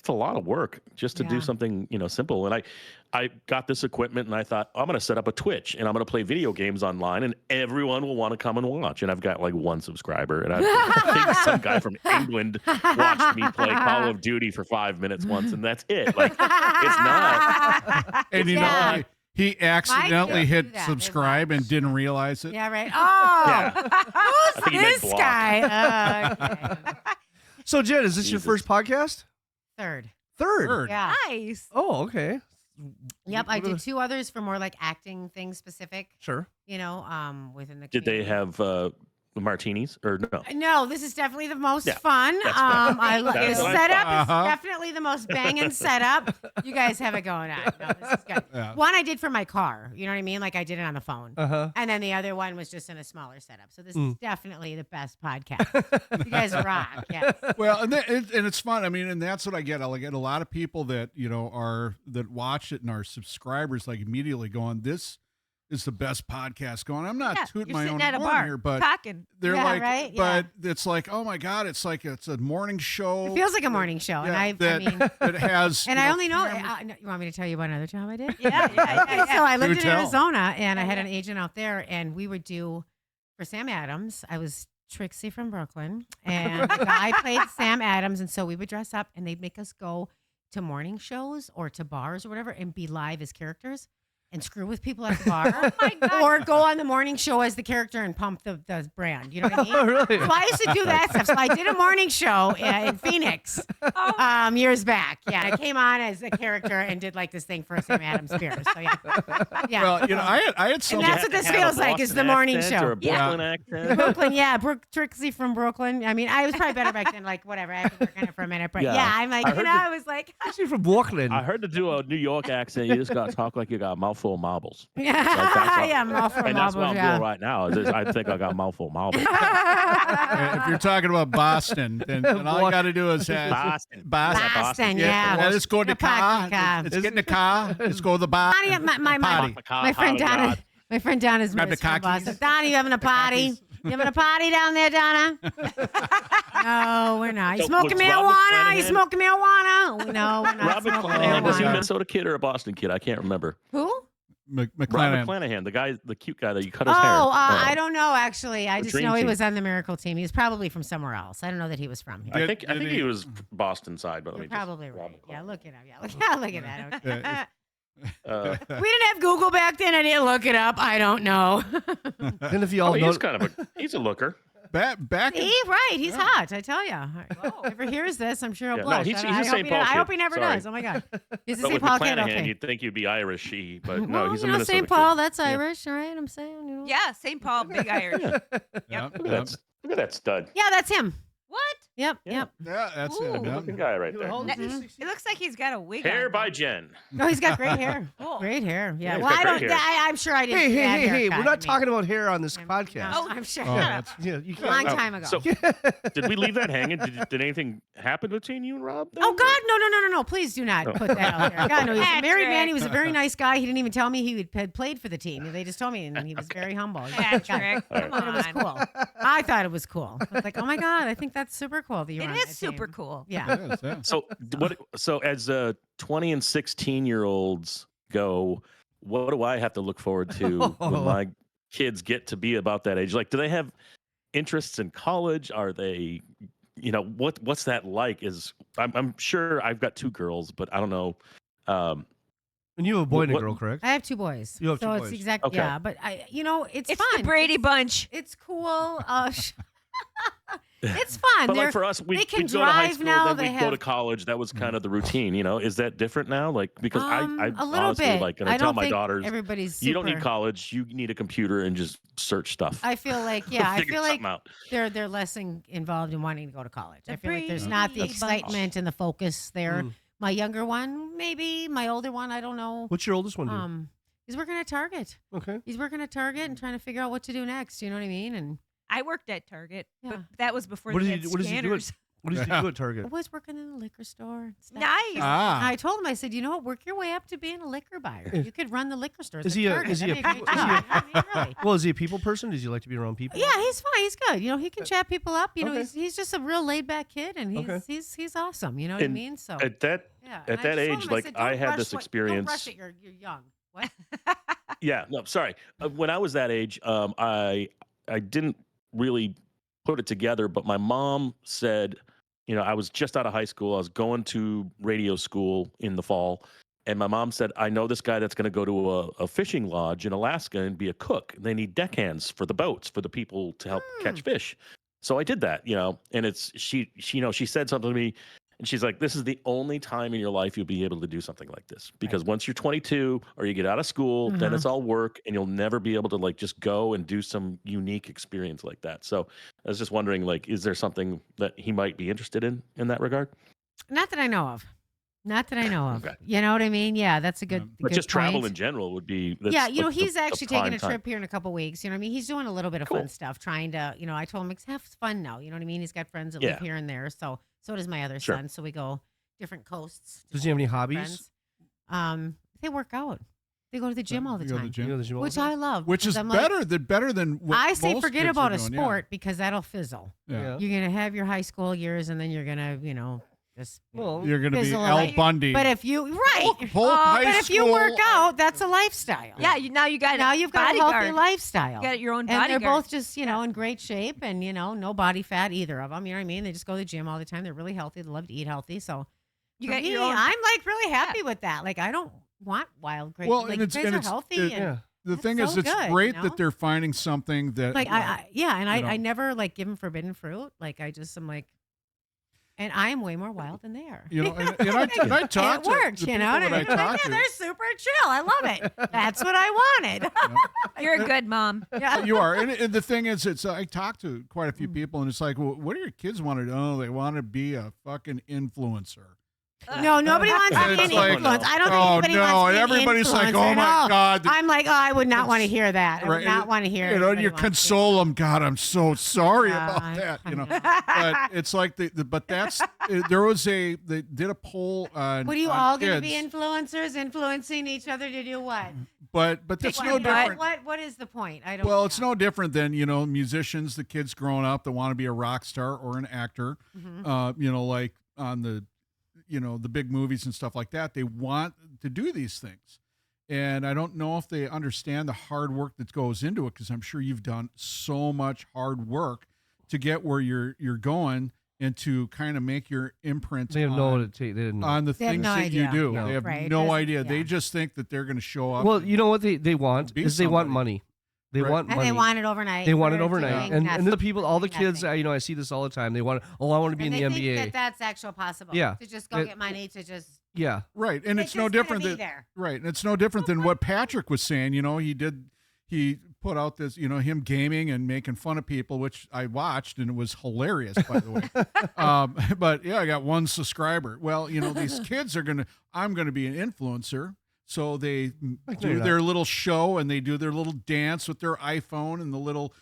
a lot of work just to do
Yeah.
something, simple. And I got this equipment and I thought, I'm going to set up a Twitch and I'm going to play video games online and everyone will want to come and watch. And I've got like 1 subscriber. And I think some guy from England watched me play Call of Duty for 5 minutes once, and that's it. Like, it's not.
And
Yeah.
he accidentally
kids
hit
do that. They
subscribe and
watch.
didn't realize it.
Yeah, right. Oh,
Yeah. I
who's
think he meant
this
block.
guy? Okay.
So Jen, is this your
Jesus.
first podcast?
Third.
Third.
Yeah.
Nice.
Oh, okay.
Yep. I
What
did
are-
2 others for more like acting things specific.
Sure.
Within the.
Did they
community.
have martinis or no?
No, this is definitely the most
Yeah,
fun.
that's fun.
The
That's what I
setup
thought.
is
Uh-huh.
definitely the most banging setup. You guys have it going on. No, this is good.
Yeah.
One I did for my car. You know what I mean? Like I did it on the phone.
Uh-huh.
And then the other one was just in a smaller setup. So this
Mm.
is definitely the best podcast. You guys rock. Yes.
Well, and it's fun. I mean, and that's what I get. I get a lot of people that that watch it and are subscribers, like immediately going, "This is the best podcast going." I'm not
Yeah,
tooting
you're
my
sitting
own
at a
horn
bar
here, but
talking.
they're
Yeah,
like,
right? Yeah.
but it's like, oh my god, it's a morning show.
It feels like a morning show. And
Yeah,
I
that,
mean,
that has.
and
you
I
know,
only know.
cameras.
You want me to tell you about another job I did?
Yeah.
So I lived
Do
in
tell.
Arizona, and I had
Yeah.
an agent out there, and we would do for Sam Adams. I was Trixie from Brooklyn, and the guy played Sam Adams, and so we would dress up, and they'd make us go to morning shows or to bars or whatever, and be live as characters. And screw with people at the bar, or go on the morning show as the character and pump the brand. You know what I mean?
Oh, really?
So I used to do that stuff. So I did a morning show in Phoenix years back. Yeah, I came on as a character and did like this thing for Sam Adams beer. So yeah, yeah.
Well, I had some.
And that's what this
Have a
feels like, is
Boston
the morning
accent
show.
Or a
Yeah.
Brooklyn accent.
Brooklyn, yeah, Trixie from Brooklyn. I mean, I was probably better back then. Like whatever, I had to work on it for a minute, but
Yeah.
yeah, I'm like,
I heard
I was like,
Actually from Brooklyn.
I heard to do a New York accent, you just got to talk like you got a mouthful of marbles.
yeah,
all-
yeah, I'm all for
And that's
marbles,
what I'm
yeah.
doing right now. I think I got a mouthful of marbles.
If you're talking about Boston, then all you got to do is
Boston.
Boston, yeah.
Let's go to the
The party
car.
car.
Let's get in the car. Let's go to the bar.
Donnie, my
Party.
friend Donna. My friend Donna's
Grab the
from
cockies.
Boston. Donna, you having a party? You having a party down there, Donna? No, we're not. You
So,
smoking
was Robert
marijuana? You
Flanagan-
smoking marijuana? No, we're not
Robert
smoking
Flanagan, was he a
marijuana.
Minnesota kid or a Boston kid? I can't remember.
Who?
Robert
McClanahan.
Flanagan, the cute guy that you cut
Oh,
his hair.
I don't know, actually. I
the
just
Dream
know he
Team.
was on the Miracle Team. He was probably from somewhere else. I don't know that he was from here.
I
Did-
think
did
he
he-
was Boston side, but let
You're
me just
probably right.
Robert
Yeah,
Flanagan.
look it up. Yeah, look at that.
Uh,
We didn't have Google back then. I didn't look it up. I don't know.
And if you all
oh,
know,
he's kind of he's a looker.
Back in,
See, right? He's hot. I tell you. If he hears this, I'm sure he'll
Yeah, no,
blush.
he's a
I
St. Paul
I hope
kid.
he never
Sorry.
does. Oh my God, he's a
But
St.
with
Paul kid.
McClanahan,
Okay.
you'd think you'd be Irish-y, but no,
Well,
he's a
you know,
Minnesota
St. Paul.
kid.
That's
Yeah.
Irish, right? I'm saying. You know.
Yeah, St. Paul, big Irish.
Yeah.
Yep,
Look at that stud.
Yeah, that's him.
What?
Yep.
Yeah.
Yep.
yeah, that's
Ooh.
it.
Good
Yep.
looking guy right there.
How old is he?
Mhm.
60?
It looks like he's got a wig
Hair
on.
by Jen.
Oh, he's got great hair.
Cool.
Great hair. Yeah.
Yeah, he's
Well,
got
I
great
don't.
hair.
I'm sure I didn't.
Hey,
do
hey,
that
hey, hey!
haircut.
We're not
I mean,
talking about hair on this podcast.
No, I'm sure.
Oh,
Shut
that's-
Yeah, you
A long
can't.
time ago.
So, did we leave that hanging? Did anything happen between you and Rob? then?
Oh God, no! Please do not put that out there. God, no, he's a married man. He was a
Patrick.
very nice guy. He didn't even tell me he had played for the team. They just told me, and he was very humble. He's like, God,
Patrick,
All
come
right.
but it was
on.
cool. I thought it was cool. I was like, oh my God, I think that's super cool that you're
It
on
is
that
super
team.
cool.
Yeah.
It is, yeah.
So what? So as 20 and 16-year-olds go, what do I have to look forward to when my kids get to be about that age? Like, do they have interests in college? Are they, what's that like? I'm sure I've got 2 girls, but I don't know.
And you have a boy and a
What-
girl, correct?
I have 2 boys.
You have
so
2
it's
boys.
exactly
Okay.
yeah. But it's
It's
fun.
the Brady Bunch.
It's cool. It's fun.
But
They're-
like for us,
they
we'd
can
go to high
drive
school,
now,
then
they
we'd go to
have-
college. That was kind of the routine, Is that different now? Like, because I
a little
honestly,
bit.
like, and
I
I tell
don't
my
think
daughters,
everybody's.
you don't need
super-
college. You need a computer and just search stuff.
I feel like I
Figure
feel like
something out.
they're less involved in wanting to go to college. I
The
feel like there's
Brady
not the
Bunch.
excitement and the focus there.
Mm.
My younger one, maybe. My older one, I don't know.
What's your oldest one do?
He's working at Target.
Okay.
He's working at Target and trying to figure out what to do next. You know what I mean? And
I worked at Target,
Yeah.
but that was before
What
they
does
had
he- what does he do at
scanners.
What did you do at Target?
I was working in a liquor store. And stuff.
Nice.
Ah.
I told him, I said, you know what, work your way up to being a liquor buyer. You could run the liquor stores.
Is
at
he a-
Target.
is he a
That'd be
people- is he
great job. I mean, really.
Well, is he a people person? Does he like to be around people?
Yeah, he's fine. He's good. You know, he can chat people up. You know,
Okay.
he's just a real laid back kid, and he's awesome. You know what I
And
mean? So
At that
yeah.
at
And I
that
just told
age,
him,
like,
said,
I
"Don't
had
rush
this
what-
experience-
Don't rush it. You're young. What?
Yeah, no, sorry. When I was that age, I didn't really put it together, but my mom said, I was just out of high school. I was going to radio school in the fall, and my mom said, I know this guy that's going to go to a fishing lodge in Alaska and be a cook. They need deckhands for the boats for the people to help catch fish. So I did that, and it's she said something to me. And she's like, this is the only time in your life you'll be able to do something like this. Because once you're 22 or you get out of school, then it's all work and you'll never be able to like just go and do some unique experience like that. So I was just wondering, like, is there something that he might be interested in that regard?
Not that I know of. Not that I know of.
Okay.
You know what I mean? Yeah, that's a good.
But
good
just travel
point.
in general would be.
Yeah,
that's like
he's
the
actually
prime
taking a
time.
trip here in a couple weeks. You know what I mean? He's doing a little bit of
Cool.
fun stuff, trying to, I told him, have fun now. You know what I mean? He's got friends that live here and there. So does my other
Sure.
son. So we go different coasts.
Does he have any
different
hobbies?
friends. They work out. They go to the gym all the
You go to
time,
the gym.
You know the gym all
which
the time?
I love.
Which is
because I'm like,
better than what
I say
most
forget
kids are
about a
doing,
sport because that'll fizzle.
Yeah.
You're going to have your high school years and then you're going to, just.
Well,
You're going to be
Fizzle
Al
away.
Bundy.
But if you, right.
Polk High
but if you
School-
work out, that's a lifestyle.
Yeah, now you got
You've got a
bodyguard.
healthy lifestyle.
You got your own
and
bodyguard.
they're both just, in great shape and, no body fat, either of them. You know what I mean? They just go to the gym all the time. They're really healthy. They love to eat healthy. So
You
for
got
me,
your own.
I'm like really happy with that. Like, I don't want wild, great.
Well,
like,
and
you
it's-
guys
and
are
it's-
healthy.
it-
and
yeah.
The
That's
thing is,
so
it's
good,
great
you know?
that they're finding something that
like, and
you know.
I never like give them forbidden fruit. Like, I just am like, and I am way more wild than they are.
and I talk
It
to
worked,
the
you know.
people
And
that I
I'm like,
talk
yeah,
to.
they're super chill. I love it. That's what I wanted.
You're a good mom.
Yeah.
You are, and the thing is, it's I talk to quite a few
Mm.
people, and it's like, well, what do your kids want to do? Oh, they want to be a fucking influencer.
No, nobody wants to
And
be
it's
an
like,
influence. I don't think
oh
anybody
no,
wants to
and
be an
everybody's like,
influencer
oh my
at all.
god.
I'm like, oh, I would not want to hear that. I would not want to hear.
You
anybody
you
wants to.
console them. God, I'm so sorry
Yeah,
about
I
that. You know,
know.
but it's like but that's there was they did a poll on.
What are you
on
all going to
kids,
be influencers, influencing each other to do what?
But that's no different.
What is the point? I don't.
Well, it's
know.
no different than musicians, the kids growing up that want to be a rock star or an actor.
Mhm.
Like on the the big movies and stuff like that. They want to do these things, and I don't know if they understand the hard work that goes into it, because I'm sure you've done so much hard work to get where you're going and to kind of make your imprint
They have no what it takes. They didn't know.
on the
They have
things
no
that you
idea.
do.
No.
They have
Right,
no
doesn't-
idea. They
yeah.
just think that they're going to show up.
Well, you know what they want
Be
is they want
somebody.
money. They
Right.
want
And
money.
they want it overnight.
They want it
They're
overnight.
doing
And the
nothing.
people, all the
Doing
kids,
nothing.
I see this all the time. They want, I want to be
And
in
they
the
think
NBA.
that that's actually possible.
Yeah.
To just go
It-
get money to just.
Yeah.
Right, and
They
it's no
just gotta
different
be
than
there.
right, and it's no different than what Patrick was saying. He put out this, him gaming and making fun of people, which I watched, and it was hilarious, by the way. But yeah, I got one subscriber. Well, these kids I'm gonna be an influencer. So they do
you're
their little show and they do their little dance with their iPhone and the little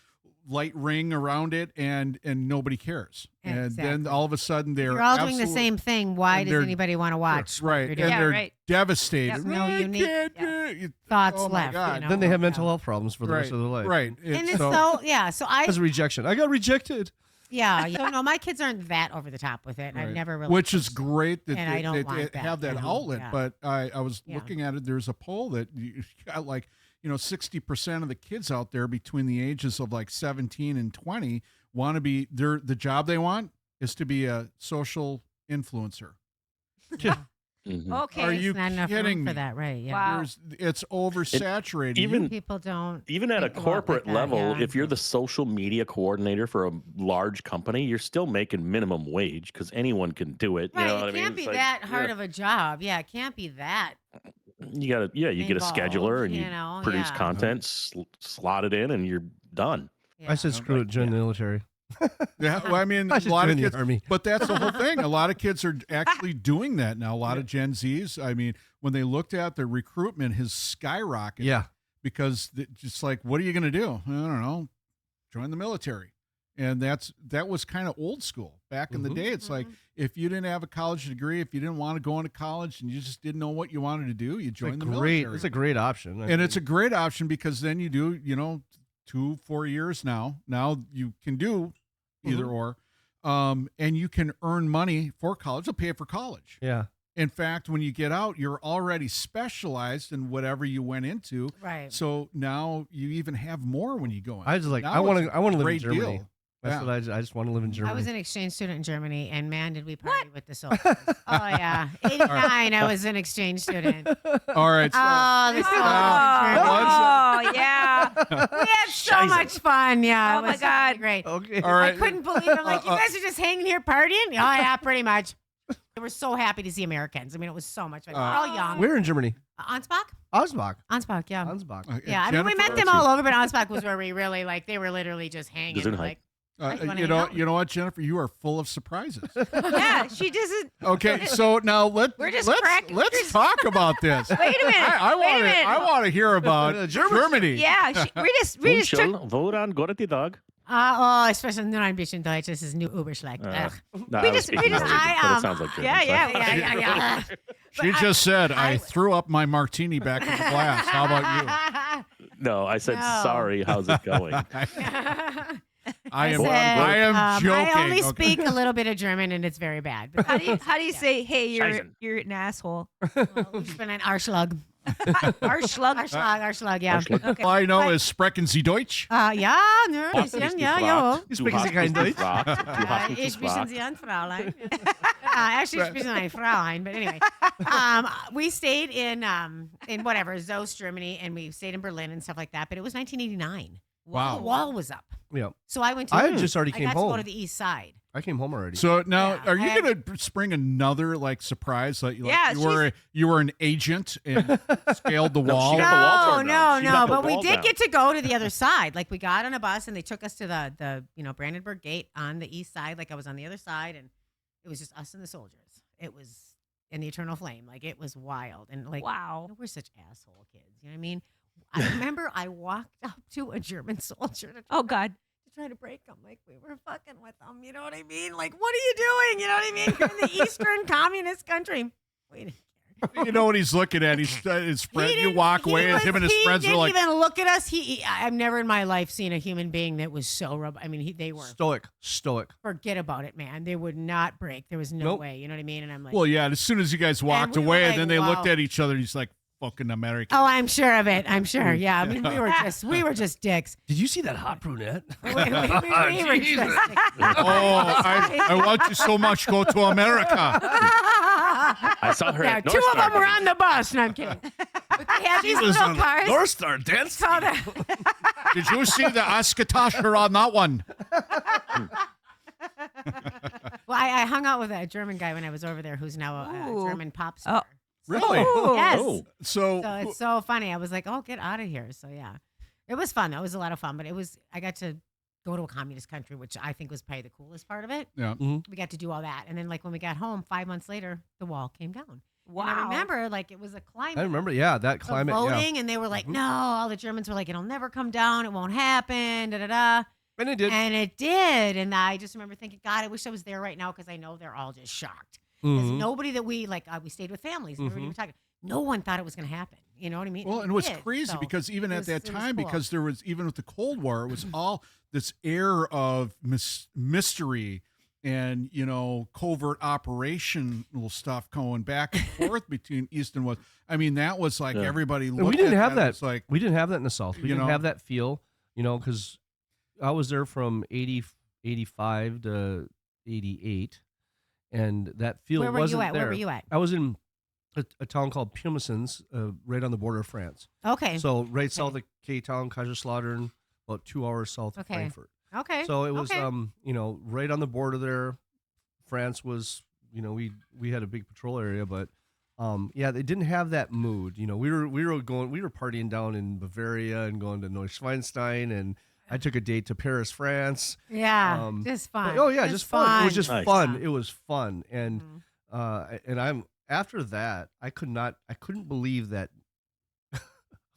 light ring around it, and nobody cares. And
Exactly.
then all of a sudden they're
You're all doing the
absolute-
same thing. Why
and
does
they're-
anybody want to watch? what
right,
you're
and
doing?
Yeah,
they're
right.
devastated.
There's no
I
unique-
can't
yeah.
do it.
Thoughts
Oh my
left.
God.
Then they have
Yeah.
mental health problems for the rest of their life.
Right.
And it's so yeah. So I
Because of rejection. I got rejected.
yeah. So no, my kids aren't that over the top with it. And I've
Right.
never really.
Which is
pushed it.
great that
And I don't
they
want that,
have that
you know?
outlet.
Yeah.
But I was
Yeah.
looking at it. There's a poll that you got 60% of the kids out there between the ages of 17 and 20 want to be the job they want is to be a social influencer.
Mhm.
Okay.
Are you
It's not enough
kidding
room for
me?
that, right? Yeah.
Wow.
It's oversaturated.
even-
People don't.
Even at a
think about it like
corporate
that,
level,
yeah.
if you're the social media coordinator for a large company, you're still making minimum wage because anyone can do it.
Right.
You know
It
what I mean?
can't be
It's like,
that hard
yeah,
of a job. Yeah. It can't be that.
you gotta, you get a scheduler and you
involved,
produce
yeah.
content, slot it in, and you're done.
I said,
Yeah.
screw it, join the military.
Yeah, well, I mean,
I
a
should
lot of
join the
kids,
army.
but that's the whole thing. A lot of kids are actually doing that now. A lot of Gen Zs. I mean, when they looked at the recruitment, has skyrocketed.
Yeah.
because just like, what are you going to do? I don't know. Join the military. And that was kind of old school back in the day. It's like if you didn't have a college degree, if you didn't want to go into college and you just didn't know what you wanted to do, you joined the military.
It's a great option.
And it's a great option because then you do, 2-4 years now. Now you can do either or. And you can earn money for college. They'll pay for college.
Yeah.
In fact, when you get out, you're already specialized in whatever you went into.
Right.
So now you even have more when you go in.
I was like,
Now
I want to live in
great
Germany.
deal.
That's what I just want to live in Germany.
I was an exchange student in Germany, and man, did we party with the soldiers. Oh, yeah. 89, I was an exchange student.
All right. So,
Oh, the soldiers.
Oh, yeah.
We had so much fun. Yeah.
Oh,
it
my
was
God.
really great.
Okay.
all right.
I couldn't believe it. I'm like, you guys are just hanging here partying? Oh, yeah, pretty much. They were so happy to see Americans. I mean, it was so much fun. We're all young.
We're in Germany.
Ansbach?
Ansbach.
Ansbach, yeah.
Ansbach.
Yeah, I mean, we met them all over, but Ansbach was where we really, they were literally just hanging.
Gesundheit.
Like,
you know what, Jennifer? You are full of surprises.
Yeah, she doesn't.
Okay, so now let's talk about this.
Wait a minute.
I want to hear about Germany.
Yeah, we just took.
Woran går det idag?
Especially nur ein bisschen Deutsch. Das ist nur Überschlag.
No,
We
I was
just-
speaking
we just-
Norwegian, but it sounds like German.
Yeah,
so-
yeah.
She just said I threw up my martini back in the glass. How about you?
No, I said
No.
sorry. How's it going?
I am joking.
I only
okay.
speak a little bit of German, and it's very bad. But
How do you say, hey,
Scheißen.
you're an asshole?
Ich bin ein Arschlag.
Arschlug.
Arschlag, yeah.
Okay.
All I know is sprechen Sie Deutsch?
Ja, nur ein bisschen, ja, ja.
You speak kein Deutsch?
Du hast mich
Ich sprechen
gefragt.
Sie an, Fraulein. Actually, ich sprechen ein Fraulein, but anyway. We stayed in whatever, Zost, Germany, and we stayed in Berlin and stuff like that, but it was 1989.
Wow.
The wall was up.
Yeah.
So I went to,
I had just already
I
came
got to go
home.
to the east side.
I came home already.
So now,
Yeah,
are you
I had-
going to spring another surprise? Like
Yeah,
you were an agent and scaled the wall.
she got the wall torn down. She
No,
got the
but we
wall
did
down.
get to go to the other side. Like we got on a bus and they took us to the Brandenburg Gate on the east side. Like I was on the other side, and it was just us and the soldiers. It was in the eternal flame. Like it was wild, and like
Wow.
we're such asshole kids. You know what I mean? I remember I walked up to a German soldier to
Oh God.
try to break them. Like we were fucking with them. You know what I mean? Like what are you doing? You know what I mean? You're in the Eastern communist country. We didn't care.
You know what he's looking at? His friend. You walk away, and him and his friends are like,
He didn't even look at us. I've never in my life seen a human being that was so. I mean, they were.
Stoic.
Forget about it, man. They would not break. There was no
Nope.
way. You know what I mean? And I'm like,
well, yeah. As soon as you guys walked
we were
away,
like,
and then they
wow.
looked at each other, and he's like, "Fucking American."
oh, I'm sure of it. I'm sure. Yeah. I mean, we were just dicks.
Did you see that hot brunette?
We were just dicks.
I want you so much. Go to America.
I saw her
Yeah,
at
two
North
of
Star.
them were on the bus. No, I'm kidding. But they had these little cars.
North Star dance.
Saw that.
Did you see the Asketasher on that one?
Well, I hung out with a German guy when I was over there, who's now a
Ooh.
German pop star.
Really?
Yes.
Oh.
So,
So it's so funny. I was like, oh, get out of here. So yeah, it was fun. That was a lot of fun. But I got to go to a communist country, which I think was probably the coolest part of it.
yeah.
We got to do all that. And then like when we got home, 5 months later, the wall came down.
Wow.
And I remember like it was a climate.
I remember. Yeah, that
of
climate. Yeah.
voting, and they were like, no, all the Germans were like, it'll never come down. It won't happen. Da da da.
And it did.
And it did. And I just remember thinking, God, I wish I was there right now because I know they're all just shocked. Because
Mhm.
nobody that we stayed with families. And everybody
Mhm.
were talking. No one thought it was going to happen. You know what I mean?
Well, and
it
what's
did.
crazy
So
because even
it
at
was-
that
it was
time,
cool.
because there was even with the Cold War, it was all this air of mystery and covert operational stuff going back and forth between East and West. I mean, that was like
Yeah.
everybody.
And
Looked
we didn't
at
have that.
It's like
We didn't have that in the South. We
You
didn't
know?
have that feel, because I was there from 85 to 88, and that feel
Where were
wasn't
you at?
there.
Where were you at?
I was in a town called Pirmasens, right on the border of France.
Okay.
So right south of Cape Town, Kaiserslautern, about 2 hours south of
Okay.
Frankfurt.
Okay.
So it was,
okay.
right on the border there. France was, we had a big patrol area, but yeah, they didn't have that mood. We were partying down in Bavaria and going to Neuschwanstein, and I took a date to Paris, France.
Yeah. Just fun.
Oh yeah, just fun. It was just
Nice.
fun. It was fun, and
Mhm.
and I'm after that, I couldn't believe that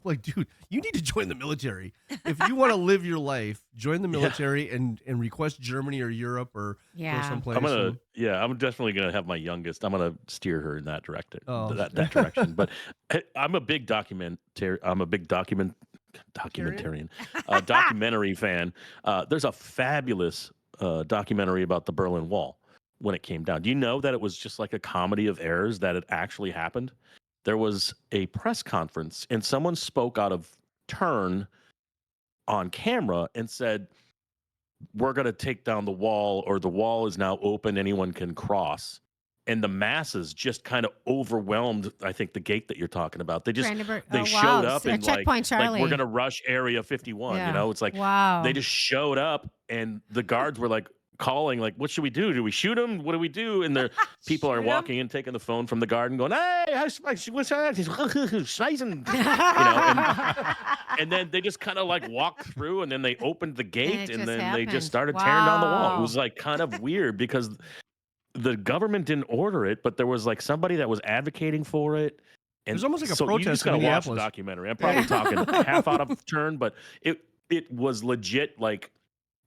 Like, dude, you need to join the military. If you want to live your life, join the military and request Germany or Europe or go someplace.
I'm definitely gonna have my youngest. I'm gonna steer her in that direction.
Oh.
That direction. But I'm a big documentary fan. There's a fabulous documentary about the Berlin Wall when it came down. Do you know that it was just like a comedy of errors, that it actually happened? There was a press conference and someone spoke out of turn on camera and said, we're going to take down the wall, or the wall is now open, anyone can cross. And the masses just kind of overwhelmed, I think, the gate that you're talking about. They showed up and like we're going to rush Area 51.
Yeah.
You know, it's like they just showed up and the guards were like calling, like, what should we do? Do we shoot them? What do we do? And the people are walking in, taking the phone from the guard and going, hey, what's that? And then they just kind of like walked through, and then they opened the gate, and then they just started tearing down the wall. It was like kind of weird because the government didn't order it, but there was like somebody that was advocating for it. And
it was almost like a
so
protest.
You just gotta watch the documentary. I'm probably talking half out of turn, but it was legit like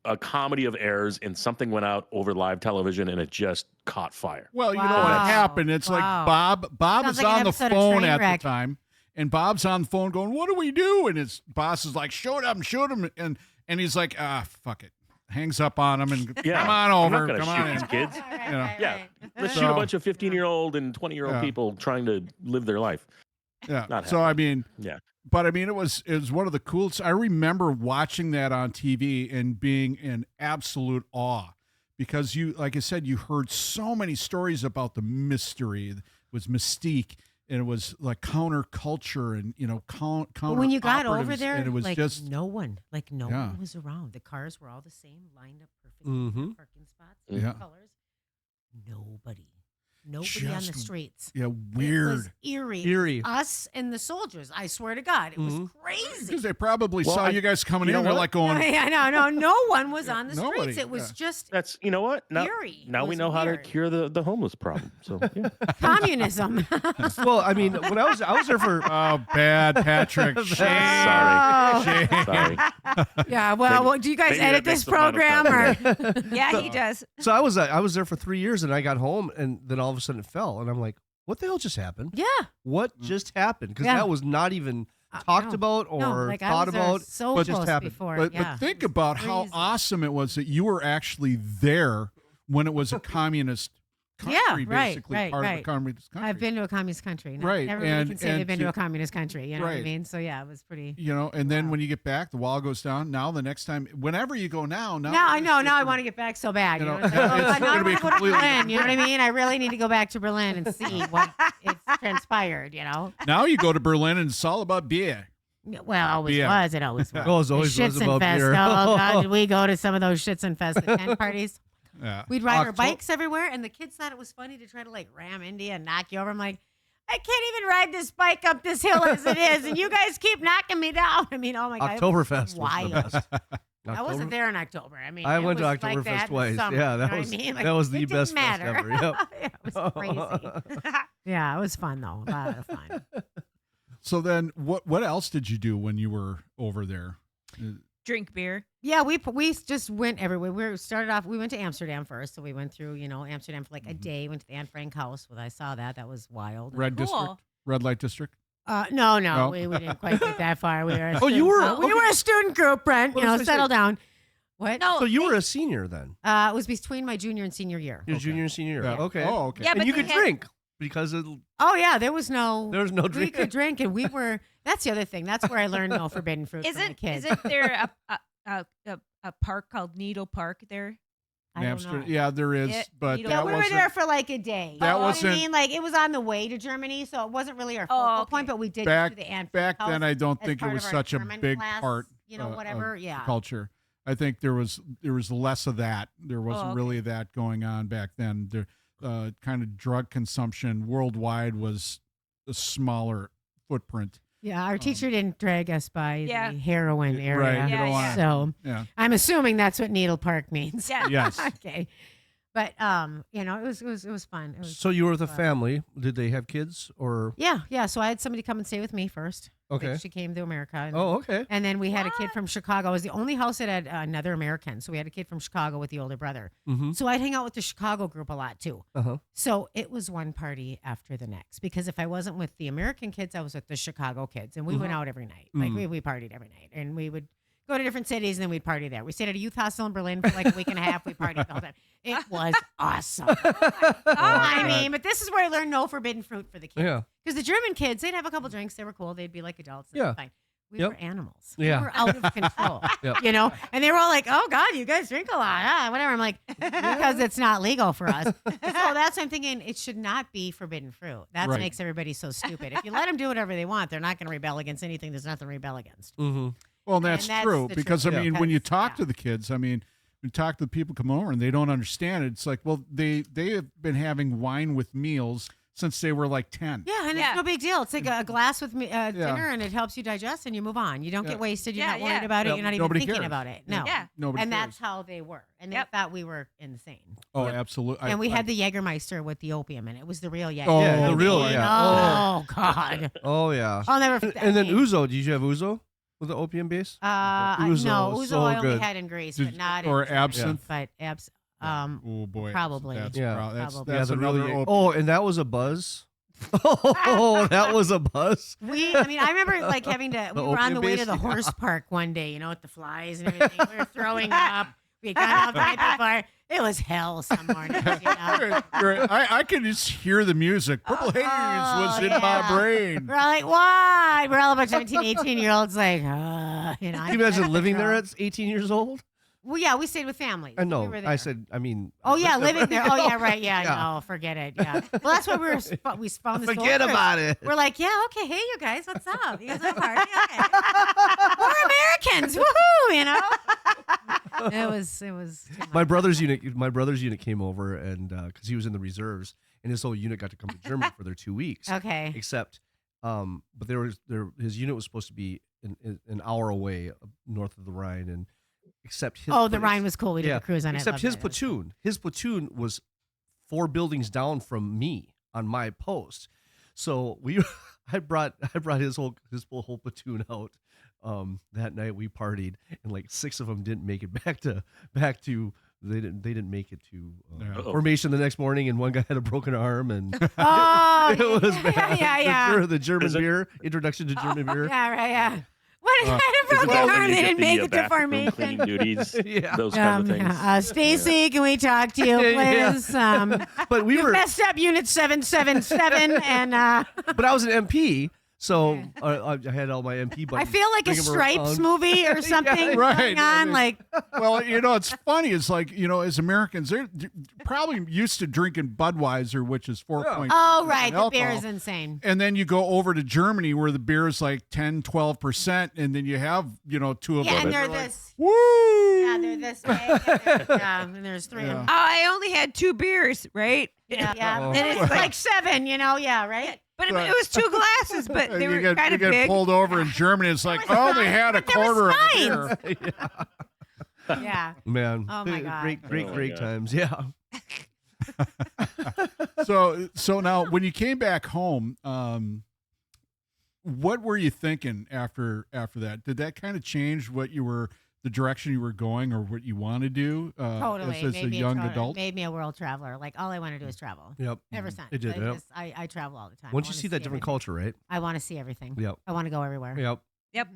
a comedy of errors, and something went out over live television and it just caught fire.
Well, you know what happened? It's like Bob is on the phone at the time, and Bob's on the phone going, what do we do? And his boss is like, shoot him. And he's like, fuck it. Hangs up on him and come on over.
I'm not
come
shoot
on
these
in.
kids.
Right.
Let's shoot a bunch of 15-year-old and 20-year-old people trying to live their life.
Yeah.
Not
so,
happening.
I mean, but I mean, it was one of the coolest. I remember watching that on TV and being in absolute awe because like I said, you heard so many stories about the mystery. It was mystique, and it was like counterculture and, counter.
But when you got over there,
and it was
like
just
no one was around. The cars were all the same, lined up perfectly, parking spots, colors. Nobody on the streets.
Yeah,
It
weird.
was eerie. Us and the soldiers. I swear to God, it was crazy.
Because they probably saw you guys coming in. They're like going,
no one was on the streets. It was just
that's now,
eerie.
Now we know how to cure the homeless problem. So
communism.
Well, I mean, when I was there for
bad Patrick.
Sorry.
Yeah. Well, do you guys edit this program or?
Yeah, he does.
So I was there for 3 years, and I got home, and then all of a sudden it fell, and I'm like, what the hell just happened?
Yeah.
What just happened? Because that was not even talked about or thought about.
So
what just happened?
Before.
But think about how awesome it was that you were actually there when it was a communist country, basically part of a communist country.
I've been to a communist country.
Right.
Everybody can say they've been to a communist country. You know what I mean? So yeah, it was pretty.
And then when you get back, the wall goes down. Now the next time, whenever you go now
I know. Now I want to get back so bad. You know, it's going to be completely Berlin. You know what I mean? I really need to go back to Berlin and see what it's transpired.
Now you go to Berlin and it's all about beer.
Well, always was. It always was.
It always was about beer.
Oh God, did we go to some of those shits and fest tent parties?
Yeah.
We'd ride our bikes everywhere, and the kids thought it was funny to try to like ram into you and knock you over. I'm like, I can't even ride this bike up this hill as it is, and you guys keep knocking me down. I mean, oh my God.
Oktoberfest
was
the best.
I wasn't there in October. I mean,
I went to
like
Oktoberfest twice.
Summer,
yeah,
that
was the best fest ever. Yep.
It was crazy. Yeah, it was fun though. A lot of fun.
So then, what else did you do when you were over there?
Drink beer.
Yeah, we just went everywhere. We went to Amsterdam first, so we went through Amsterdam for like a day. Went to the Anne Frank house. When I saw that was wild.
Red light district.
No, we didn't quite get that far. We were.
We
were a student group, Brent. Settle down. What?
No.
So you were a senior then?
It was between my junior and senior year.
Your junior and senior year.
Yeah.
Okay.
Oh, okay.
Yeah,
and
but
you could drink because of.
Oh yeah, there was no
drink.
We could drink, and we were. That's the other thing. That's where I learned no forbidden fruit from the kids.
Isn't there a park called Needle Park there?
I don't know.
Yeah, there is, but
we
that
were
wasn't.
there for like a day.
That
wasn't. I mean, like it was on the way to Germany, so it wasn't really our focal point. But we did go to the Anne Frank house
then. I don't think it was
as
such a
German
big
class,
part.
Whatever.
Of culture. I think there was less of that. There wasn't really that going on back then. The kind of drug consumption worldwide was a smaller footprint.
Yeah, our teacher didn't drag us by the heroin area.
Right.
Yeah.
So I'm assuming that's what Needle Park means.
Yeah.
Yes.
Okay. But it was fun.
So you were with a family. Did they have kids or?
Yeah. So I had somebody come and stay with me first.
Okay.
She came to America. And,
Oh, okay.
and then we had a kid from Chicago. It was the only house that had another American. So we had a kid from Chicago with the older brother.
Mm-hmm.
So I'd hang out with the Chicago group a lot too.
Uh-huh.
So it was one party after the next, because if I wasn't with the American kids, I was with the Chicago kids, and we went out every night. Like we partied every night, and we would go to different cities, and then we'd party there. We stayed at a youth hostel in Berlin for like a week and a half. We partied the whole time. It was awesome. I mean, but this is where I learned no forbidden fruit for the kids.
Yeah.
Because the German kids, they'd have a couple drinks. They were cool. They'd be like adults. Yeah. Fine. We were animals.
Yeah.
We were out of control. You know? And they were all like, oh, God, you guys drink a lot. Whatever. I'm like, because it's not legal for us. So that's what I'm thinking. It should not be forbidden fruit. That makes everybody so stupid. If you let them do whatever they want, they're not going to rebel against anything. There's nothing to rebel against.
Mm-hmm.
Well, that's true,
the
because,
truth.
I mean, when you
Because,
talk to the kids, I mean, when you talk to the people come over and they don't understand it, it's like, well, they have been having wine with meals since they were like 10.
Yeah, and it's no big deal. It's like a glass with dinner, and it helps you digest, and you move on. You don't get wasted. You're not worried about it. You're not even
Nobody
thinking
cares.
about it. No.
Yeah.
Nobody
And
cares.
that's how they were. And they thought we were insane.
Oh, absolutely.
And we had the Jägermeister with the opium in it. It was the real Jäger.
Oh,
Yeah, the real,
Oh, God.
Oh, yeah.
I'll never forget.
And then Uzo. Did you have Uzo with the opium base?
No, Uzo
so
I only
good.
had in Greece,
Did-
but not
or
in
absinthe?
But
Oh boy.
probably.
That's,
Yeah.
that's
Probably.
that's
the
another
really.
opium.
Oh, and that was a buzz. Oh, that was a buzz.
I mean, I remember like having to, we were on the way to the
opium-based?
horse park one day, you know, with the flies and everything. We were throwing up. We had gone out the night before. It was hell some mornings, you know.
I can just hear the music. Purple haze was in my brain.
We're all like, why? We're all a bunch of 17, 18-year-olds like, you know.
Can you imagine living there at 18 years old?
Well, yeah, we stayed with families.
I know.
We were there.
I said, I mean.
Oh, yeah, living there. Oh, yeah, right. Yeah,
Yeah.
no, forget it. Yeah. Well, that's why we found this.
Forget
old
about it.
We're like, yeah, okay. Hey, you guys, what's up? You guys have a party? Okay. We're Americans. Woohoo, you know? It was. Too much.
My brother's unit came over, and because he was in the reserves, and his whole unit got to come to Germany for their 2 weeks.
Okay.
Except, but his unit was supposed to be an hour away north of the Rhine, and except his.
Oh, the
place-
Rhine was cool. We did
Yeah,
a cruise on it.
Except
Loved
his
it.
platoon. His platoon was 4 buildings down from me on my post. So I brought his whole platoon out. That night we partied, and like 6 of them didn't make it back to. They didn't make it to formation the next morning, and one guy had a broken arm, and
Oh,
it was bad.
yeah.
The German beer introduction to German beer.
Yeah, right, yeah. What kind of
Isn't
broken
that when
arm?
you
They
get
didn't
the
make it to
bathroom
formation.
cleaning duties?
Yeah.
Those kind of things.
Stacy, can we talk to you,
Yeah.
please?
But we
You
were.
messed up Unit 777, and
But I was an MP, so I had all my MP
I
buddies.
feel like a
bring 'em
Stripes
around.
movie or something
right.
going
I
on.
mean-
Like,
Well, you know, it's funny. It's like, you know, as Americans, they're probably used to drinking Budweiser, which is 4.0.
oh, right, the beer
alcohol.
is insane.
And then you go over to Germany where the beer is like 10, 12%. And then you have, you know, 2 of
Yeah,
them.
and they're
You're like,
this.
woo!
Yeah, they're this big. And there's 3 of them.
Oh, I only had 2 beers, right?
Yeah.
Oh.
And it's like 7, you know, yeah, right?
But it was 2 glasses, but they were kind
you
of
get
big.
pulled over in Germany. It's like, oh, they had a
But there was
quarter of a beer.
Yeah.
Man.
Oh, my God.
Great
God.
times. Yeah.
So now when you came back home, what were you thinking after that? Did that kind of change the direction you were going, or what you want to do
Totally.
as a
Made me
young adult?
Made me a world traveler. Like, all I want to do is travel.
Yep.
Ever since.
It did. Yep.
I travel all the time.
Once
I
you
wanna
see that different
everything.
culture, right?
I want to see everything.
Yep.
I want to go everywhere.
Yep.
Yep.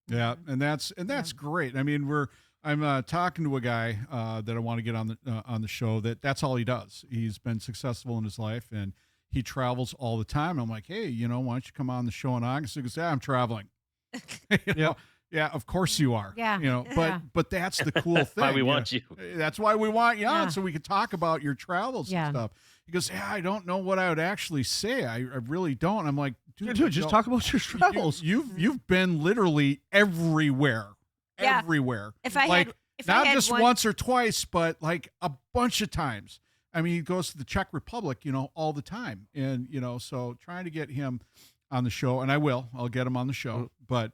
Yeah, and that's great. I mean, I'm talking to a guy that I want to get on the show. That's all he does. He's been successful in his life, and he travels all the time. I'm like, hey, you know, why don't you come on the show in August? He goes, yeah, I'm traveling. You know? Yeah, of course you are.
Yeah.
You know,
Yeah.
but that's the cool thing.
Why we want you.
That's why we want you on,
Yeah.
so we can talk about your travels
Yeah.
and stuff. He goes, yeah, I don't know what I would actually say. I really don't. I'm like,
Dude,
you
just
know,
talk about your travels.
You've been literally everywhere.
Yeah.
Everywhere.
If I
like,
had, if
not
I had
just
one,
once or twice, but like a bunch of times. I mean, he goes to the Czech Republic, you know, all the time. And, you know, so trying to get him on the show, and I'll get him on the show. But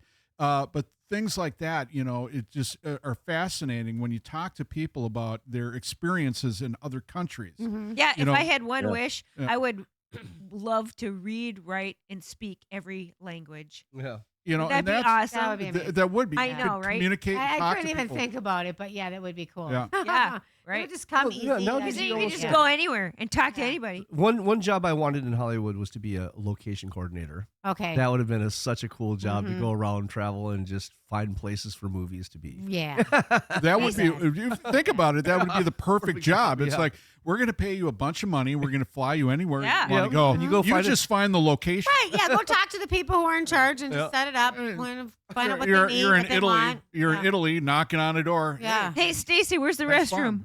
things like that, you know, it just are fascinating when you talk to people about their experiences in other countries.
Mhm.
yeah,
you
if
know,
I had one
Yeah.
wish,
Yeah.
I would love to read, write, and speak every language.
Yeah.
You know,
That'd
and
be
that's
awesome.
That would be amazing.
that would be.
I
You
know,
could
right?
Communicate. And
I
talk
couldn't
to
even
people.
think about it, but yeah, that would be cool.
Yeah.
Yeah,
It
right.
would just come
Well,
easy.
yeah, now
Because
that
then
you
you can
almost-
just go anywhere and talk to
Yeah.
anybody.
One job I wanted in Hollywood was to be a location coordinator.
Okay.
That would have been such a cool job to
Mhm.
go around, travel, and just find places for movies to be.
Yeah.
That would be,
Exactly.
if you think about it, that would be the perfect
Perfect
job.
job,
It's
yeah.
like, we're going to pay you a bunch of money. We're going to fly you anywhere
Yeah.
you want
Yeah,
to go.
and you go
You
find it-
just find the location.
Right. Yeah. Go talk to the people who are in charge and just
Yeah.
set it up. Find out what
You're
they need.
in
what they
Italy.
want.
You're in
Yeah.
Italy knocking on a door.
Yeah.
Hey, Stacy, where's the
Nice
restroom?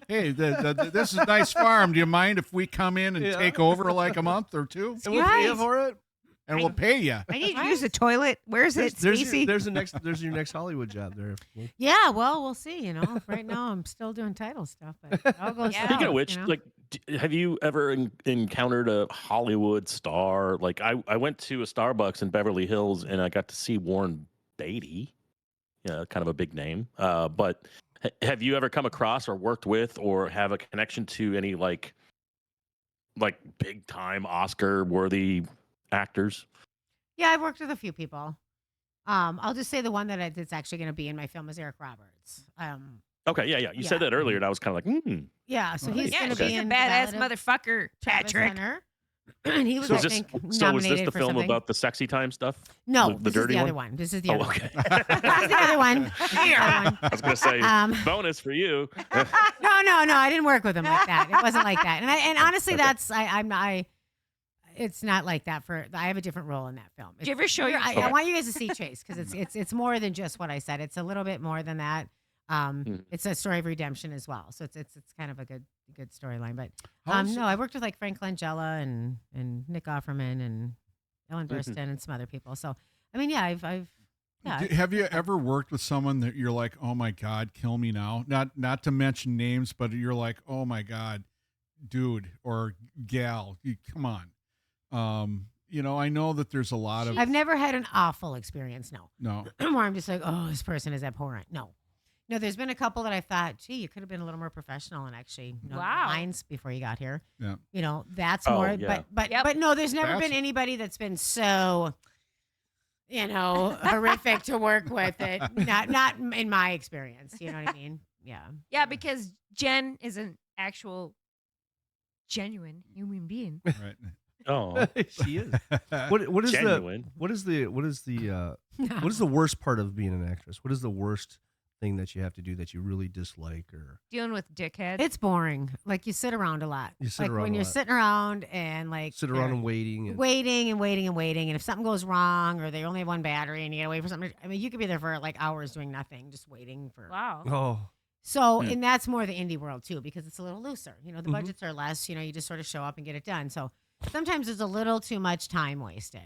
Hey, this is a nice farm. Do you mind if we come in and
Yeah.
take over like a month or two?
And we'll pay you
Guys.
for it.
And we'll pay you.
I need to use the toilet. Where's it, Stacy?
There's your next Hollywood job there.
Yeah. Well, we'll see. Right now, I'm still doing title stuff, but I'll go.
Yeah.
Speaking of
south,
which, like, have you ever encountered a Hollywood star? Like, I went to a Starbucks in Beverly Hills and I got to see Warren Beatty. Yeah, kind of a big name. But have you ever come across or worked with or have a connection to any like big time Oscar worthy actors?
Yeah, I've worked with a few people. I'll just say the one that's actually going to be in my film is Eric Roberts.
Okay, yeah. You said
Yeah.
that earlier, and I was kind of like,
Yeah, so
Right.
he's
Yeah,
going to
she's
be
a
in
badass
Ballad of
motherfucker,
Travis
Patrick.
Hunter. And he was,
So
I
is this
think,
so was this
nominated
the
for
film
something.
about the sexy time stuff?
No,
the
this
dirty
is the
one?
other one. This is the
Oh,
other one.
okay.
This is the other one. This is the other one.
I was gonna say bonus for you.
No, I didn't work with him like that. It wasn't like that. And honestly,
Okay.
that's it's not like that. I have a different role in that film.
Did you ever show your?
I want you guys to see Chaste because it's more than just what I said. It's a little bit more than that. It's a story of redemption as well. So it's kind of a good storyline. But no, I worked with like Frank Langella and Nick Offerman and Ellen Burstyn and some other people. So I mean, yeah, I've
Have you ever worked with someone that you're like, oh my God, kill me now? Not to mention names, but you're like, oh my God, dude or gal, come on. I know that there's a lot of
I've never had an awful experience.
no.
Where I'm just like, oh, this person is abhorrent. No, there's been a couple that I thought, gee, you could have been a little more professional and actually know
Wow.
lines before you got here.
Yeah.
That's
Oh,
more.
yeah.
But no, there's never
That's-
been anybody that's been so, horrific to work with. It not in my experience. You know what I mean? Yeah.
Yeah, because Jen is an actual, genuine human being.
Right.
Oh,
She is. What is
genuine.
what is the worst part of being an actress? What is the worst thing that you have to do that you really dislike or
Dealing with dickheads.
It's boring. Like you sit around a lot.
You sit
like
around
when
a
you're
lot.
sitting around and like
sit around and waiting?
waiting. And if something goes wrong or they only have one battery and you gotta wait for something, I mean, you could be there for like hours doing nothing, just waiting for.
wow.
Oh,
So, and that's more the indie world too, because it's a little looser. The
Mhm.
budgets are less. You just sort of show up and get it done. So sometimes there's a little too much time wasted.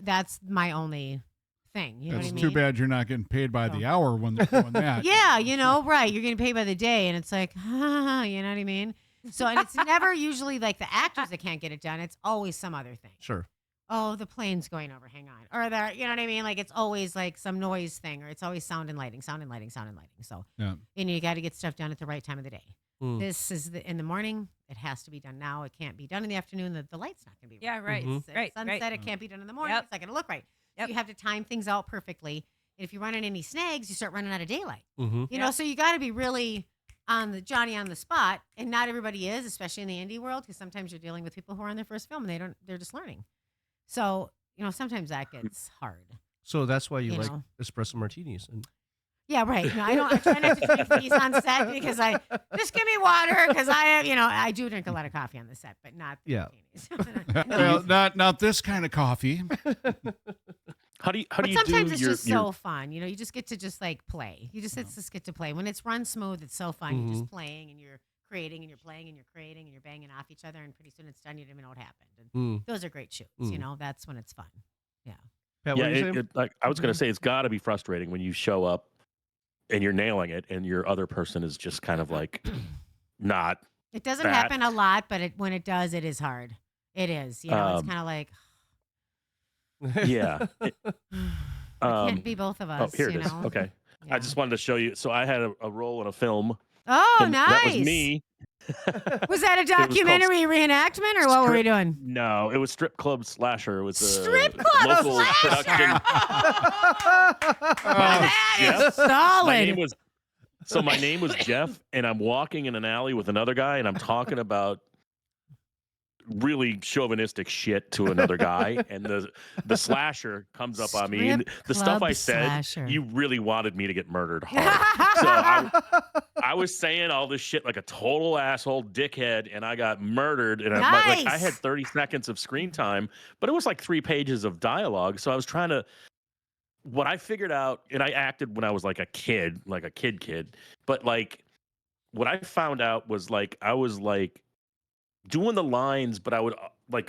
That's my only thing. You know
It's
what I
too
mean?
bad you're not getting paid by the
So-
hour when they're doing that.
Yeah, right. You're getting paid by the day, and it's like, you know what I mean? So, and it's never usually like the actors that can't get it done. It's always some other thing.
sure.
Oh, the plane's going over. Hang on. Or there, you know what I mean? Like it's always like some noise thing, or it's always sound and lighting. So,
Yeah.
and you got to get stuff done at the right time of the day.
Mm.
This is in the morning. It has to be done now. It can't be done in the afternoon. The light's not going to be
Yeah, right.
Mhm.
It's
Right,
sunset.
right.
It can't be done in the morning.
Yep.
It's not going to look right. So
Yep.
you have to time things out perfectly. And if you run into any snags, you start running out of daylight.
Mm-hmm.
You know, so you got to be really on the Johnny on the spot, and not everybody is, especially in the indie world, because sometimes you're dealing with people who are on their first film and they're just learning. So sometimes that gets hard.
So that's why you
You
like
know.
espresso martinis. And
Yeah, right. No, I try not to drink these on set because I just give me water because I do drink a lot of coffee on the set, but not the
Yeah.
martinis.
Well, not this kind of coffee.
How do you
But sometimes
do
it's
your,
just so fun. You just get to just like play. Just get to play. When it's run smooth, it's so fun. You're just playing and you're creating and you're playing and you're creating and you're banging off each other, and pretty soon it's done. You don't even know what happened. And those are great shoots. That's when it's fun.
Pat,
yeah,
what are you saying?
like I was gonna say, it's got to be frustrating when you show up and you're nailing it, and your other person is just kind of like not.
It doesn't
That-
happen a lot, but when it does, it is hard. It is. It's kind of like
Yeah.
it
Um,
can't be both of us.
oh, here it is. Okay.
Yeah.
I just wanted to show you. So I had a role in a film.
Oh,
and
nice.
That was me.
Was that a
It was called-
documentary reenactment or what were we doing?
No, it was Strip Club Slasher. It was a
Strip Club
local
Slasher!
production.
That is
Jeff.
solid.
My name was Jeff, and I'm walking in an alley with another guy, and I'm talking about really chauvinistic shit to another guy, and the slasher comes up on me, and
Strip
the stuff
Club
I said,
Slasher.
you really wanted me to get murdered hard. So I was saying all this shit like a total asshole dickhead, and I got murdered, and I had
Nice.
30 seconds of screen time, but it was like 3 pages of dialogue. So I was trying to. What I figured out, and I acted when I was like a kid, but like what I found out was like I was like doing the lines, but I would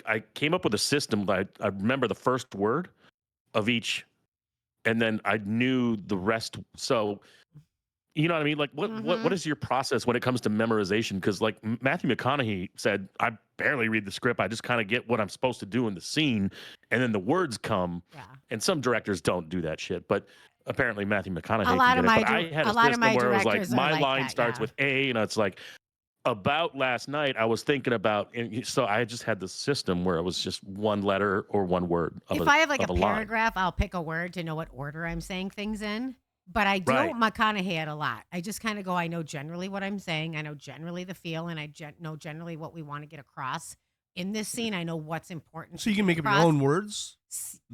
I came up with a system that I remember the first word of each, and then I knew the rest. So you know what I mean? Like what is your process when it comes to memorization? Because like Matthew McConaughey said, I barely read the script. I just kind of get what I'm supposed to do in the scene, and then the words come.
Yeah.
And some directors don't do that shit, but apparently Matthew McConaughey
A lot
can
of
get it.
my
But I
dir-
had
a
a
lot of
system
my
where it was like
directors are
my
like
line
that,
starts
yeah.
with A, and it's like about last night I was thinking about, and so I just had this system where it was just one letter or one word.
If I have like a
line.
paragraph, I'll pick a word to know what order I'm saying things in. But I don't McConaughey it a lot. I just kind of go, I know generally what I'm saying. I know generally the feel, and I know generally what we want to get across in this scene. I know what's important.
So you
to
can
get
make up your
across.
own words?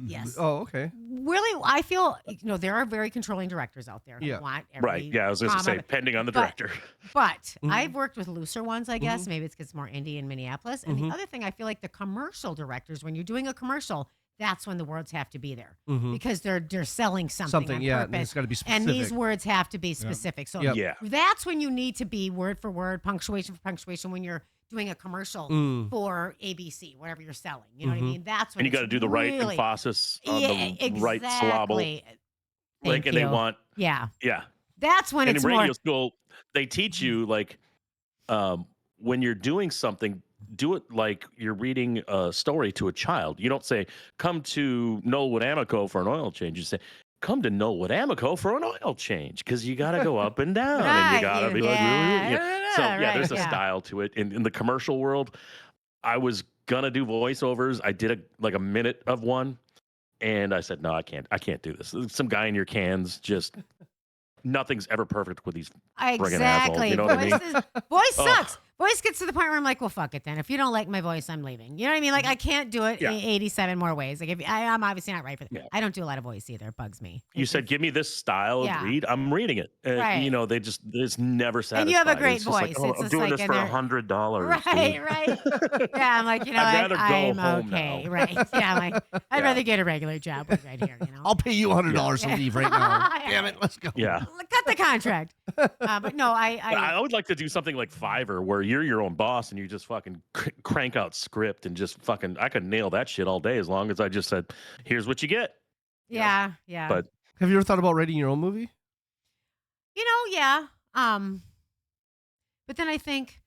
Yes.
Oh, okay.
Really, I feel, there are very controlling directors out there who
Yeah.
want every
Right. Yeah, I was going to say, depending on the director.
But
Mhm.
I've worked with looser ones, I guess. Maybe it's because it's more indie in Minneapolis. And the other thing, I feel like the commercial directors, when you're doing a commercial, that's when the words have to be there because they're selling something on
yeah, and
purpose.
it's got to be specific.
And these words have to be specific. So
Yep.
Yeah.
that's when you need to be word for word, punctuation for punctuation when you're doing a commercial for ABC, whatever you're selling. You know what I mean? That's when
And you got to
it's
do the right
really-
emphasis on the
exactly.
right syllable.
Thank
And
you.
they want,
Yeah.
yeah.
That's when
And
it's
in radio
more.
school, they teach you like when you're doing something, do it like you're reading a story to a child. You don't say, come to Knollwood Amico for an oil change. You say, come to Knollwood Amico for an oil change, because you got to go up and down, and
Right,
you got to be like, so yeah,
right,
there's a
yeah.
style to it. In the commercial world, I was gonna do voiceovers. I did a minute of one, and I said, no, I can't do this. Some guy in your cans, just nothing's ever perfect with these friggin' assholes.
Exactly.
You know what I mean?
Voice sucks. Voice gets to the point where I'm like, well, fuck it then. If you don't like my voice, I'm leaving. You know what I mean? Like, I can't do it
Yeah.
87 more ways. Like, I'm obviously not right for that.
Yeah.
I don't do a lot of voice either. It bugs me.
You said, give me this style
Yeah.
of read. I'm reading it.
Right.
You know, it's never satisfied.
And you have a great
It's just like,
voice.
oh,
It's
I'm
just
doing
like
this
in
for
there-
$100.
Right. Yeah, I'm like,
I'd rather go
I'm
home
okay.
now.
Right. Yeah, I'm like, I'd
Yeah.
rather get a regular job right here,
I'll pay you $100 to
Yeah.
leave right now.
Yeah.
Damn it, let's go.
Yeah.
Cut the contract. But no,
I would like to do something like Fiverr, where you're your own boss and you just fucking crank out script and just fucking, I could nail that shit all day as long as I just said, here's what you get.
yeah.
But
Have you ever thought about writing your own movie?
Yeah. But then I think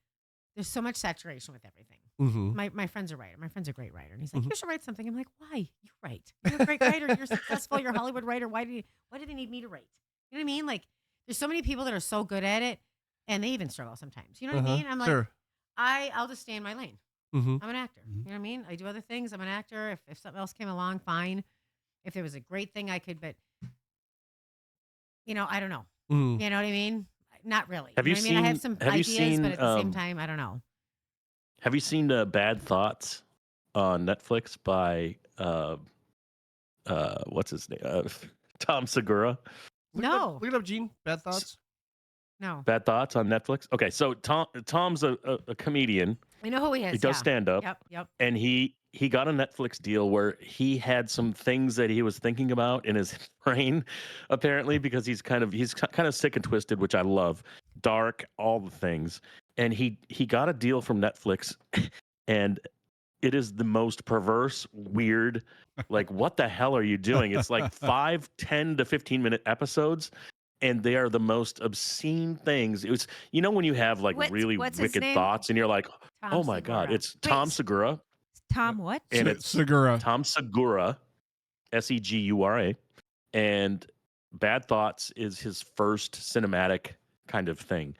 there's so much saturation with everything.
Mm-hmm.
My friend's a writer. My friend's a great writer. And he's like, you should write something. I'm like, why? You write. You're a great writer. You're successful. You're a Hollywood writer. Why do they need me to write? You know what I mean? Like, there's so many people that are so good at it, and they even struggle sometimes. You know what I mean? I'm like,
Sure.
I'll just stay in my lane.
Mm-hmm.
I'm an actor. You know what I mean? I do other things. I'm an actor. If something else came along, fine. If there was a great thing I could, but, I don't know.
Mm.
You know what I mean? Not really.
Have
you
you
know what I mean? I have
seen-
some
have you
ideas, but
seen,
at the same time, I don't know.
have you seen Bad Thoughts on Netflix by, what's his name? Tom Segura.
No.
Look it up, Gene. Bad thoughts.
No.
Bad Thoughts on Netflix. Okay, so Tom's a comedian.
I know who he is.
He does
yeah.
stand up.
Yep.
And he got a Netflix deal where he had some things that he was thinking about in his brain, apparently, because he's kind of sick and twisted, which I love. Dark, all the things. And he got a deal from Netflix, and it is the most perverse, weird, like, what the hell are you doing? It's like 5, 10 to 15-minute episodes, and they are the most obscene things. It was, when you have like
What's
really
his
wicked
name?
thoughts, and you're like,
Tom
oh my God,
Segura.
it's
Wait,
Tom Segura.
Tom what?
And it's
Segura.
Tom Segura, Segura, and Bad Thoughts is his first cinematic kind of thing.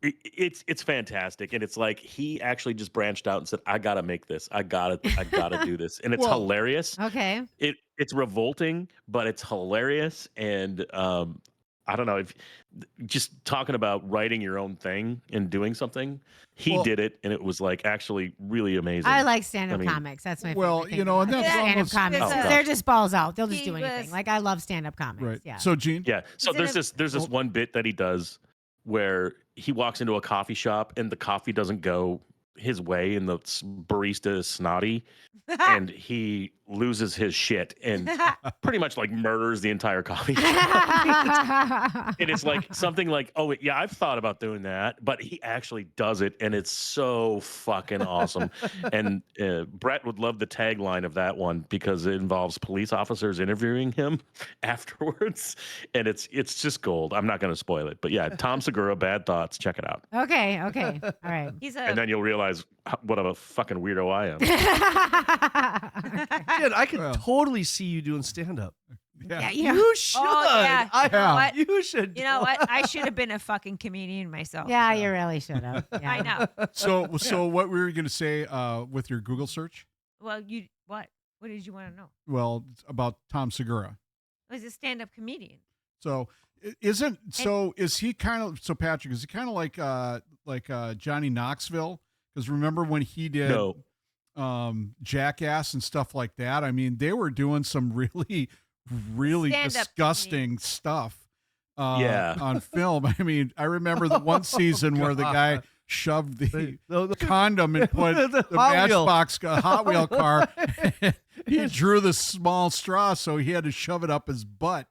It's fantastic, and it's like he actually just branched out and said, "I gotta make this. I gotta do this," and it's
Well,
hilarious.
Okay.
It's revolting, but it's hilarious, and I don't know if just talking about writing your own thing and doing something. He
Well-
did it, and it was like actually really amazing.
I like stand-up
I mean-
comics. That's my
Well,
favorite thing
you know, and
about it.
that's
stand-up
almost-
comics.
Oh, gosh.
They're just balls out. They'll just
He
do anything.
was-
Like I love stand-up comics.
Right.
Yeah.
So, Gene.
Yeah. So
Is it
there's this one bit that he does where he walks into a coffee shop and the coffee doesn't go his way and the barista is snotty and he loses his shit and pretty much like murders the entire coffee shop. And it's like something like, oh yeah, I've thought about doing that, but he actually does it, and it's so fucking awesome. And Brett would love the tagline of that one because it involves police officers interviewing him afterwards, and it's just gold. I'm not going to spoil it, but yeah, Tom Segura, Bad Thoughts, check it out,
Okay. All right.
He's
and
a
then you'll realize what a fucking weirdo I am.
Dude, I could
Well.
totally see you doing stand-up.
yeah.
You should.
yeah.
I,
You know what?
You should.
You know what? I should have been a fucking comedian myself.
Yeah, you really should have. Yeah.
I know.
So what were you going to say with your Google search?
Well, you what? What did you want to know?
Well, it's about Tom Segura.
I was a stand-up comedian.
So is he kind of, so Patrick, is he kind of like Johnny Knoxville? Because remember when he did
No.
Jackass and stuff like that? I mean, they were doing some really, really
Stand-up
disgusting stuff
Yeah.
on film. I mean, I remember the one season where the guy shoved the condom and put the
Hot Wheel.
Matchbox Hot Wheel car. He drew the small straw, so he had to shove it up his butt.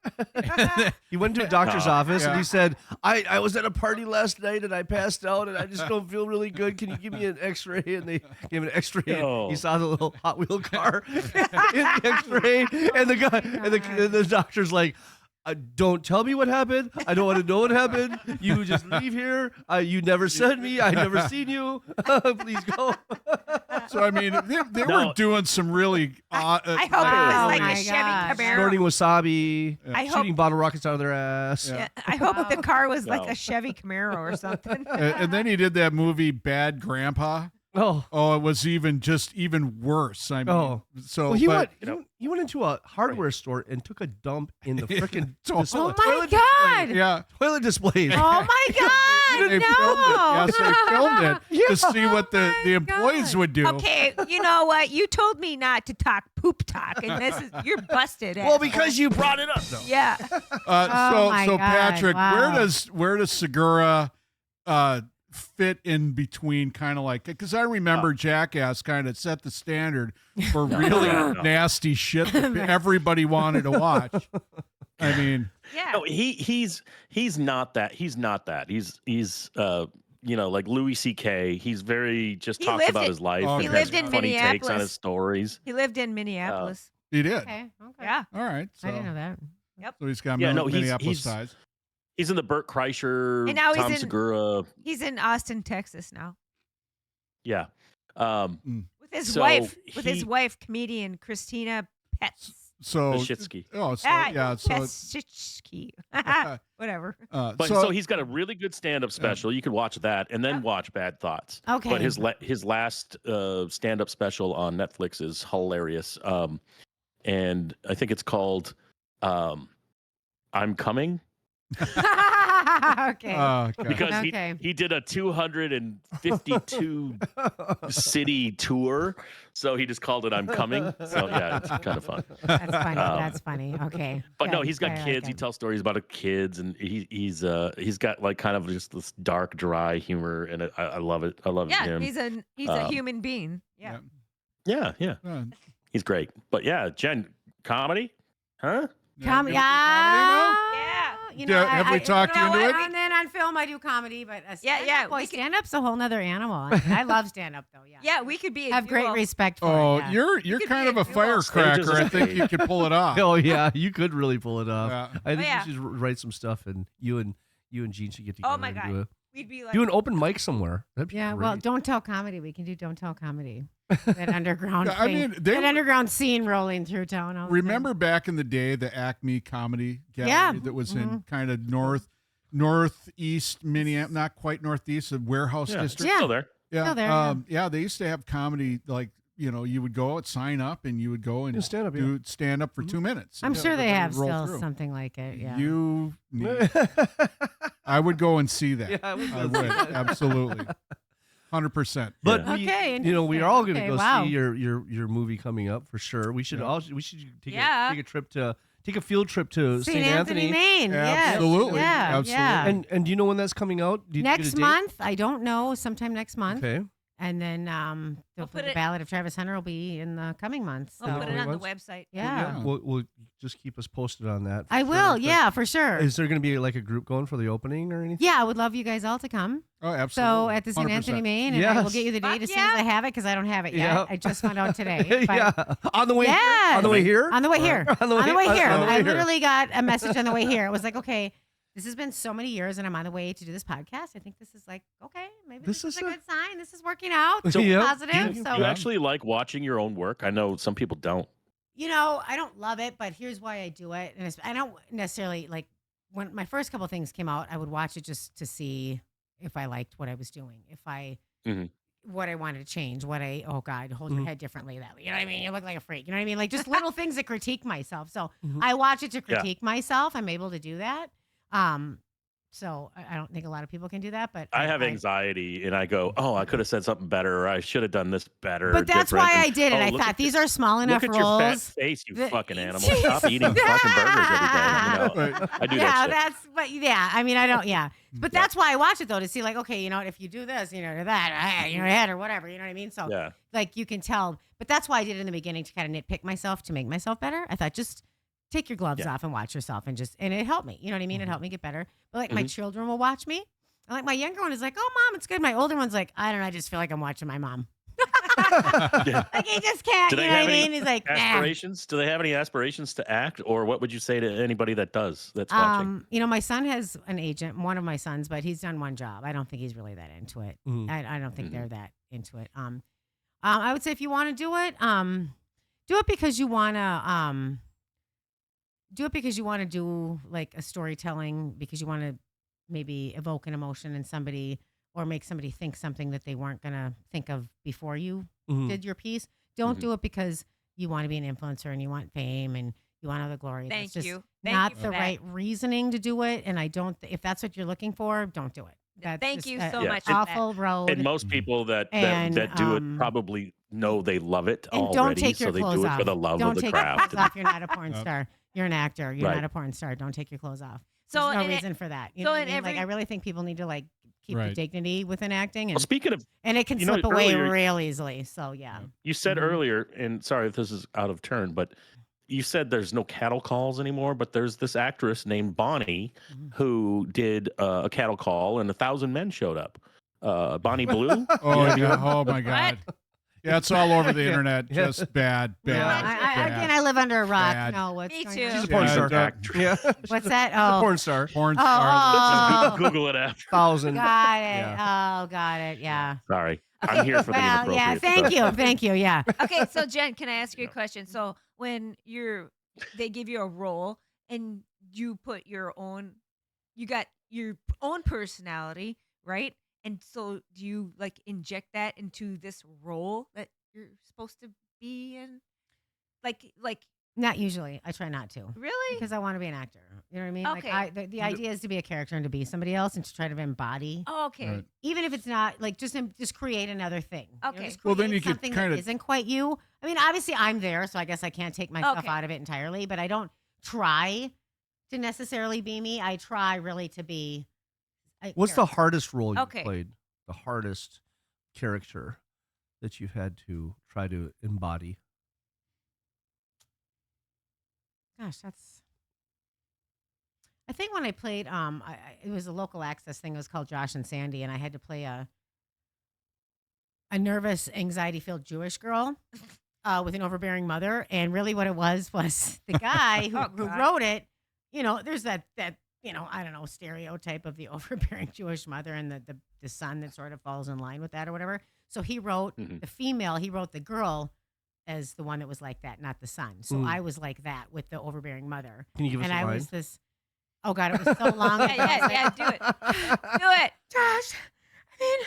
He went to a doctor's
No.
office and
Yeah.
he said, I was at a party last night and I passed out and I just don't feel really good. Can you give me an x-ray? And they gave him an x-ray.
No.
And he saw the little Hot Wheel car in the x-ray. And the guy and the doctor's like, don't tell me what happened. I don't want to know what happened. You just leave here. You never sent me. I never seen you. Please go.
So I mean, they
No.
were doing some really.
I hope it
Oh
was like
my
a Chevy
gosh.
Camaro.
Snorting wasabi.
I hope-
Shooting bottle rockets out of their ass.
Yeah.
Yeah, I hope the car was like
No.
a Chevy Camaro or something.
And then he did that movie Bad Grandpa.
Oh.
Oh, it was even worse. I mean,
Oh.
so
Well, he
but,
went into a hardware store and took a dump in the freaking
Oh
Oh my God.
yeah,
toilet displays.
Oh my God.
they
No.
filmed it. Yes, they filmed it to see what the
my
employees
God.
would do.
Okay, you know what? You told me not to talk poop talk, and you're busted.
Well,
asshole.
because you brought it up. No.
yeah,
Oh my
So
God,
Patrick,
wow.
where does Segura fit in between, kind of like, because I remember Jackass kind of set the standard for really
no.
nasty shit that everybody wanted to watch. I mean,
yeah.
No, he's not that. He's not that. He's like Louis C.K. He's very just
He
talks
lived
about
in-
his life.
Oh,
and
he
has
lived in
funny takes on
Minneapolis.
his stories.
He lived in Minneapolis.
he did.
Okay.
yeah.
All right. So,
I didn't know that.
so he's got
Yeah, no, he's-
Minneapolis
he's-
ties.
He's in the Burt Kreischer,
And now he's
Tom
in-
Segura.
He's in Austin, Texas now
Yeah.
with his
So
wife. With his
he-
wife, comedian Christina Pets.
So
Lashitsky.
oh, so
Ah,
yeah. So
Petsky. Whatever.
But so he's got a really good stand-up special. You could watch that and then
Yeah.
watch Bad Thoughts.
Okay.
But his last stand-up special on Netflix is hilarious. And I think it's called I'm Coming.
Okay.
okay.
Because
Okay.
he did a 252 city tour, so he just called it "I'm Coming." So yeah, it's kind of fun.
That's funny. That's funny. Okay.
But no,
Good.
he's got
I like
kids. He
it.
tells stories about his kids, and he's got like kind of just this dark, dry humor, and I love it. I love
Yeah,
him.
he's a human being. Yeah.
Yeah, he's great. But yeah, Jen, comedy, huh?
Comedy.
Yeah.
You
Yeah, have we talked you into it?
And then on film, I do comedy, but
yeah,
boy,
we could-
stand-up's a whole nother animal. I love stand-up though. Yeah.
Yeah, we could be.
Have great
duo.
respect for
Oh,
it. Yeah.
you're
could
kind
be
of
a
a
duo.
firecracker.
Stages
I
of
think
fate.
you could pull it off.
Oh yeah, you could really pull it off.
Yeah.
I think
yeah.
you should write some stuff, and you and Gene should get together.
Oh my
and
God. We'd be like.
do an open mic somewhere. That'd be
Yeah,
great.
well, don't tell comedy. We can do don't tell comedy. That underground
Yeah, I
thing.
mean, they
that
were-
underground scene rolling through town. all the time.
Remember back in the day, the Acme Comedy Gallery
Yeah.
that was in
Mhm.
kind of north northeast Minneapolis, not quite northeast, of Warehouse
Yeah,
District.
it's still there.
Yeah,
Still there, yeah.
yeah. They used to have comedy, like, you would go out, sign up, and you would go and
Yeah, stand up,
do stand up for 2 minutes.
I'm
and
sure they
everybody
have
would roll
still
through.
something like it. Yeah.
You need, I would go and see that.
Yeah, I would
I would absolutely, 100%.
But
Yeah.
Okay,
we're all going to
okay,
go
wow.
see your movie coming up for sure. We should take a field trip to
St.
St.
Anthony, Maine. Yes.
Absolutely.
Yeah.
Absolutely.
Yeah.
And do you know when that's coming out? Do you get a
Next
date?
month, I don't know. Sometime next month.
Okay.
And then
We'll put
the
it-
Ballad of Travis Hunter will be in the coming months. So.
We'll put it on the
Everyone's-
website.
Yeah.
Yeah.
We'll just keep us posted on that. for
I
sure.
will.
But
Yeah, for sure.
Is there going to be like a group going for the opening or anything?
Yeah, I would love you guys all to come.
Oh, absolutely.
So at the St.
100%.
Anthony, Maine, and I will
Yes.
get you the date
Fuck
as soon as
yeah.
I have it because I don't have it yet.
Yeah.
I just found out today. But
Yeah. On the way.
Yes.
On the way here.
On the way here.
On the
On the way here.
on the way
I
here.
literally got a message on the way here. It was like, okay, this has been so many years, and I'm on the way to do this podcast. I think this is like, okay, maybe this is a good sign. This is working out.
So-
It's
Yep.
positive.
Do
So
you actually like watching your own work? I know some people don't.
I don't love it, but here's why I do it. And I don't necessarily like when my first couple things came out, I would watch it just to see if I liked what I was doing, what I wanted to change, oh God, hold your head differently that way. You know what I mean? You look like a freak. You know what I mean? Like just little things that critique myself. So I watch it to critique myself. I'm able to do that. So I don't think a lot of people can do that, but
I have anxiety, and I go, "Oh, I could have said something better, or I should have done this better."
But that's
different."
why
And,
I did it.
"Oh,
I
look
thought
at
these
your-
are small enough
Look at your fat
roles.
face, you
The-
fucking animal! Stop eating fucking burgers every day. I do that shit.
I mean, I don't, But that's why I watch it though, to see like, okay, if you do this, that, or whatever, you know what I mean? So
Yeah.
like you can tell, but that's why I did it in the beginning to kind of nitpick myself to make myself better. I thought just take your gloves off and watch yourself and it helped me. You know what I mean? It helped me get better. But like my children will watch me. And like my younger one is like, oh mom, it's good. My older one's like, I don't know, I just feel like I'm watching my mom.
Yeah.
Like he just can't,
Do
you
they
know what I
have any
mean? He's like, nah.
aspirations? Do they have any aspirations to act, or what would you say to anybody that's watching?
My son has an agent, one of my sons, but he's done one job. I don't think he's really that into it. I don't think they're that into it. I would say if you want to do it because you want to do like a storytelling, because you want to maybe evoke an emotion in somebody or make somebody think something that they weren't going to think of before you did your piece. Don't do it because you want to be an influencer and you want fame and you want all the glory.
Thank
That's just
you. Thank
not
you for
the
that.
right reasoning to do it. And I don't, if that's what you're looking for, don't do it. That's
Thank
just
you
a-
so
Yeah.
much. for that.
Awful road.
And most people that
And,
do it probably know they love it
and
already,
don't take your
so they
clothes
do it
off.
for the love
don't
of the
take your
craft.
clothes off. You're not a porn star. You're an actor. You're
Right.
not a porn star. Don't take your clothes off.
So
There's no
in it-
reason for that. You
so
know what I
in
mean? Like
every-
I really think people need to like keep the
Right.
dignity within acting, and
Well, speaking of,
it can
you know,
slip away
earlier-
real easily. So yeah.
you said
Mhm.
earlier, and sorry if this is out of turn, but you said there's no cattle calls anymore, but there's this actress named Bonnie who did a cattle call, and 1,000 men showed up. Bonnie Blue.
Oh,
Yeah.
yeah. Oh, my God. Yeah, it's all over the internet.
Yeah.
Just bad, bad.
Yeah.
bad.
I live under a rock.
Bad.
No, what's
Me
going
too.
on?
She's a porn
Yeah,
star.
that-
Yeah.
What's that?
A
Oh,
porn star.
Porn
oh,
star.
oh.
Google it after.
1,000.
Got it. Oh, got it. Yeah.
Sorry, I'm here for the
Well,
inappropriate
yeah. Thank
stuff.
you. Thank you. Yeah.
Okay, so Jen, can I ask you a question? So when they give you a role and you put you got your own personality, right? And so do you like inject that into this role that you're supposed to be in? Like
Not usually. I try not to.
really?
Because I want to be an actor. You know what I mean?
Okay.
Like the idea is to be a character and to be somebody else and to try to embody,
Oh, okay.
Right.
even if it's not like just create another thing. You know,
Okay.
just
Well, then
create
you could
something
kinda-
that isn't quite you. I mean, obviously I'm there, so I guess I can't take myself
Okay.
out of it entirely. But I don't try to necessarily be me. I try really to be.
What's the hardest role you
Okay.
played? The hardest character that you've had to try to embody?
Gosh, that's. I think when I played, it was a local access thing. It was called Josh and Sandy, and I had to play a nervous, anxiety-filled Jewish girl with an overbearing mother. And really, what it was the guy who,
Oh,
who
God.
wrote it. You know, there's that I don't know, stereotype of the overbearing Jewish mother and the son that sort of falls in line with that or whatever. So he wrote the female. He wrote the girl as the one that was like that, not the son. So
Mm.
I was like that with the overbearing mother.
Can you give us
And
a
I
line?
was this. Oh God, it was so long. ago.
Yeah, do it. Do it.
Josh, I mean,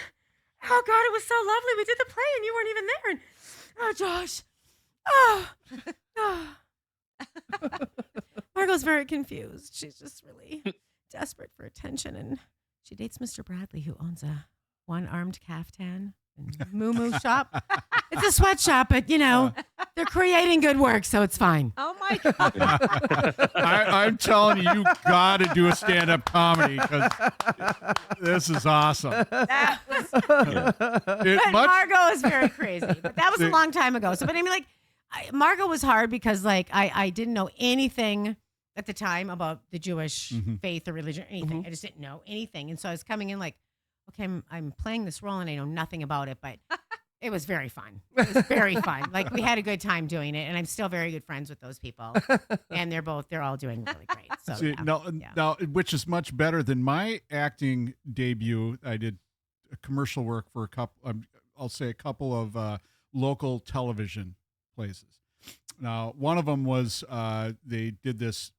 oh God, it was so lovely. We did the play and you weren't even there. And oh, Josh, Margot's very confused. She's just really desperate for attention, and she dates Mr. Bradley, who owns a one-armed caftan and moo shop. It's a sweatshop, but they're creating good work, so it's fine.
Oh my God.
I'm telling you, you got to do a stand-up comedy because this is awesome.
That was
But Margot is very crazy. But that was a long time ago. So, but I mean, like, Margot was hard because, like, I didn't know anything at the time about the Jewish faith or religion or anything. I just didn't know anything. And so I was coming in like, okay, I'm playing this role and I know nothing about it, but it was very fun. It was very fun. Like, we had a good time doing it, and I'm still very good friends with those people. And they're all doing really great. So,
See, now, which is much better than my acting debut. I did commercial work for a couple of local television places. Now, one of them was they did this,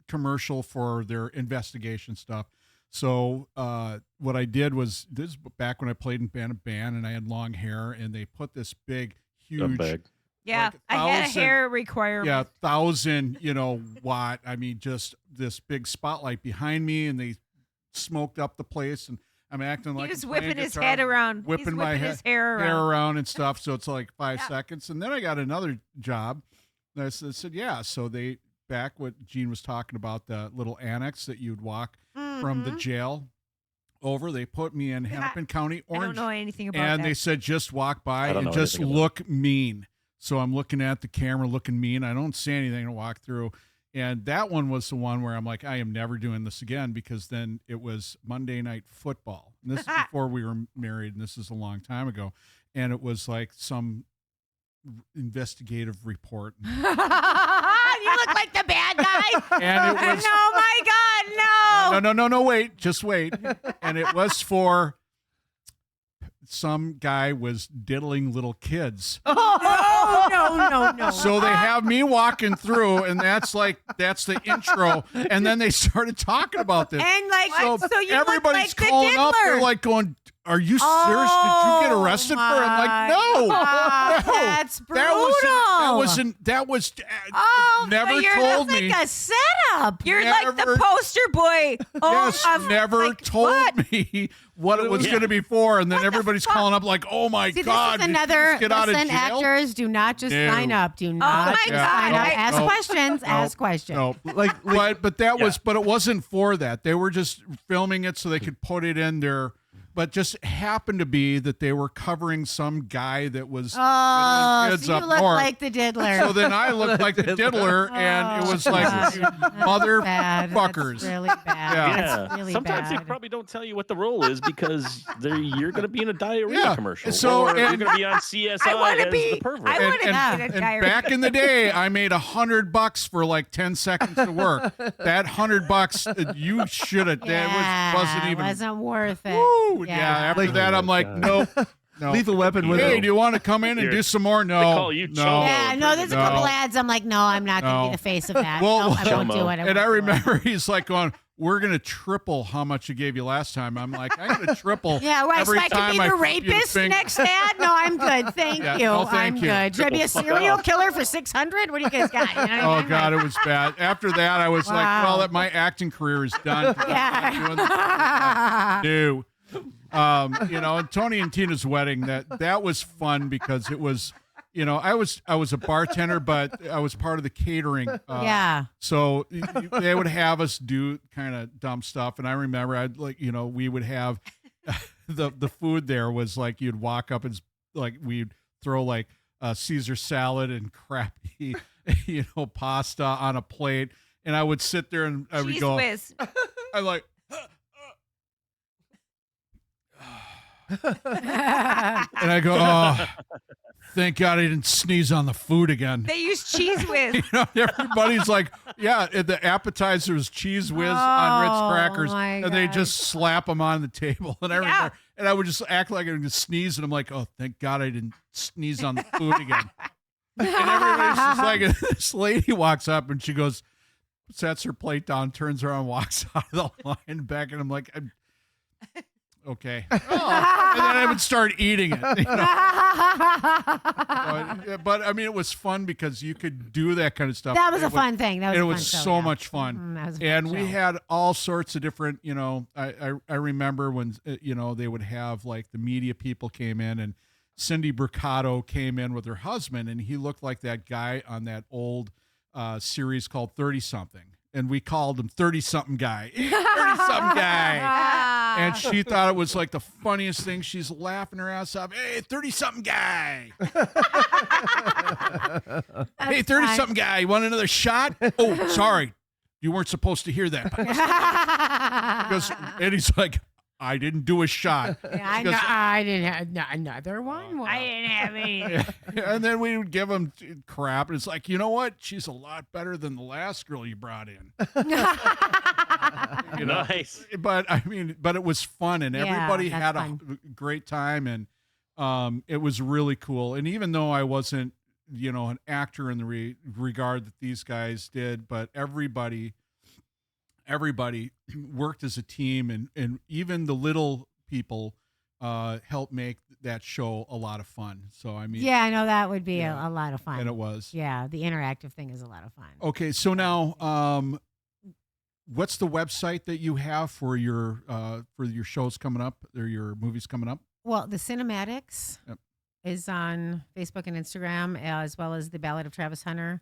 commercial for their investigation stuff. So what I did was, this is back when I played in band and I had long hair, and they put this big, huge,
yeah,
like
I had a hair requirement.
yeah, 1,000 watt. I mean, just this big spotlight behind me, and they smoked up the place, and I'm acting like
He was
I'm playing
whipping his
guitar,
head around.
whipping
He's
my
his hair
around and stuff. So it's like 5
Yeah.
seconds, and then I got another job. And I said, yeah. So they, back what Gene was talking about, the little annex that you'd walk from the jail over, they put me in Hennepin County,
I don't
Orange,
know anything about
and
that.
they said just walk by
I don't
and
know
just
anything about
look mean. So I'm looking at the camera, looking mean. I don't say anything to walk through. And that one was the one where I'm like, I am never doing this again, because then it was Monday Night Football. And this is before we were married, and this is a long time ago. And it was like some investigative report.
You look like the bad guy.
And it was
Oh my God, no.
no, wait, just wait. And it was for some guy was diddling little kids.
No.
So they have me walking through, and that's the intro. And then they started talking about this.
And like, so you
everybody's
look like
calling
the
up. They're
diddler.
like going, "Are you serious? Did you get arrested for it?" I'm like, "No,
God,
no,
that's brutal.
That was never
so you're
told
just
me."
like a setup.
You're like the
Never-
poster boy.
Yes, never
like,
told
what?
me what it was going to be for, and then everybody's calling up like, "Oh my
See,
God,
this is
did you
another.
just get out of
Listen,
jail?"
actors, do not just
No.
sign up. Do not
my
just
God.
sign up.
I-
Ask questions. Ask questions.
No,
Like
but it wasn't for that. They were just filming it so they could put it in their. But just happened to be that they were covering some guy that was
Oh,
kids
so you
up
look
north.
like the diddler.
So then I looked like the diddler, and it was like,
God.
you
That's bad.
motherfuckers.
That's really bad.
Yeah.
That's really
Sometimes
bad.
they probably don't tell you what the role is because you're going to be in a diarrhea
Yeah.
commercial.
So,
or you're
and-
going to be on CSI
I want
as
to be.
the pervert.
I want to
Yeah.
be in a
And
diary.
back in the day, I made $100 for like 10 seconds of work. That $100, you should have. That wasn't even.
Wasn't worth it.
Woo! Yeah. After
Like-
that, I'm like,
God.
no.
Lethal Weapon with
Hey, do you want to come in and do some more? No.
They call you
no.
Chomo.
Yeah, no, there's a
No.
couple ads. I'm like, no, I'm not going to
No.
be the face of that.
Well,
no, I won't
Chomo.
do it.
And I remember he's like going, "We're going to triple how much you gave you last time." I'm like, "I'm going to triple."
Yeah, right. So
every
I can
time
be the
flip you
rapist
finger."
next ad? No, I'm good. Thank
Yeah,
you.
no, thank
I'm
you.
good. Should I be a serial killer for 600? What do you guys got? You know what I
Oh
mean?
God, it was bad. After that, I was like,
Wow.
"Well, my acting career is done."
Yeah.
No. And Tony and Tina's wedding, that was fun because it was, I was a bartender, but I was part of the catering.
Yeah.
So they would have us do kind of dumb stuff, and I remember we would have the food there was like you'd walk up and like we'd throw like Caesar salad and crappy pasta on a plate, and I would sit there and I would
Cheese
go,
whiz.
I'm like. And I go, oh, thank God I didn't sneeze on the food again.
They use cheese whiz.
Everybody's like, yeah, the appetizer is cheese whiz on Ritz crackers,
my
and they
gosh.
just slap them on the table. And I remember, and I would just act like I would sneeze, and I'm like, oh, thank God I didn't sneeze on the food again. And everybody's just like, this lady walks up and she goes, sets her plate down, turns around, walks out of the line back, and I'm like, okay. Oh. And then I would start eating it. But I mean, it was fun because you could do that kind of stuff.
That was a fun thing. That was
it
a fun
was
show,
so
yeah.
much fun.
That was a fun
And we
show.
had all sorts of different, I remember when, they would have like the media people came in, and Cindy Bricado came in with her husband, and he looked like that guy on that old series called 30-something. And we called him 30-something guy. 30-something guy. And she thought it was like the funniest thing. She's laughing her ass off. Hey, 30-something guy. Hey, 30-something guy. You want another shot? Oh, sorry. You weren't supposed to hear that. And he's like, I didn't do a shot.
Yeah, I didn't have another one.
I didn't have any.
And then we would give him crap. And it's like, you know what? She's a lot better than the last girl you brought in.
Nice.
But I mean, it was fun, and everybody
that's
had
fun.
a great time, and it was really cool. And even though I wasn't, an actor in the regard that these guys did, but everybody worked as a team, and even the little people helped make that show a lot of fun. So I mean,
Yeah, I know that would be
Yeah.
a lot of fun.
and it was.
Yeah, the interactive thing is a lot of fun.
Okay, so now, what's the website that you have for your shows coming up, or your movies coming up?
Well, the Cinematics
Yep.
is on Facebook and Instagram, as well as the Ballad of Travis Hunter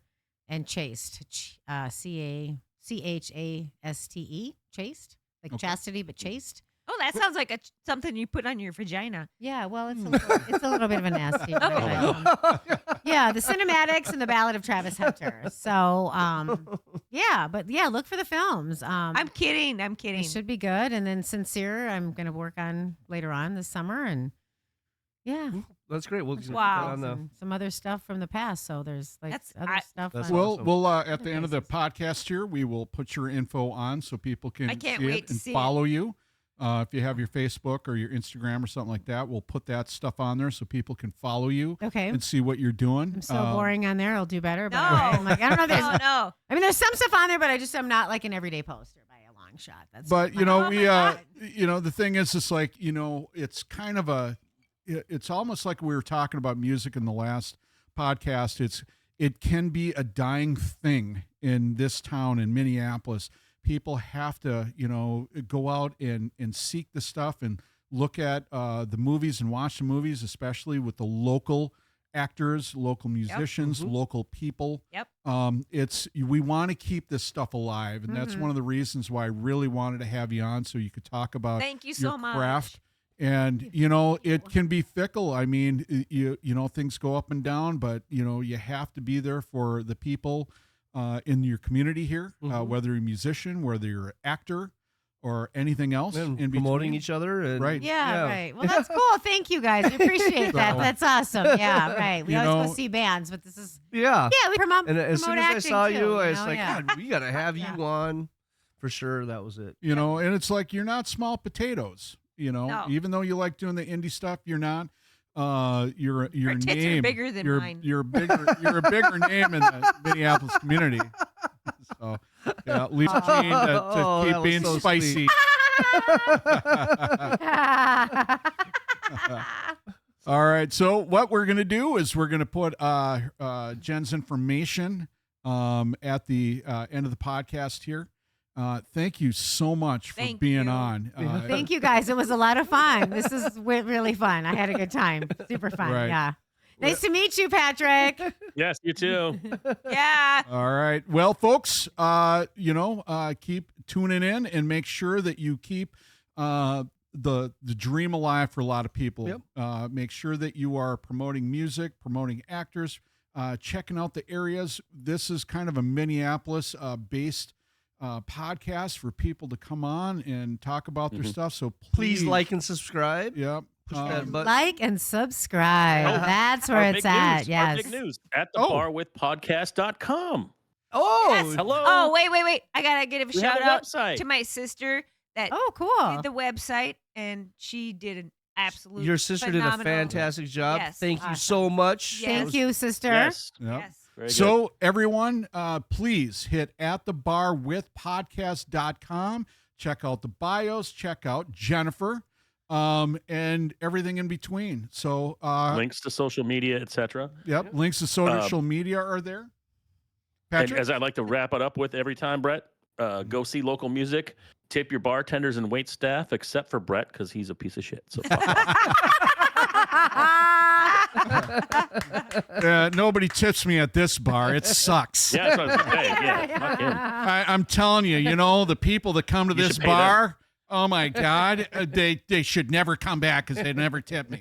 and Chaste, Chaste, Chaste, like
Okay.
chastity, but chaste.
Oh, that sounds like something you put on your vagina.
Yeah, well, it's a little bit of a nasty. Yeah, the Cinematics and the Ballad of Travis Hunter. So, look for the films.
I'm kidding.
It should be good. And then Sincere, I'm going to work on later on this summer, and yeah.
That's great. We'll
Wow.
on the,
And some other stuff from the past. So there's like
That's-
other stuff.
That's
on-
Well,
awesome.
we'll at the end of the podcast here, we will put your info on so people can
I can't
see
wait
it
to
and
see it.
follow you. If you have your Facebook or your Instagram or something like that, we'll put that stuff on there so people can follow you
Okay.
and see what you're doing.
I'm so boring on there. I'll do better. But
No.
all right. I'm like, I don't know. There's,
No.
I mean, there's some stuff on there, but I'm not like an everyday poster by a long shot. That's
But
my-
Oh my God.
the thing is, it's like, it's kind of it's almost like we were talking about music in the last podcast. It can be a dying thing in this town in Minneapolis. People have to, go out and seek the stuff and look at the movies and watch the movies, especially with the local actors, local musicians, local people.
Yep.
We want to keep this stuff alive, and that's
Mm-hmm.
one of the reasons why I really wanted to have you on, so you could talk about
Thank you
your
so much.
craft. And it can be fickle. I mean, things go up and down, but you have to be there for the people in your community here, whether you're a musician, whether you're an actor, or anything else.
and
in
promoting
between.
each other. And,
Right.
Yeah, right. Well, that's cool. Thank you guys. I appreciate that.
So-
That's awesome. Yeah, right. We
You
always
know-
go see bands, but this is
Yeah.
we promote.
And as soon
promote
as I
acting
saw
too,
you, I was like,
yeah.
God, we got to have you on for sure. That was it.
And it's like you're not small potatoes.
No.
Even though you like doing the indie stuff, you're not. Your
Our tits are
name
bigger than
you're,
mine.
You're a bigger name in the Minneapolis community. So yeah, leave Gene to
Oh, that
keep
was
being
so
spicy. All right. So what we're gonna do is we're gonna put Jen's information at the end of the podcast here. Thank you so much for
Thank
being
you.
on.
Thank you guys. It was a lot of fun. This is really fun. I had a good time. Super fun.
Right.
Yeah. Nice to meet you, Patrick.
Yes, you too.
Yeah.
All right. Well, folks, keep tuning in and make sure that you keep the dream alive for a lot of people.
Yep.
Make sure that you are promoting music, promoting actors, checking out the areas. This is kind of a Minneapolis based podcast for people to come on and talk about their stuff. So
Please like and subscribe.
Yep.
Push that button.
Like and subscribe.
Oh,
That's where
Our
it's
big
at.
news,
Yes.
Our big news at the
Oh.
barwithpodcast.com.
Oh,
Yes.
Hello.
Oh, wait. I got to give a
We have
shout
a
out
website.
to my sister that
Oh, cool.
did the website, and she did an absolute
your sister did a
phenomenal-
fantastic job.
Yes.
Thank you
Awesome.
so much.
Yes.
That
Thank
was-
you, sister.
Yes.
Yep.
Yes.
Very good.
So everyone, please hit atthebarwithpodcast.com. Check out the bios. Check out Jennifer, and everything in between. So
links to social media, etc.
Yep, links to social media are there. Patrick?
And as I like to wrap it up with every time, Brett, go see local music. Tip your bartenders and wait staff, except for Brett because he's a piece of shit. So fuck off.
Nobody tips me at this bar. It sucks.
Yeah, that's what I was saying. Yeah, fuck him.
I'm telling you, the people that come to
You
this
should pay
bar, oh my God, they should never come back because they never tip me.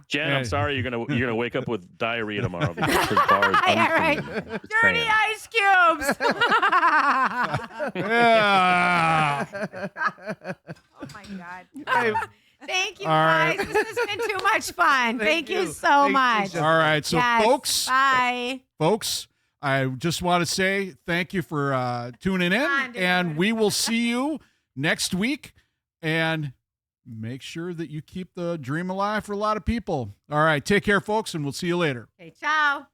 Jen, I'm sorry you're gonna wake up with diarrhea tomorrow because this bar is
Yeah, right.
unclean. It's
Dirty
banned.
ice cubes.
Yeah.
Oh my God.
Thank you,
All right.
guys. This has been too much fun. Thank you
you.
so
Thank you,
much.
Jennifer.
All right, so
Yes.
folks,
Bye.
I just want to say thank you for tuning in,
on, dude.
and we will see you next week. And make sure that you keep the dream alive for a lot of people. All right, take care, folks, and we'll see you later.
Okay, ciao.